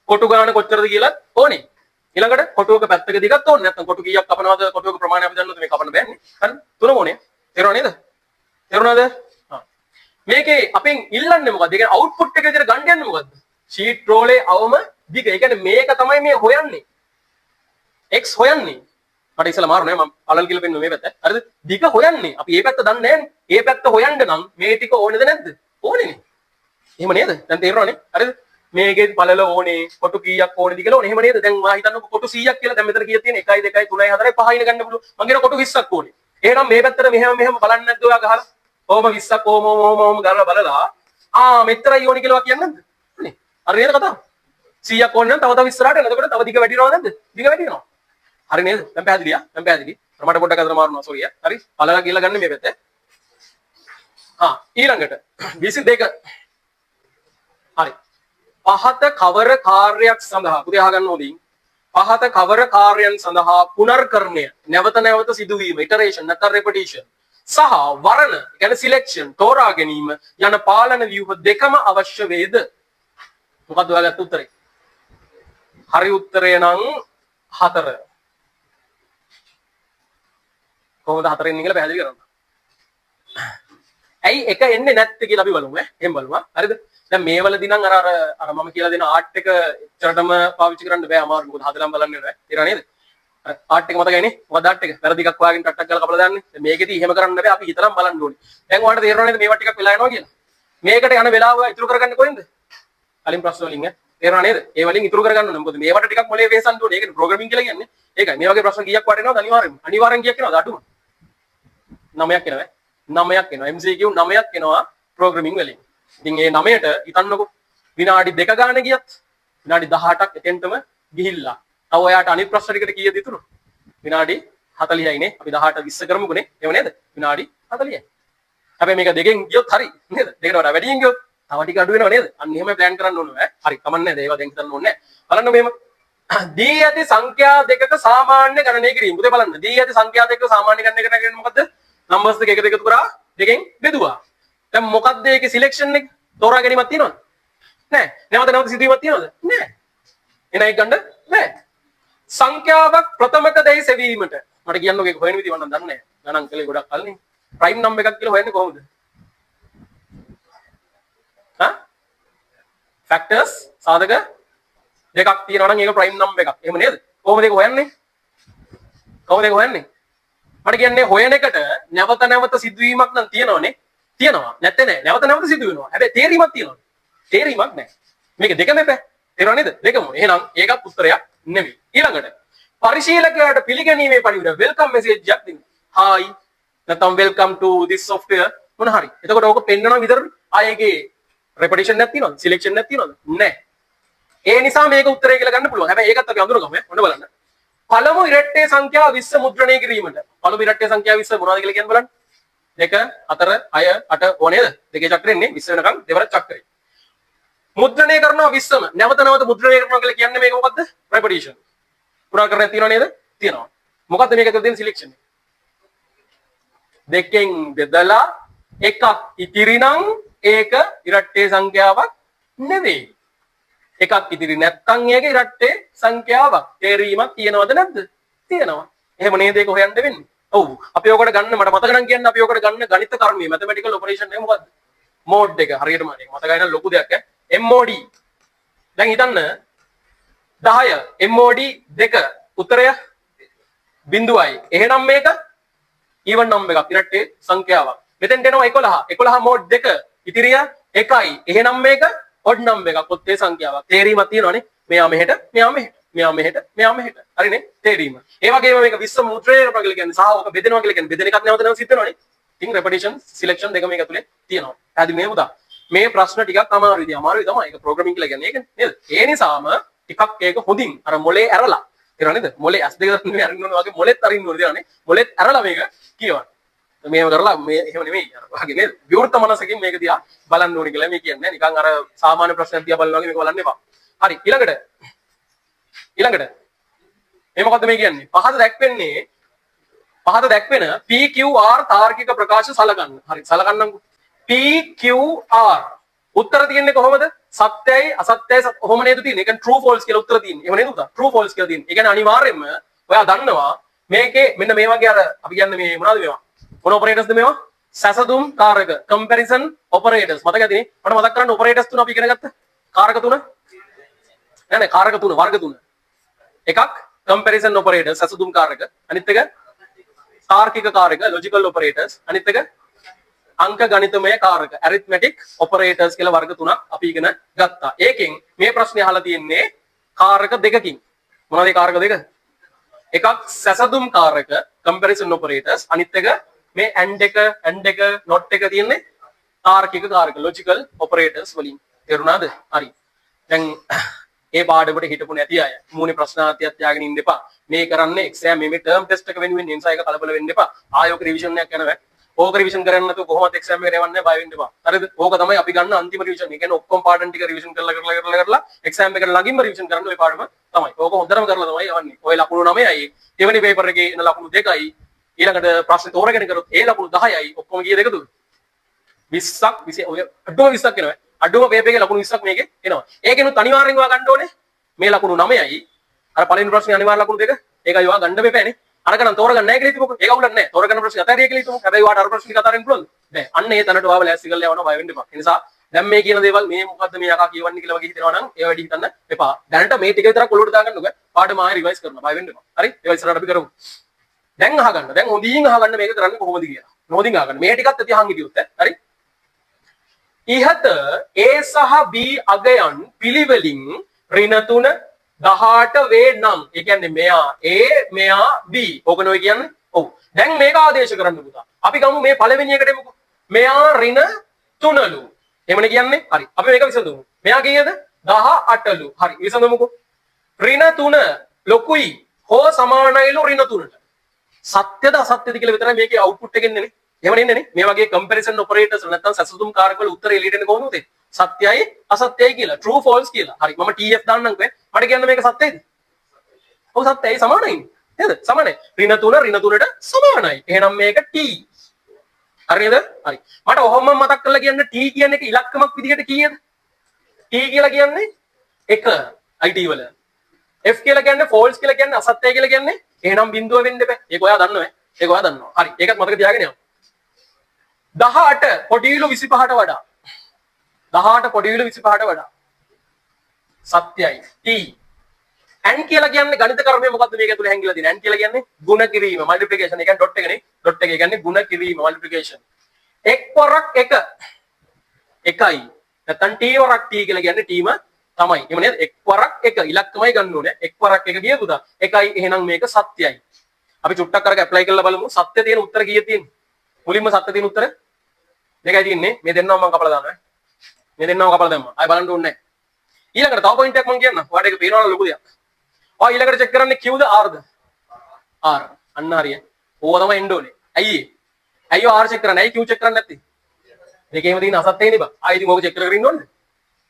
කොටු ගණන කොච්චරද කියලා ඕනේ. ඊළඟට කොටුවක පැත්තක දිගත් ඕනේ. නැත්නම් කොටු කීයක් කපනවද කොටුවක ප්‍රමාණය අපි දන්නවද මේ කපන්න බෑනේ. හරි? තුනම ඕනේ. තේරුණා නේද? හා. මේකේ අපෙන් ඉල්ලන්නේ මොකද්ද? ඒ කියන්නේ අවුට්පුට් එක විදිහට ගන්න යන්නේ මොකද්ද? ෂීට් රෝලේ අවම දිග. ඒ කියන්නේ මේක තමයි මේ හොයන්නේ. x හොයන්නේ. මට ඉස්සලා මාරු නෑ මම පළල් කියලා පෙන්නුවේ මේ පැත්ත. හරිද? දිග හොයන්නේ. අපි මේ පැත්ත දන්නේ නෑනේ. මේ පැත්ත හොයන්න නම් මේ ටික ඕනේද නැද්ද? ඕනේනේ. එහෙම නේද? දැන් තේරෙනවනේ. හරිද? මේකේ පළල ඕනේ, කොටු කීයක් ඕනේද කියලා ඕනේ. එහෙම නේද? දැන් මා හිතන්නකො කොටු 100ක් කියලා. දැන් මෙතන කීයක් තියෙන 1 2 3 4 5 ඉන ගන්න පුළුවන්. මං කියන කොටු 20ක් ඕනේ. එහෙනම් මේ පැත්තට මෙහෙම බලන්නේ නැද්ද ඔයා ගහලා? ඕම 20ක් ඕම ගාලා බලලා මෙච්චරයි ඕනේ කියලා කියන්නේ නැද්ද? නේ. හරි නේද කතාව? 100ක් ඕනේ නම් තව ඉස්සරහට යනවා. එතකොට තව දිග වැඩි වෙනවද නැද්ද? දිග වැඩි වෙනවා. හරි නේද? දැන් පැහැදිලියා? දැන් පැහැදිලි. මට පොඩ්ඩක් අතර මාරුනවා සෝරිය. හරි. පළලා කියලා ගන්න මේ පැත්තේ. ඊළඟට 22. හරි. පහත කවර කාර්යයක් සඳහා පුතේ අහගන්න ඕනේ. පහත කවර කාර්යයන් සඳහා පුනර්කරණය නැවත නැවත සිදුවීම iteration නැත්නම් repetition සහ වරණ يعني selection තෝරා ගැනීම යන පාලන ව්‍යුහ දෙකම අවශ්‍ය වේද? මොකක්ද ඔයාලට උත්තරේ? හරි උත්තරය නම් 4. කොහොමද 4 එන්නේ කියලා පැහැදිලි කරන්න. ඇයි එක එන්නේ නැත්තේ කියලා අපි බලමු ඈ. එහෙම බලමු. හරිද? දැන් මේ වලදී නම් අර මම කියලා දෙන ආර්ට් එක එච්චරටම පාවිච්චි කරන්න බෑ අමාරු. මොකද හදලම් බලන්න වෙනවා. තේරෙනව නේද? ආර්ට් එක මතකයිනේ. මොකද ආර්ට් එක? වැරදි එකක් හොයාගෙන ටක් ටක් ගාලා කපලා දාන්නේ. දැන් මේකෙදී එහෙම කරන්න බෑ. අපි හිතලම් බලන්න ඕනේ. දැන් ඔයාලට තේරෙනව නේද මේවා ටිකක් වෙලා යනවා කියලා? මේකට යන වෙලාව ඉතුරු කරගන්නේ කොහෙන්ද? කලින් ප්‍රශ්න වලින් ඈ. තේරෙනව නේද? ඒ වලින් ඉතුරු කරගන්න ඕනේ. මොකද මේවට ටිකක් මොලේ වෙහසන්න ඕනේ. ඒකනේ ප්‍රෝග්‍රෑමින් කියලා කියන්නේ. ඒකයි. මේ වගේ ප්‍රශ්න කීයක් වට එනවද අනිවාර්යෙන්ම? අනිවාර්යෙන් කීයක් එනවද අඩුම? 9ක් එනවා. 9ක් එනවා. MCQ 9ක් එනවා ප්‍රෝග්‍රෑමින් වලින්. ඉතින් මේ 9ට හිතන්නකෝ විනාඩි 2 ගාන ගියත් විනාඩි 18ක් එතෙන්ටම ගිහිල්ලා. තව ඔයාට අනිත් ප්‍රශ්න ටිකට කීයද ඉතුරු? විනාඩි 40යි නේ. අපි 18 20 කරමුකනේ. එහෙම නේද? විනාඩි 40යි. හැබැයි මේක දෙකෙන් ගියොත් හරි නේද? දෙකට වඩා වැඩියෙන් ගියොත් තව ටික අඩු වෙනව නේද? අන්න එහෙම ප්ලෑන් කරන්න ඕනේ ඈ. හරි කමන්නේ නැහැ. ඒවා දැන් හිතන්න ඕනේ නැහැ. බලන්න මෙහෙම. දී ඇති සංඛ්‍යා දෙකක සාමාන්‍ය ගණනය කිරීම. පුතේ බලන්න. දී ඇති සංඛ්‍යා දෙකක සාමාන්‍ය ගණනය කරන කියන්නේ මොකද්ද? නම්බර්ස් දෙක එකට එකතු කරා දෙකෙන් බෙදුවා. දැන් මොකද්ද ඒකේ සිලෙක්ෂන් එක? තෝරා ගැනීමක් තියෙනවද? නැහැ. නැවත සිදුවීමක් තියෙනවද? නැහැ. එන එක ගන්න බෑ. සංඛ්‍යාවක් ප්‍රථමක දෙයි සෙවීමට මට කියන්නකෝ ඒක හොයන විදිහ මම දන්නේ නැහැ. ගණන් කලේ ගොඩක් කල්නේ. ප්‍රයිම් නම්බර් එකක් කියලා හොයන්නේ කොහොමද? ෆැක්ටර්ස් සාධක දෙකක් තියෙනවා නම් ඒක ප්‍රයිම් නම්බර් එකක්. එහෙම නේද? කොහොමද ඒක හොයන්නේ? කොහොමද ඒක හොයන්නේ? මට කියන්නේ හොයන එකට නැවත සිදුවීමක් නම් තියෙනවනේ. තියෙනවා. නැත්te නෑ. නැවත සිදු වෙනවා. හැබැයි තේරීමක් තියෙනවා. තේරීමක් නෑ. මේක දෙකම එපා. තේරුණා නේද? දෙකම. එහෙනම් ඒකත් උත්තරයක් නෙමෙයි. ඊළඟට පරිශීලකයාට පිළිගැනීමේ පණිවිඩ වෙල්කම් මෙසේජ් එකක් දෙන්න. hi නැත්නම් welcome to this software මොන හරි. එතකොට ඕක පෙන්නනවා විතරනේ. ආයේගේ repetition එකක් තියෙනවද? selection එකක් තියෙනවද? නෑ. ඒ නිසා මේක උත්තරය කියලා ගන්න පුළුවන්. හැබැයි ඒකත් අපි අඳුරගමු ඈ. ඔන්න බලන්න. පළමු ඉරට්ටේ සංඛ්‍යාව 20 මුද්‍රණය කිරීමට. පළමු ඉරට්ටේ සංඛ්‍යාව 20 මොනවද කියලා කියන්න බලන්න. 2 4 6 8 ඕ නේද? දෙකේ චක්‍රෙ ඉන්නේ 20 වෙනකන් දෙවර චක්‍රේ. මුද්‍රණය කරනවා 20ම. නැවත මුද්‍රණය කරනවා කියලා කියන්නේ මේක මොකද්ද? repetition. පුරා කරන්නේ තියෙනව නේද? තියෙනවා. මොකද්ද මේක ඇතුළේ තියෙන සිලෙක්ෂන් එක? දෙකෙන් බෙදලා එකක් ඉතිරි නම් ඒක ඉරට්ටේ සංඛ්‍යාවක් නෙවෙයි. එකක් ඉතිරි නැත්නම් ඒක ඉරට්ටේ සංඛ්‍යාවක්. තේරීමක් තියෙනවද නැද්ද? තියෙනවා. එහෙම නේද ඒක හොයන්න වෙන්නේ? ඔව්. අපි ඔකට ගන්න මට මතක නම් කියන්න අපි ඔකට ගන්න ගණිත කර්මය mathematical operation එක මොකද්ද? mode එක. හරියටම ඒක මතකයි නම් ලොකු දෙයක් ඈ. MOD. දැන් හිතන්න 10 MOD 2 උත්තරය 0යි. එහෙනම් මේක even number එකක් ඉරට්ටේ සංඛ්‍යාවක්. මෙතෙන්ට එනවා 11. 11 mode 2 ඉතිරිය 1යි. එහෙනම් මේක odd number එකක් ඔත්තේ සංඛ්‍යාවක්. තේරීමක් තියෙනවනේ. මෙයා මෙහෙට, මෙයා මෙහෙට, මෙයා මෙහෙට, මෙයා මෙහෙට. හරිනේ? තේරීම. ඒ වගේම මේක 20 මුද්‍රණය කරනවා කියලා කියන්නේ සහ ඔක බෙදෙනවා කියලා කියන්නේ බෙදෙන එකක් නැවත සිද්ධ වෙනවනේ. ඉතින් repetition, selection දෙක මේක ඇතුලේ තියෙනවා. හරි මේ උදා. මේ ප්‍රශ්න ටිකක් අමාරුයි. ඉතින් අමාරුයි තමයි. ඒක programming කියලා කියන්නේ ඒක නේද? ඒ නිසාම ටිකක් ඒක හොඳින් අර මොලේ ඇරලා. තේරෙනවද? මොලේ S2 නෙමෙයි අරින්න වගේ මොලෙත් අරින්න ඕනේ තේරෙනවනේ. මොලෙත් ඇරලා මේක කියවන්න. මේව කරලා මේ එහෙම නෙමෙයි අර වගේ නේද? විවෘත මනසකින් මේක දිහා බලන්න ඕනේ කියලා මේ කියන්නේ. නිකන් අර සාමාන්‍ය ප්‍රශ්නයක් දිහා බලනවා වගේ මේක බලන්න එපා. හරි ඊළඟට මේ මොකද්ද මේ කියන්නේ? පහත දැක්වෙන PQR තාර්කික ප්‍රකාශ සලකන්න. හරි සලකන්නම්කෝ. PQR උත්තර තියෙන්නේ කොහොමද? සත්‍යයි අසත්‍යයි කොහොම නේද තියෙන්නේ? ඒ කියන්නේ true false කියලා උත්තර තියෙන්නේ. එහෙම නේද උදා? true false කියලා තියෙන්නේ. ඒ කියන්නේ අනිවාර්යයෙන්ම ඔයා දන්නවා මේකේ මෙන්න මේ වගේ අර අපි කියන්නේ මේ මොනවද මේවා? මොන ඔපරේටර්ස්ද මේවා? සැසඳුම් කාරක comparison operators මතක ඇතිනේ මට මතක් කරන්න operators තුන අපි ඉගෙන ගත්තා කාරක තුන නෑ කාරක තුන වර්ග තුන එකක් comparison operators සැසඳුම් කාරක අනිත් එක තාර්කික කාරක logical operators අනිත් එක අංක ගණිතමය කාරක arithmetic operators කියලා වර්ග තුනක් අපි ඉගෙන ගත්තා. ඒකෙන් මේ ප්‍රශ්නේ අහලා තියෙන්නේ කාරක දෙකකින්. මොනවද කාරක දෙක? එකක් සැසඳුම් කාරක comparison operators අනිත් එක මේ and එක not එක තියෙන්නේ තාර්කික කාරක logical operators වලින්. තේරුණාද? හරි. දැන් ඒ පාඩමට හිටපු නැති අය මූණේ ප්‍රශ්නාර්ථයක් තියාගෙන ඉන්න එපා. මේ කරන්නේ exam මේ term test එක වෙනුවෙන් නිසා එක කලබල වෙන්න එපා. ආයෝක රිවිෂන් එකක් යනවා. ඕක රිවිෂන් කරන්න නැතුව කොහොමද එක්සෑම් එකට යවන්නේ බය වෙන්න එපා. හරිද? ඕක තමයි අපි ගන්න අන්තිම රිවිෂන්. ඒ කියන්නේ ඔක්කොම පාඩම් ටික රිවිෂන් කරලා එක්සෑම් එකට ළඟින්ම රිවිෂන් කරන්න ওই පාඩම තමයි. ඕක හොඳටම කරලා තමයි යවන්නේ. ඔය ලකුණු 9යි, දෙවෙනි පේපර් එකේ එන ලකුණු 2යි, ඊළඟට ප්‍රශ්න තෝරගෙන කරොත් ඒ ලකුණු 10යි. ඔක්කොම කීයද එකතුද? 20ක් 20 ඔය අඩුම 20ක් එනවා. අඩුම පේපර් එකේ ලකුණු 20ක් මේකේ එනවා. ඒකෙනුත් අනිවාර්යෙන්ම ඔයා ගන්න ඕනේ මේ ලකුණු 9යි. අර පළවෙනි ප්‍රශ්නේ අනිවාර්ය ලකුණු 2. ඒකයි ඔයා ගන්න බෙපෑනේ. අරකනම් තෝරගන්න නැහැ කියලා හිතමුකෝ. ඒක අවුලක් නැහැ. තෝරගන්න ප්‍රශ්න අතාරිය කියලා හිතමු. හැබැයි ඔයාට අර ප්‍රශ්න අතාරින්න පුළුවන්ද? බෑ. අන්න ඒ තැනට ඔයාව ලෑස්ති කරලා යවනවා බය වෙන්න එපා. ඒ නිසා දැන් මේ කියන දේවල් මේ මොකද්ද මේ යකා කියවන්නේ කියලා වගේ හිතනවා නම් ඒ වැඩි හිතන්න එපා. දැනට මේ ටික විතරක් ඔලුවට දාගන්නකෝ. පාඩම ආයෙ රිවයිස් කරනවා. බය වෙන්න එපා. හරි? ඒවා ඉස්සරහට අපි කරමු. දැන් අහගන්න. දැන් හොඳින් අහගන්න මේක කරන්නේ කොහොමද කියලා. හොඳින් අහගන්න. මේ ටිකත් තියහන් හිටියොත් හරි? ඉහත A සහ B අගයන් පිළිවෙලින් ඍණ 3 18 වේ නම් ඒ කියන්නේ මෙයා A මෙයා B ඕකනේ ඔය කියන්නේ ඔව් දැන් මේක ආදේශ කරන්න පුතා අපි ගමු මේ පළවෙනි එකට එමුකෝ මෙයා ඍණ 3ලු එහෙමනේ කියන්නේ හරි අපි මේක විසඳමු මෙයා කීයද 18ලු හරි විසඳමුකෝ ඍණ 3 ලොකුයි හෝ සමානයිලු ඍණ 3ට සත්‍යද අසත්‍යද කියලා විතරයි මේකේ අවුට්පුට් එකෙන් එන්නේ එහෙම නෙන්නේ මේ වගේ කම්පැරිසන් ඔපරේටර්ස් නැත්නම් සැසඳුම් කාරක වල උත්තර එළියට එන්නේ කොහොමද උතේ සත්‍යයි අසත්‍යයි කියලා true false කියලා. හරි මම TF දාන්නම්කෝ. මට කියන්න මේක සත්‍යයිද? ඔව් සත්‍යයි සමානයි. නේද? සමානයි. ඍණ 3ට සමානයි. එහෙනම් මේක T. හරිද? හරි. මට ඔහොම මතක් කරලා කියන්න T කියන්නේ එක ඉලක්කමක් විදිහට කීයද? T කියලා කියන්නේ 1 IT වල. F කියලා කියන්නේ false කියලා කියන්නේ අසත්‍යයි කියලා කියන්නේ එහෙනම් බිඳුව වෙන්න එපා. ඒක ඔයා දන්නවා. ඒක ඔයා දන්නවා. හරි. ඒකත් මතක තියාගෙන යන්න. 18 පොඩිවිලු 25ට වඩා 18 පොඩිවිලු 25ට වඩා සත්‍යයි T n කියලා කියන්නේ ගණිත කර්මය මොකද්ද මේක ඇතුලේ හැංගිලා තියෙන්නේ n කියලා කියන්නේ ගුණ කිරීම මල්ටිප්ලිකේෂන් ඒ කියන්නේ ඩොට් එකනේ ඩොට් එක කියන්නේ ගුණ කිරීම මල්ටිප්ලිකේෂන් එක් වරක් එක එකයි නැත්නම් t වරක් t කියලා කියන්නේ t ම තමයි එහෙම නේද එක් වරක් එක ඉලක්කමයි ගන්න ඕනේ එක් වරක් එක කියපුදා එකයි එහෙනම් මේක සත්‍යයි අපි චුට්ටක් කරක ඇප්ලයි කරලා බලමු සත්‍ය තියෙන උත්තර කීයද තියෙන්නේ මුලින්ම සත්‍ය තියෙන උත්තර දෙකයි තියෙන්නේ මේ දෙන්නම මම කපලා දානවා මේ දෙන්නම කපලා දැම්මා. ආයෙ බලන්න ඕනේ නැහැ. ඊළඟට තව පොයින්ට් එකක් මම කියන්නම්. ඔයාලට ඒක පේනවද ලොකු දෙයක්. ඔය ඊළඟට චෙක් කරන්නේ Qද Rද? R. අන්න හරිය. ඕවා තමයි එන්න ඕනේ. ඇයි ඒ? ඇයි ඔය R චෙක් කරන්නේ? ඇයි Q චෙක් කරන්නේ නැත්තේ? දෙකේම තියෙන අසත්‍යයි නේ බා. ආයෙ ඉතින් ඕක චෙක් කරගෙන ඉන්න ඕනේ.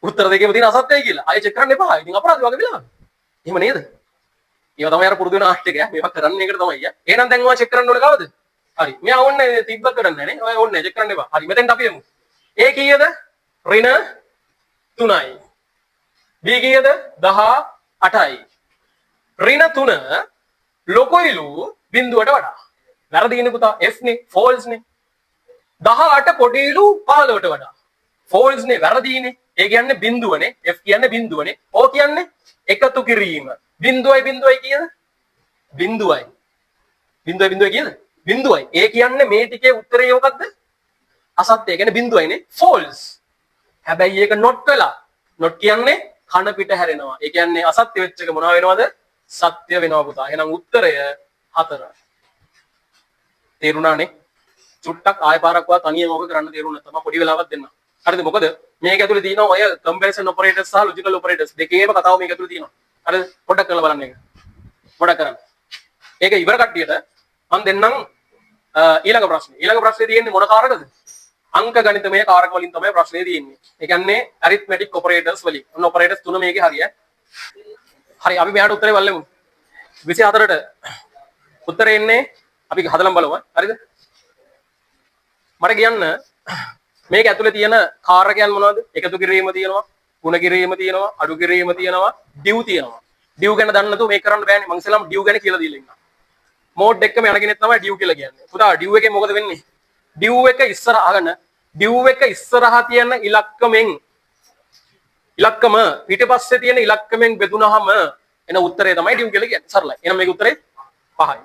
උත්තර දෙකේම තියෙන අසත්‍යයි කියලා. ආයෙ චෙක් කරන්න එපා. ඉතින් අපරාධ වගේ වෙලා. එහෙම නේද? ඒවා තමයි අර පුරුදු වෙන ආර්ට් එක. මේවා කරන්නේ ඒකට තමයි. එහෙනම් දැන් ඔයා චෙක් කරන්න ඕනේ කවද? හරි. මෙයා ඕන්නේ තිබ්බ කරන්නේ නැහැ නේ. ඔය ඕන්නේ චෙක් කරන්න එපා. හරි. මෙතෙන්ට අපි යමු. A කීයද? ඍණ 3යි. B කීයද? 18යි. ඍණ 3 ලොකුයිලු බිඳුවට වඩා. වැරදිනේ පුතා. F නේ, false නේ. 18 පොඩියිලු 15ට වඩා. false නේ, වැරදිනේ. ඒ කියන්නේ බිඳුවනේ. F කියන්නේ බිඳුවනේ. O කියන්නේ එකතු කිරීම. බිඳුවයි කීයද? බිඳුවයි. බිඳුවයි කීයද? බිඳුවයි. ඒ කියන්නේ මේ ටිකේ උත්තරේ මොකක්ද? අසත්‍ය. ඒ කියන්නේ බිඳුවයිනේ. false. හැබැයි ඒක not කළා. not කියන්නේ කන පිට හැරෙනවා. ඒ කියන්නේ අසත්‍ය වෙච්ච එක මොනවා වෙනවද? සත්‍ය වෙනවා පුතා. එහෙනම් උත්තරය 4. තේරුණානේ? චුට්ටක් ආය පාරක් වා තනියම ඕක කරන්න තේරුණා නැත්නම් පොඩි වෙලාවක් දෙන්න. හරිද? මොකද මේක ඇතුලේ තියෙනවා ඔය කම්පැරිසන් ඔපරේටර්ස් සහ ලොජිකල් ඔපරේටර්ස් දෙකේම කතාව මේක ඇතුලේ තියෙනවා. හරිද? පොඩ්ඩක් කරලා බලන්න ඒක. පොඩ්ඩක් කරන්න. ඒක ඉවර කට්ටියට මම දෙන්නම් ඊළඟ ප්‍රශ්නේ. ඊළඟ ප්‍රශ්නේ තියෙන්නේ මොන කාරකද? අංක ගණිතමය කාරක වලින් තමයි ප්‍රශ්නේ තියෙන්නේ. ඒ කියන්නේ arithmetic operators වලින්. ඔන්න operators තුන මේකේ හරිය. හරි අපි මෙයාට උත්තරේ බලමු. 24ට උත්තරේ එන්නේ අපි හදලම බලමු. හරිද? මට කියන්න මේක ඇතුලේ තියෙන කාරකයන් මොනවද? එකතු කිරීම තියෙනවා, ගුණ කිරීම තියෙනවා, අඩු කිරීම තියෙනවා, div තියෙනවා. div ගැන දන්නේ නැතුව මේක කරන්න බෑනේ. මම ඉස්සෙල්ලාම div ගැන කියලා දීලා ඉන්නවා. මෝඩ් එකම යන කෙනෙක් තමයි div කියලා කියන්නේ. පුතා div එකේ මොකද වෙන්නේ? div එක ඉස්සරහා ගන්න div එක ඉස්සරහා තියෙන ඉලක්කමෙන් ඉලක්කම ඊට පස්සේ තියෙන ඉලක්කමෙන් බෙදුනහම එන උත්තරේ තමයි div කියලා කියන්නේ. සරලයි. එහෙනම් මේකේ උත්තරේ 5යි.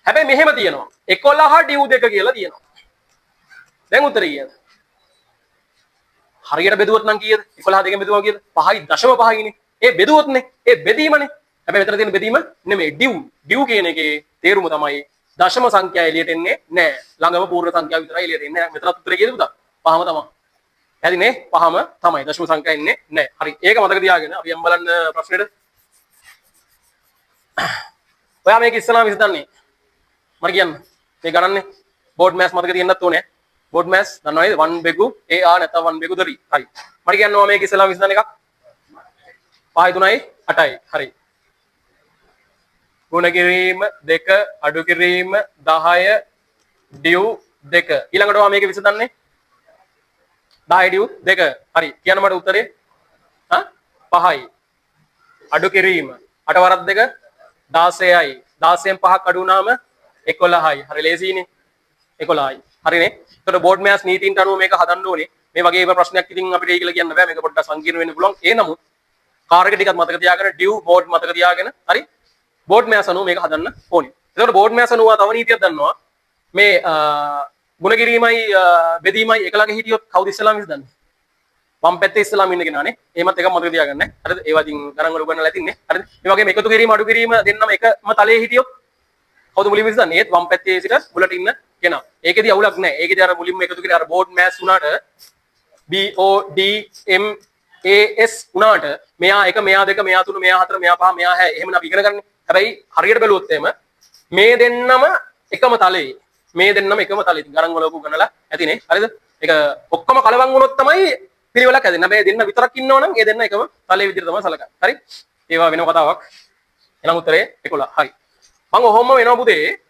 හැබැයි මෙහෙම තියෙනවා 11 div 2 කියලා තියෙනවා. දැන් උත්තරේ කීයද? හරියට බෙදුවොත් නම් කීයද? 11 2 බෙදුවා කීයද? 5.5 නේ. ඒ බෙදුවොත්නේ. ඒ බෙදීමනේ. හැබැයි මෙතන තියෙන බෙදීම නෙමෙයි div කියන එකේ තේරුම තමයි දශම සංඛ්‍යා එළියට එන්නේ නැහැ. ළඟම පූර්ණ සංඛ්‍යාව විතරයි එළියට එන්නේ. මෙතනත් උත්තරේ කීයද පුතා? 5ම තමයි. හරිනේ? 5ම තමයි. දශම සංඛ්‍යා එන්නේ නැහැ. හරි. ඒක මතක තියාගෙන අපි යම් බලන්න ප්‍රශ්නෙට. ඔයා මේක ඉස්සලාම විසඳන්නේ. මට කියන්න. මේ ගණන්නේ බෝඩ් මෑස් මතක තියෙන්නත් ඕනේ. බෝඩ් මෑස් දන්නවද? 1 බෙගු AR නැත්නම් 1 බෙගු 3. හරි. මට කියන්න ඕවා මේක ඉස්සලාම විසඳන එකක්. 5 3යි 8යි. හරි. ගුණ කිරීම 2 අඩු කිරීම 10 div 2. ඊළඟට ඔයා මේක විසඳන්නේ 10 div 2. හරි. කියන්න මට උත්තරේ 5යි. අඩු කිරීම 8 වරක් 2 16යි. 16න් 5ක් අඩු වුණාම 11යි. හරි ලේසියිනේ. 11යි. හරිනේ. එතකොට බෝඩ් මෑස් නීතියින්ට අනුව මේක හදන්න ඕනේ. මේ වගේ ප්‍රශ්නයක් ඉතින් අපිට ඒ කියලා කියන්න බෑ. මේක පොඩ්ඩක් සංකීර්ණ වෙන්න පුළුවන්. ඒ නමුත් කාර් එක ටිකක් මතක තියාගෙන div board මතක තියාගෙන හරි බෝඩ් මෑස් අනුව මේක හදන්න ඕනේ. එතකොට බෝඩ් මෑස් අනුව තව නීතියක් දන්නවා. මේ ගුණ කිරීමයි බෙදීමයි එකලගේ හිටියොත් කවුද ඉස්සලාම විසඳන්නේ? වම් පැත්තේ ඉස්සලාම ඉන්න කෙනානේ. එහෙමත් එකක් මතක තියාගන්න. හරිද? ඒවා ඉතින් ගණන් වල උගන්වලා තින්නේ. හරිද? මේ වගේම එකතු කිරීම අඩු කිරීම දෙන්නම එකම තලයේ හිටියොත් කවුද මුලින්ම විසඳන්නේ? ඒත් වම් පැත්තේ සිට මුලට ඉන්න කෙනා. ඒකෙදි අවුලක් නැහැ. ඒකෙදි අර මුලින්ම එකතු කරේ අර බෝඩ් මෑස් උනාට BODMAS උනාට මෙයා 1 මෙයා 2 මෙයා 3 මෙයා 4 මෙයා 5 මෙයා 6 එහෙම අපි ඉගෙන ගන්න. හැබැයි හරියට බැලුවොත් එහෙම මේ දෙන්නම එකම තලයේ මේ දෙන්නම එකම තලයේ ගණන් වල උගන්වලා ඇතිනේ. හරිද? ඒක ඔක්කොම කලවම් වුණොත් තමයි පිළිවෙලක් හැදෙන්නේ. හැබැයි දෙන්න විතරක් ඉන්නවනම් ඒ දෙන්න එකම තලයේ විදිහට තමයි සලකන්නේ. හරි? ඒවා වෙනම කතාවක්. එහෙනම් උත්තරේ 11. හරි. මම ඔහොම වෙනවා පුතේ.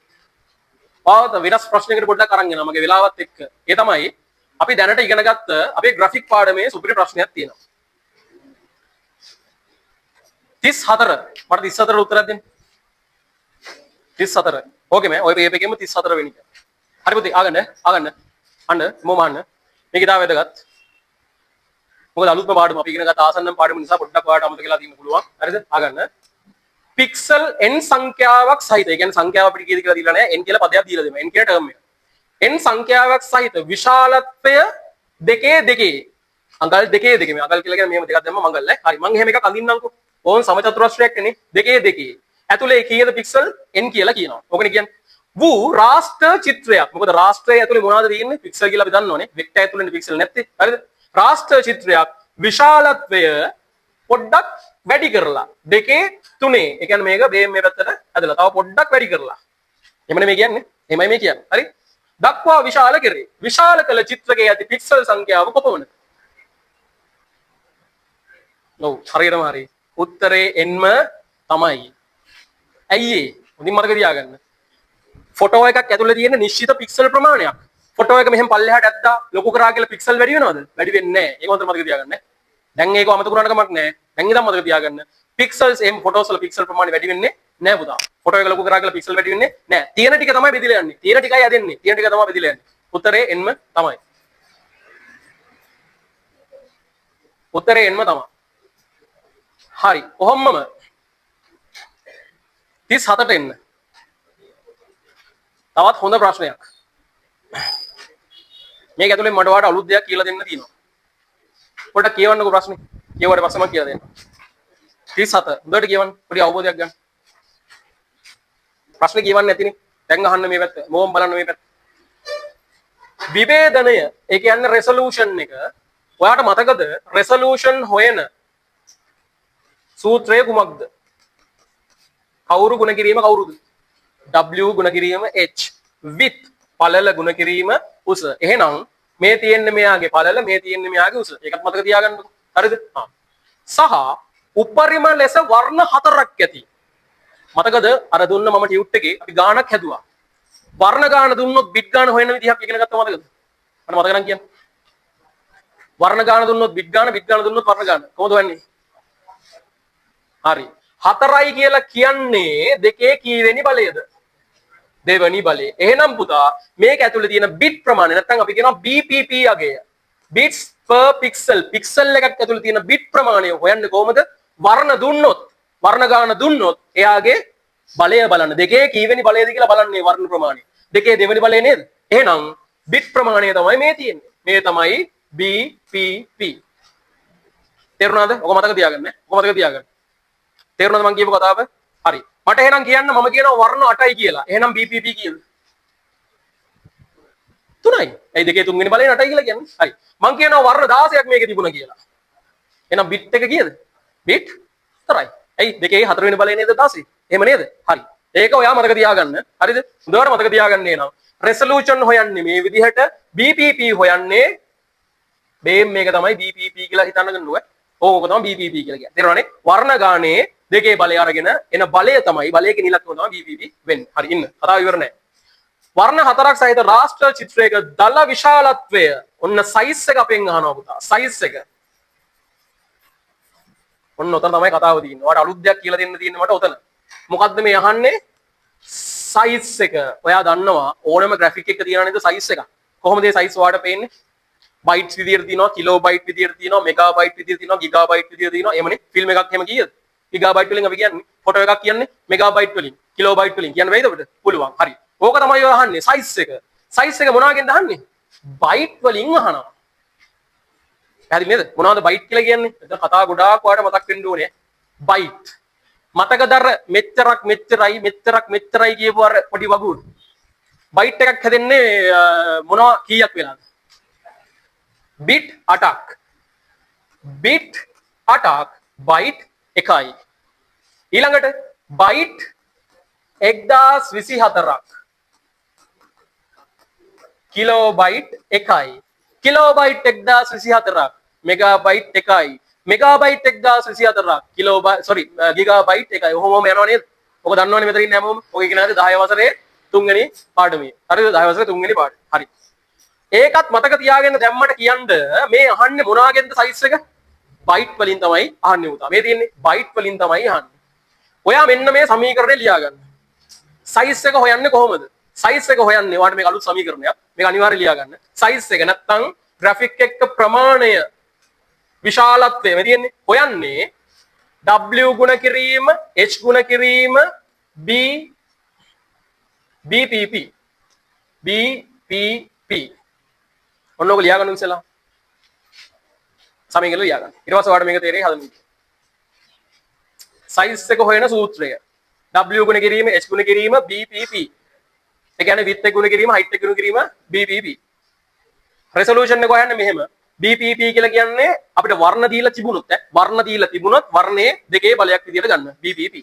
පාවත වෙනස් ප්‍රශ්නයකට පොඩ්ඩක් අරන් යනවා මගේ වෙලාවත් එක්ක. ඒ තමයි අපි දැනට ඉගෙන ගත්ත අපේ ග්‍රැෆික් පාඩමේ සුපිරි ප්‍රශ්නයක් තියෙනවා. 34 මට 34 උත්තරයක් දෙන්න. 34. ඕකේ මම ඔය පේපර් එකේම 34 වෙනි එක. හරි පුතේ ආගන්න අන්න මොමහන්න. මේක ඉතාල වැදගත්. මොකද අලුත්ම පාඩම අපි ඉගෙන ගත්ත ආසන්නම් පාඩම නිසා පොඩ්ඩක් ඔයාලට අමතක වෙලා තියෙන්න පුළුවන්. හරිද? ආගන්න. පික්සල් n සංඛ්‍යාවක් සහිත. ඒ කියන්නේ සංඛ්‍යාව අපිට කීයද කියලා දීලා නැහැ. n කියලා පදයක් දීලා දෙනවා. n කියන ටර්ම් එක. n සංඛ්‍යාවක් සහිත විශාලත්වය දෙකේ අඟල් දෙකේ මේ අඟල් කියලා කියන්නේ මෙහෙම දෙකක් දැම්ම මඟල් ඈ. හරි මම එහෙම එකක් අඳින්නම්කෝ. ඕන් සමචතුරස්‍රයක් නේ. දෙකේ ඇතුලේ කීයද පික්සල් n කියලා කියනවා. ඕකනේ කියන්නේ. වූ රාෂ්ට්‍ර චිත්‍රයක්. මොකද රාෂ්ට්‍රය ඇතුලේ මොනවද තියෙන්නේ? පික්සල් කියලා අපි දන්නවනේ. වෙක්ටර් ඇතුලේනේ පික්සල් නැත්තේ. හරිද? රාෂ්ට්‍ර චිත්‍රයක් විශාලත්වය පොඩ්ඩක් වැඩි කරලා 2 3 ඒ කියන්නේ මේක මේ පැත්තට ඇදලා තව පොඩ්ඩක් වැඩි කරලා එමනේ මේ කියන්නේ එමයි මේ කියන්නේ හරි දක්වා විශාල කරේ විශාල කළ චිත්‍රකයේ ඇති පික්සල් සංඛ්‍යාව කොපමණද? ඔව් හරියටම හරි උත්තරේ එන්ම තමයි. ඇයි ඒ? මුලින්ම මතක තියාගන්න. ෆොටෝ එකක් ඇතුලේ තියෙන නිශ්චිත පික්සල් ප්‍රමාණයක්. ෆොටෝ එක මෙහෙම පල්ලෙහාට ඇද්දා ලොකු කරා කියලා පික්සල් වැඩි වෙනවද? වැඩි වෙන්නේ නැහැ. ඒක හොඳට මතක තියාගන්න. දැන් ඒක අමතක වුණාට කමක් නැහැ. දැන් ඉතින් මතක තියාගන්න. පික්සල්ස් එම් ෆොටෝස් වල පික්සල් ප්‍රමාණය වැඩි වෙන්නේ නැහැ පුතා. ෆොටෝ එක ලොකු කරා කියලා පික්සල් වැඩි වෙන්නේ නැහැ. තියෙන ටික තමයි බෙදලා යන්නේ. තියෙන ටිකයි හැදෙන්නේ. තියෙන ටික තමයි බෙදලා යන්නේ. උත්තරේ එන්ම තමයි. උත්තරේ එන්ම තමයි. හරි. කොහොමම 37ට එන්න. තවත් හොඳ ප්‍රශ්නයක්. මේක ඇතුලේ මට ඔයාලට අලුත් දෙයක් කියලා දෙන්න තියෙනවා. පොඩ්ඩක් කියවන්නකෝ ප්‍රශ්නේ. කියවුවට පස්සේ මම කියලා දෙන්නම්. 37. හොඳට කියවන්න. පොඩි අවබෝධයක් ගන්න. ප්‍රශ්නේ කියවන්න නැතිනේ. දැන් අහන්න මේ පැත්ත. මොවම් බලන්න මේ පැත්ත. විභේදනය. ඒ කියන්නේ රෙසලූෂන් එක. ඔයාට මතකද රෙසලූෂන් හොයන සූත්‍රය කුමක්ද? කවුරු ගුණ කිරීම කවුරුද? W ගුණ කිරීම H with පළල ගුණ කිරීම උස. එහෙනම් මේ තියෙන්නේ මෙයාගේ පළල මේ තියෙන්නේ මෙයාගේ උස. ඒකත් මතක තියාගන්නකො. හරිද? සහ උපරිම ලෙස වර්ණ හතරක් ඇති. මතකද අර දුන්න මම ටියුට් එකේ අපි ගානක් හැදුවා. වර්ණ ගාන දුන්නොත් බිට් ගාන හොයන විදිහක් ඉගෙන ගත්තා මතකද? මට මතක නම් කියන්න. වර්ණ ගාන දුන්නොත් බිට් ගාන දුන්නොත් වර්ණ ගාන. කොහොමද වෙන්නේ? හරි. 4යි කියලා කියන්නේ දෙකේ කීවෙනි බලයද? දෙවනි බලය. එහෙනම් පුතා මේක ඇතුලේ තියෙන බිට් ප්‍රමාණය නැත්නම් අපි කියනවා BPP අගය. bits per pixel. pixel එකක් ඇතුලේ තියෙන බිට් ප්‍රමාණය හොයන්නේ කොහොමද? වර්ණ දුන්නොත්, වර්ණ ගාන දුන්නොත් එයාගේ බලය බලන්න. දෙකේ කීවෙනි බලයද කියලා බලන්නේ වර්ණ ප්‍රමාණය. දෙකේ දෙවෙනි බලය නේද? එහෙනම් බිට් ප්‍රමාණය තමයි මේ තියෙන්නේ. මේ තමයි BPP. තේරුණාද? ඔක මතක තියාගන්න. ඔක මතක තියාගන්න. තේරුණාද මම කියපු කතාව? හරි. මට එහෙනම් කියන්න මම කියනවා වර්ණ 8යි කියලා. එහෙනම් BPP කීයද? 3යි. ඒ දෙකේ තුන්වෙනි බලය 8යි කියලා කියන්නේ. හරි. මම කියනවා වර්ණ 16ක් මේකේ තිබුණා කියලා. එහෙනම් බිට් එක කීයද? බිට් 4යි. ඇයි දෙකේ හතරවෙනි බලය නේද 16? එහෙම නේද? හරි. ඒක ඔයා මතක තියාගන්න. හරිද? හොඳට මතක තියාගන්න එනවා. රෙසලූෂන් හොයන්නේ මේ විදිහට, BPP හොයන්නේ මේක තමයි BPP කියලා හිතන්න ගන්නවා. ඕක තමයි BPP කියලා කියන්නේ. තේරුණානේ? වර්ණ ගානේ දෙකේ බලය අරගෙන එන බලය තමයි බලයේ නිලක්කම තමයි BPP වෙන්නේ. හරි ඉන්න. කතාව ඉවර නෑ. වර්ණ හතරක් සහිත රාෂ්ට්‍ර චිත්‍රයක දල විශාලත්වය ඔන්න සයිස් එක අපෙන් අහනවා පුතා. සයිස් එක. ඔන්න ඔතන තමයි කතාව තියෙන්නේ. ඔයාලට අලුත් දෙයක් කියලා දෙන්න තියෙන්නේ මට ඔතන. මොකද්ද මේ අහන්නේ? සයිස් එක. ඔයා දන්නවා ඕනම ග්‍රැෆික් එකක තියෙනවා නේද සයිස් එක. කොහොමද මේ සයිස් ඔයාලට පේන්නේ? බයිට්ස් විදියට තියෙනවා, කිලෝබයිට් විදියට තියෙනවා, මෙගාබයිට් විදියට තියෙනවා, ගිගාබයිට් විදියට තියෙනවා. එහෙමනේ. ෆිල්ම් එකක් එහෙම කීයද? ගිගාබයිට් වලින් අපි කියන්නේ. ෆොටෝ එකක් කියන්නේ මෙගාබයිට් වලින්, කිලෝබයිට් වලින් කියන්න බැයිද අපිට? පුළුවන්. හරි. ඕක තමයි ඔය අහන්නේ සයිස් එක. සයිස් එක මොනවාගෙන්ද අහන්නේ? බයිට් වලින් අහනවා. හරි නේද? මොනවද බයිට් කියලා කියන්නේ? එතන කතා ගොඩාක් ඔයාලට මතක් වෙන්න ඕනේ. බයිට්. මතකදර මෙච්චරක් මෙච්චරයි මෙච්චරක් මෙච්චරයි කියපු අර පොඩි වගුරු. බයිට් එකක් හැදෙන්නේ මොනවා කීයක් වෙලාද? බිට් 8ක්. බිට් 8ක් බයිට් 1යි. ඊළඟට බයිට් 1024ක්. කිලෝබයිට් 1යි. කිලෝබයිට් 1024ක්. මෙගාබයිට් 1යි. මෙගාබයිට් 1024ක්. ගිගාබයිට් 1යි. ඔහොමම යනවා නේද? ඔක දන්නවනේ මෙතන ඉන්නේ හැමෝම. ඔක ඉගෙනාද 10 වසරේ 3 වෙනි පාඩමේ. හරිද? 10 වසරේ 3 වෙනි පාඩම. හරි. ඒකත් මතක තියාගෙන දැම්මට කියන්න මේ අහන්නේ මොනවාගෙන්ද සයිස් එක? බයිට් වලින් තමයි අහන්නේ උතා. මේ තියෙන්නේ බයිට් වලින් තමයි අහන්නේ. ඔයා මෙන්න මේ සමීකරණය ලියා ගන්න. සයිස් එක හොයන්නේ කොහොමද? සයිස් එක හොයන්නේ ඔයාලට මේක අලුත් සමීකරණයක්. මේක අනිවාර්යයෙන් ලියා ගන්න. සයිස් එක නැත්තම් ග්‍රැෆික් එක ප්‍රමාණය විශාලත්වය මේ තියෙන්නේ. හොයන්නේ W ගුණ කිරීම H ගුණ කිරීම BPP. ඔන්න ඔක ලියා ගන්න ඉස්සෙල්ලා. සමීකරණ ලියා ගන්න. ඊට පස්සේ ඔයාලට මේක තේරෙයි හදන්න. සයිස් එක හොයන සූත්‍රය. W ගුණ කිරීම H ගුණ කිරීම BPP. ඒ කියන්නේ width එක ගුණ කිරීම height එක ගුණ කිරීම BPP. resolution එක හොයන්නේ මෙහෙම. BPP කියලා කියන්නේ අපිට වර්ණ දීලා තිබුණොත් වර්ණ දීලා තිබුණොත් වර්ණයේ දෙකේ බලයක් විදියට ගන්න BPP.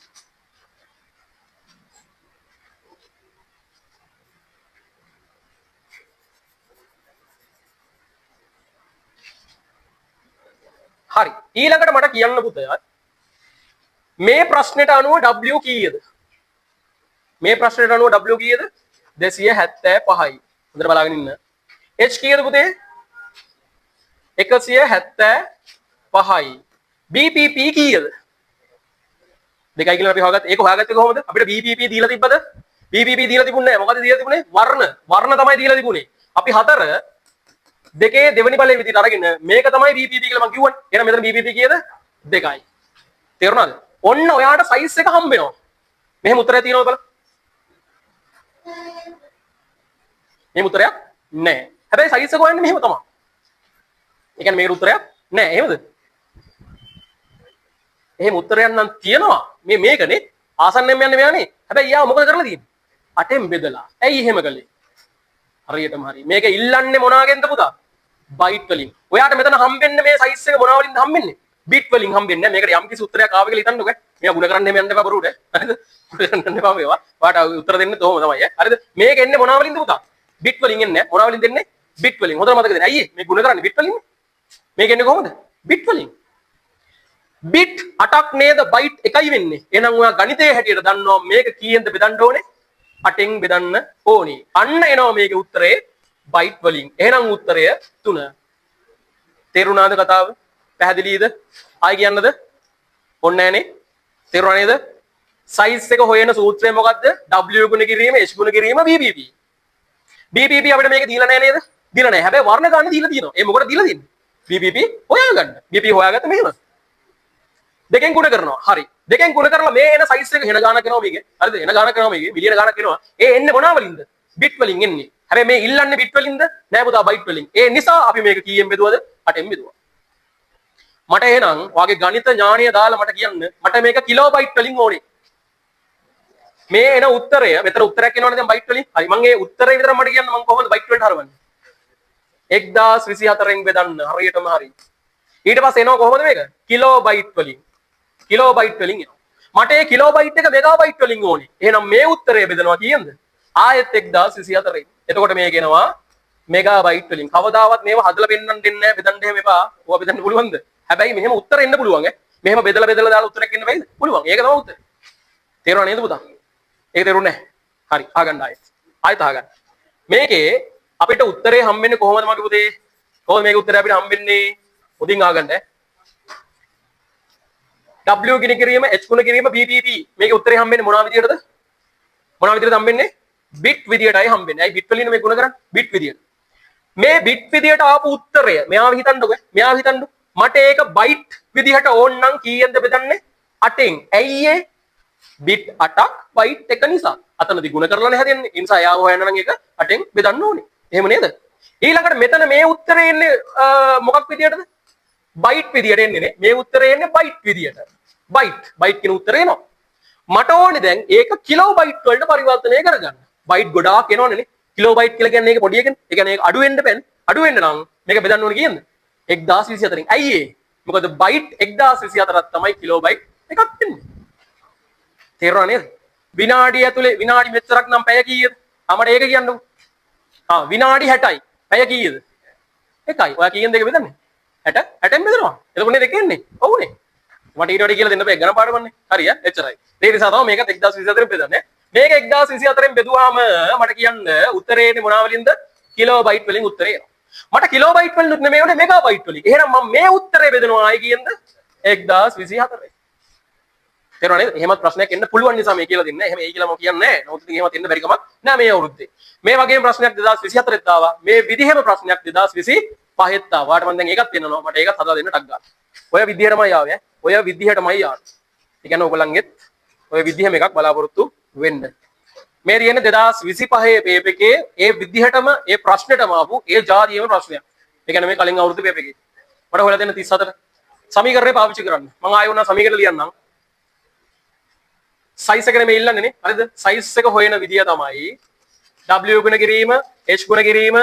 හරි. ඊළඟට මට කියන්න පුතයා මේ ප්‍රශ්නෙට අනුව W කීයද? මේ ප්‍රශ්නෙට අනුව W කීයද? 275යි. හොඳට බලාගෙන ඉන්න. H කීයද පුතේ? 175යි. BPP කීයද? දෙකයි කියලා අපි හොයාගත්තා. ඒක හොයාගත්තේ කොහොමද? අපිට BPP දීලා තිබ්බද? BPP දීලා තිබුණේ නැහැ. මොකද දීලා තිබුණේ? වර්ණ තමයි දීලා තිබුණේ. අපි 4 දෙකේ දෙවෙනි බලය විදිහට අරගෙන මේක තමයි BPP කියලා මම කිව්වනේ. එහෙනම් මෙතන BPP කීයද? 2යි. තේරුණාද? ඔන්න ඔයාට සයිස් එක හම්බ වෙනවා. මෙහෙම උත්තරයක් තියෙනවද බලන්න. මෙහෙම උත්තරයක් නැහැ. හැබැයි සයිස් එක හොයන්නේ මෙහෙම තමයි. ඒ කියන්නේ මේකට උත්තරයක් නැහැ. එහෙමද? එහෙම උත්තරයක් නම් තියෙනවා. මේකනේ ආසන්නෙම යන්නේ මෙයානේ. හැබැයි යා මොකද කරලා තියෙන්නේ? 8ෙන් බෙදලා. ඇයි එහෙම කළේ? හරියටම හරි. මේක ඉල්ලන්නේ මොනවාගෙන්ද පුතා? බයිට් වලින්. ඔයාට මෙතන හම්බෙන්නේ මේ සයිස් එක මොනවා වලින්ද හම්බෙන්නේ? බිට් වලින් හම්බෙන්නේ. මේකට යම් කිසි උත්තරයක් ආව කියලා හිතන්නකෝ. මේවා ගුණ කරන්න එහෙම යන්න එපා බරුට. හරිද? ගුණ කරන්න යන්න එපා මේවා. ඔයාට උත්තර දෙන්න තෝම තමයි. හරිද? මේක එන්නේ මොනවා වලින්ද පුතා? බිට් වලින් එන්නේ. මොනවා වලින්ද එන්නේ? බිට් වලින්. හොඳට මතක තියාගන්න. අයියේ මේ ගුණ කරන්නේ බිට් වලින්. මේක එන්නේ කොහොමද? බිට් වලින්. බිට් 8ක් නේද බයිට් 1යි වෙන්නේ. එහෙනම් ඔයා ගණිතයේ හැටියට දන්නවා මේක කීයෙන්ද බෙදන්න ඕනේ? 8ෙන් බෙදන්න ඕනේ. අන්න එනවා මේකේ උත්තරේ බයිට් වලින්. එහෙනම් උත්තරය 3. තේරුණාද කතාව? පැහැදිලිද? ආයි කියන්නද? ඕනේ නැහනේ. තේරුණා නේද? size එක හොයන සූත්‍රය මොකද්ද? W ගුණ කිරීම H ගුණ කිරීම BBP. BBP අපිට මේක දීලා නැහැ නේද? දීලා නැහැ. හැබැයි වර්ණ ගන්න දීලා තියෙනවා. ඒ මොකටද දීලා තියෙන්නේ? BBP හොයාගන්න. BBP හොයාගත්ත මෙහෙම. දෙකෙන් ගුණ කරනවා. හරි. දෙකෙන් ගුණ කරලා මේ එන size එක හෙන ගානක් කරනවා මේකේ. හරිද? හෙන ගානක් කරනවා මේකේ. මිලියන ගානක් කරනවා. ඒ එන්නේ මොනවා වලින්ද? bit වලින් එන්නේ. හැබැයි මේ ඉල්ලන්නේ bit වලින්ද? නෑ පුතා byte වලින්. ඒ නිසා අපි මේක කීයෙන් බෙදුවද? 8ෙන් බෙදුවා. මට එහෙනම් වාගේ ගණිත ඥානය දාලා මට කියන්න මට මේක කිලෝබයිට් වලින් ඕනේ. මේ එන උත්තරය මෙතන උත්තරයක් එනවනේ දැන් බයිට් වලින්. හරි මම ඒ උත්තරේ විතර මට කියන්න මම කොහොමද බයිට් වලට හරවන්නේ? 1024න් බෙදන්න හරියටම හරි. ඊට පස්සේ එනවා කොහොමද මේක? කිලෝබයිට් වලින්. කිලෝබයිට් වලින් එනවා. මට ඒ කිලෝබයිට් එක මෙගාබයිට් වලින් ඕනේ. එහෙනම් මේ උත්තරය බෙදනවා කීයෙන්ද? ආයෙත් 1024න්. එතකොට මේක එනවා මෙගාබයිට් වලින්. කවදාවත් මේව හදලා පෙන්නන්න දෙන්නේ නැහැ බෙදන්න එහෙම එපා. ඕවා බෙදන්න පුළුවන්ද? හැබැයි මෙහෙම උත්තර එන්න පුළුවන් ඈ. මෙහෙම බෙදලා දාලා උත්තරයක් එන්න බෑද? පුළුවන්. ඒක තමයි උත්තරේ. තේරුණා නේද පුතා? ඒක තේරුණේ නැහැ. හරි. අහගන්න ආයෙත්. ආයෙත් අහගන්න. මේකේ අපිට උත්තරේ හම්බෙන්නේ කොහොමද මගේ පුතේ? කොහොමද මේකේ උත්තරේ අපිට හම්බෙන්නේ? උදින් අහගන්න ඈ. W ගුණ කිරීම H ගුණ කිරීම BPP මේකේ උත්තරේ හම්බෙන්නේ මොනවා විදියටද? මොනවා විදියටද හම්බෙන්නේ? bit විදියටයි හම්බෙන්නේ. අයි bit වලින් මේ ගුණ කරන්නේ bit විදියට. මේ bit විදියට ආපු උත්තරය මෙයාව හිතන්නකෝ. මෙයාව හිතන්නකෝ. මට ඒක byte විදිහට ඕන නම් කීයෙන්ද බෙදන්නේ? 8ෙන්. ඇයි ඒ? bit 8ක් byte එක නිසා. අතනදී ගුණ කරලානේ හැදෙන්නේ. ඒ නිසා යාව හොයන්න නම් ඒක 8ෙන් බෙදන්න ඕනේ. එහෙම නේද? ඊළඟට මෙතන මේ උත්තරේ එන්නේ මොකක් විදියටද? byte විදියට එන්නේ නේ. මේ උත්තරේ එන්නේ byte විදියට. byte කියන උත්තරේ එනවා. මට ඕනේ දැන් ඒක කිලෝබයිට් වලට පරිවර්තනය කරගන්න. byte ගොඩාක් එනවනේ නේ. කිලෝබයිට් කියලා කියන්නේ ඒක පොඩි එකනේ. ඒ කියන්නේ ඒක අඩු වෙන්න බෑනේ. අඩු වෙන්න නම් මේක බෙදන්න ඕනේ කියන්න. 1024න්. ඇයි ඒ? මොකද byte 1024ක් තමයි කිලෝබයිට් එකක් වෙන්නේ. තේරුණා නේද? විනාඩිය ඇතුලේ විනාඩි මෙච්චරක් නම් පැය කීයද? අපිට ඒක කියන්නකෝ. විනාඩි 60යි. පැය කීයද? 1යි. ඔයා කීයෙන් දෙක බෙදන්නේ? 60 60ෙන් බෙදනවා. එතකොට නේ දෙක එන්නේ. ඔව්නේ. මට ඊට වඩා කියලා දෙන්න බෑ ගණන් පාඩමන්නේ. හරි ඈ එච්චරයි. ඒ නිසා තමයි මේකත් 1024න් බෙදන්නේ. මේක 1024න් බෙදුවාම මට කියන්න උත්තරේ එන්නේ මොනවා වලින්ද? කිලෝබයිට් වලින් උත්තරේ එනවා. මට කිලෝබයිට් වලින් නෙමෙයි උනේ මෙගාබයිට් වලින්. එහෙනම් මම මේ උත්තරේ බෙදනවා ආයි කියන්න 1024යි. තේරුණා නේද? එහෙමත් ප්‍රශ්නයක් එන්න පුළුවන් නිසා මේ කියලා දෙන්නේ. එහෙම එයි කියලා මම කියන්නේ නැහැ. නමුත් ඉතින් එහෙමත් එන්න බැරි කමක් නෑ මේ අවුරුද්දේ. මේ වගේම ප්‍රශ්නයක් 2024ත් ආවා. මේ විදිහෙම ප්‍රශ්නයක් 2025ත් ආවා. වාට මම දැන් ඒකත් පෙන්නනවා. මට ඒකත් හදලා දෙන්න ටක් ගන්න. ඔය විදිහටමයි ආවේ ඈ. ඔය විදිහටමයි ආවේ. ඒ කියන්නේ ඔයගොල්ලන්ගෙත් ඔය විදිහෙම එකක් බලාපොරොත්තු වෙන්න. මේ තියෙන 2025 පේපර් එකේ ඒ විදිහටම ඒ ප්‍රශ්නෙටම ආපු ඒ ජාතියේම ප්‍රශ්නයක්. ඒ කියන්නේ මේ කලින් අවුරුදු පේපර් එකේ. මට හොයලා දෙන්න 34 සමීකරණේ පාවිච්චි කරන්න. මම ආයෙ උනා සමීකරණ ලියන්නම්. size එක නෙමෙයි ඉල්ලන්නේ නේ. හරිද? size එක හොයන විදිය තමයි W ගුණ කිරීම H ගුණ කිරීම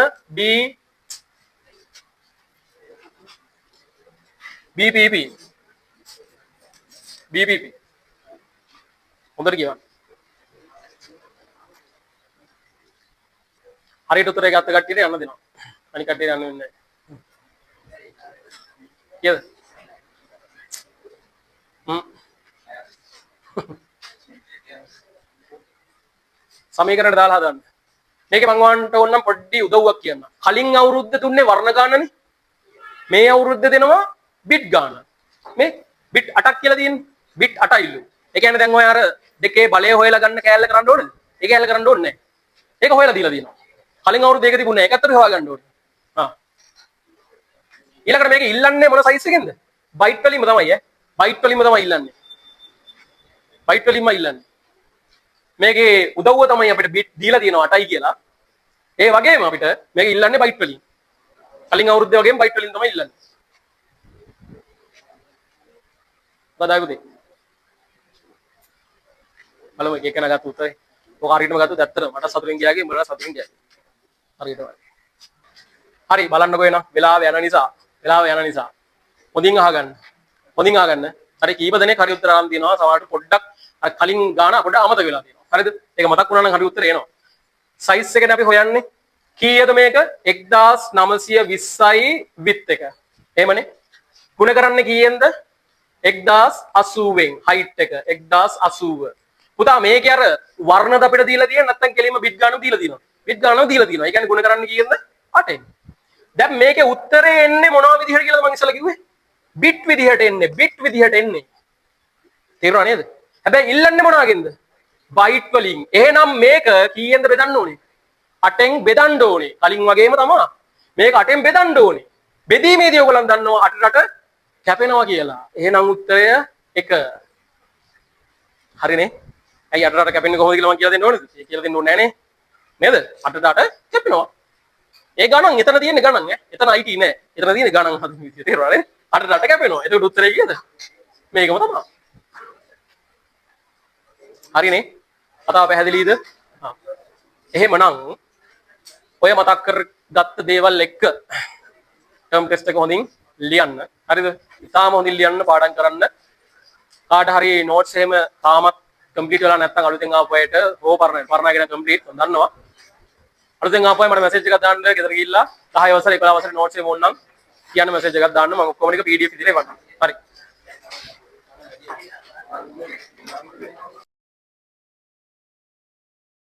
BPP හොඳට කියන්න. හරියට උත්තරය ගත්ත කට්ටියට යන්න දෙනවා. අනික කට්ටියට යන්න වෙන්නේ නැහැ. කියද? සමීකරණයට දාලා හදන්න. මේකේ මම වන්ට ඕනම් පොඩ්ඩි උදව්වක් කියන්න. කලින් අවුරුද්ද තුන්නේ වර්ණ ගානනේ. මේ අවුරුද්ද දෙනවා බිට් ගාන. මේ බිට් 8ක් කියලා තියෙන්නේ. බිට් 8යිලු. ඒ කියන්නේ දැන් ඔය අර දෙකේ බලය හොයලා ගන්න කෑල්ල කරන්න ඕනේද? ඒ කෑල්ල කරන්න ඕනේ නැහැ. ඒක හොයලා දීලා තියෙනවා. කලින් අවුරුද්ද ඒක තිබුණේ නැහැ. ඒකත් හොයා ගන්න ඕනේ. ඊළඟට මේක ඉල්ලන්නේ මොන සයිස් එකෙන්ද? බයිට් වලින්ම තමයි ඈ. බයිට් වලින්ම තමයි ඉල්ලන්නේ. බයිට් වලින්ම ඉල්ලන්නේ. මේකේ උදව්ව තමයි අපිට බිට් දීලා තියෙනවා 8යි කියලා. ඒ වගේම අපිට මේක ඉල්ලන්නේ බයිට් වලින්. කලින් අවුරුද්දේ වගේම බයිට් වලින් තමයි ඉල්ලන්නේ. බදාගුදේ. බලමු එක එක නගත්තු උත්තරේ. ඔක හරියටම ගත්තොත් ඇත්තට මට සතුටින් ගියාගේ මට සතුටින් ගියා. හරියටම. හරි බලන්නකෝ එනවා. වෙලාව යන නිසා. හොඳින් අහගන්න. හරි කීප දෙනෙක් හරි උත්තර ආන් තියෙනවා. සමහරට පොඩ්ඩක් අර කලින් ගාන පොඩ්ඩක් අමතක වෙලා තියෙනවා. හරිද? ඒක මතක් වුණා නම් හරි උත්තරේ එනවා. සයිස් එකනේ අපි හොයන්නේ. කීයද මේක? 1920යි width එක. එහෙමනේ. ගුණ කරන්නේ කීයෙන්ද? 1080න් height එක 1080. පුතා මේකේ අර වර්ණද අපිට දීලා තියෙන නැත්නම් කෙලින්ම බිට් ගානම දීලා තියෙනවා. බිට් ගානම දීලා තියෙනවා. ඒ කියන්නේ ගුණ කරන්නේ කීයෙන්ද? 8ෙන්. දැන් මේකේ උත්තරේ එන්නේ මොනවා විදිහට කියලාද මම ඉස්සලා කිව්වේ? බිට් විදිහට එන්නේ. තේරුණා නේද? හැබැයි ඉල්ලන්නේ මොනවාගෙන්ද? බයිට් වලින්. එහෙනම් මේක කීයෙන්ද බෙදන්න ඕනේ? 8න් බෙදන්න ඕනේ. කලින් වගේම තමයි. මේක 8න් බෙදන්න ඕනේ. බෙදීමේදී ඔයගොල්ලන් දන්නවා 8ට කැපෙනවා කියලා. එහෙනම් උත්තරය 1. හරිනේ. ඇයි 8ට කැපෙන්නේ කොහොමද කියලා මම කියලා දෙන්න ඕනේද? ඒක කියලා දෙන්න ඕනේ නෑනේ. නේද? 8ට කැපෙනවා. ඒ ගණන් එතන තියෙන ගණන් ඈ. එතන IT නෑ. එතන තියෙන ගණන් හදන විදිය තේරුණානේ? 8ට කැපෙනවා. ඒක උත්තරය කීයද? මේකම තමයි. හරිනේ. කතාව පැහැදිලිද? හා. එහෙමනම් ඔය මතක් කරගත්ත දේවල් එක්ක ටර්ම් ටෙස්ට් එක හොඳින් ලියන්න. හරිද? ඉතාලම හොඳින් ලියන්න පාඩම් කරන්න. කාට හරි නෝට්ස් එහෙම තාමත් කම්ප්ලීට් වෙලා නැත්නම් අලුතෙන් ආපු අයට පරණගෙන කම්ප්ලීට් දන්නවා. අලුතෙන් ආපු අය මට මැසේජ් එකක් දාන්න ගෙදර ගිහිල්ලා 10 වසරේ 11 වසරේ නෝට්ස් එහෙම ඕනනම් කියන්න මැසේජ් එකක් දාන්න මම ඔක්කොම ටික PDF විදිහට එවන්නම්. හරි.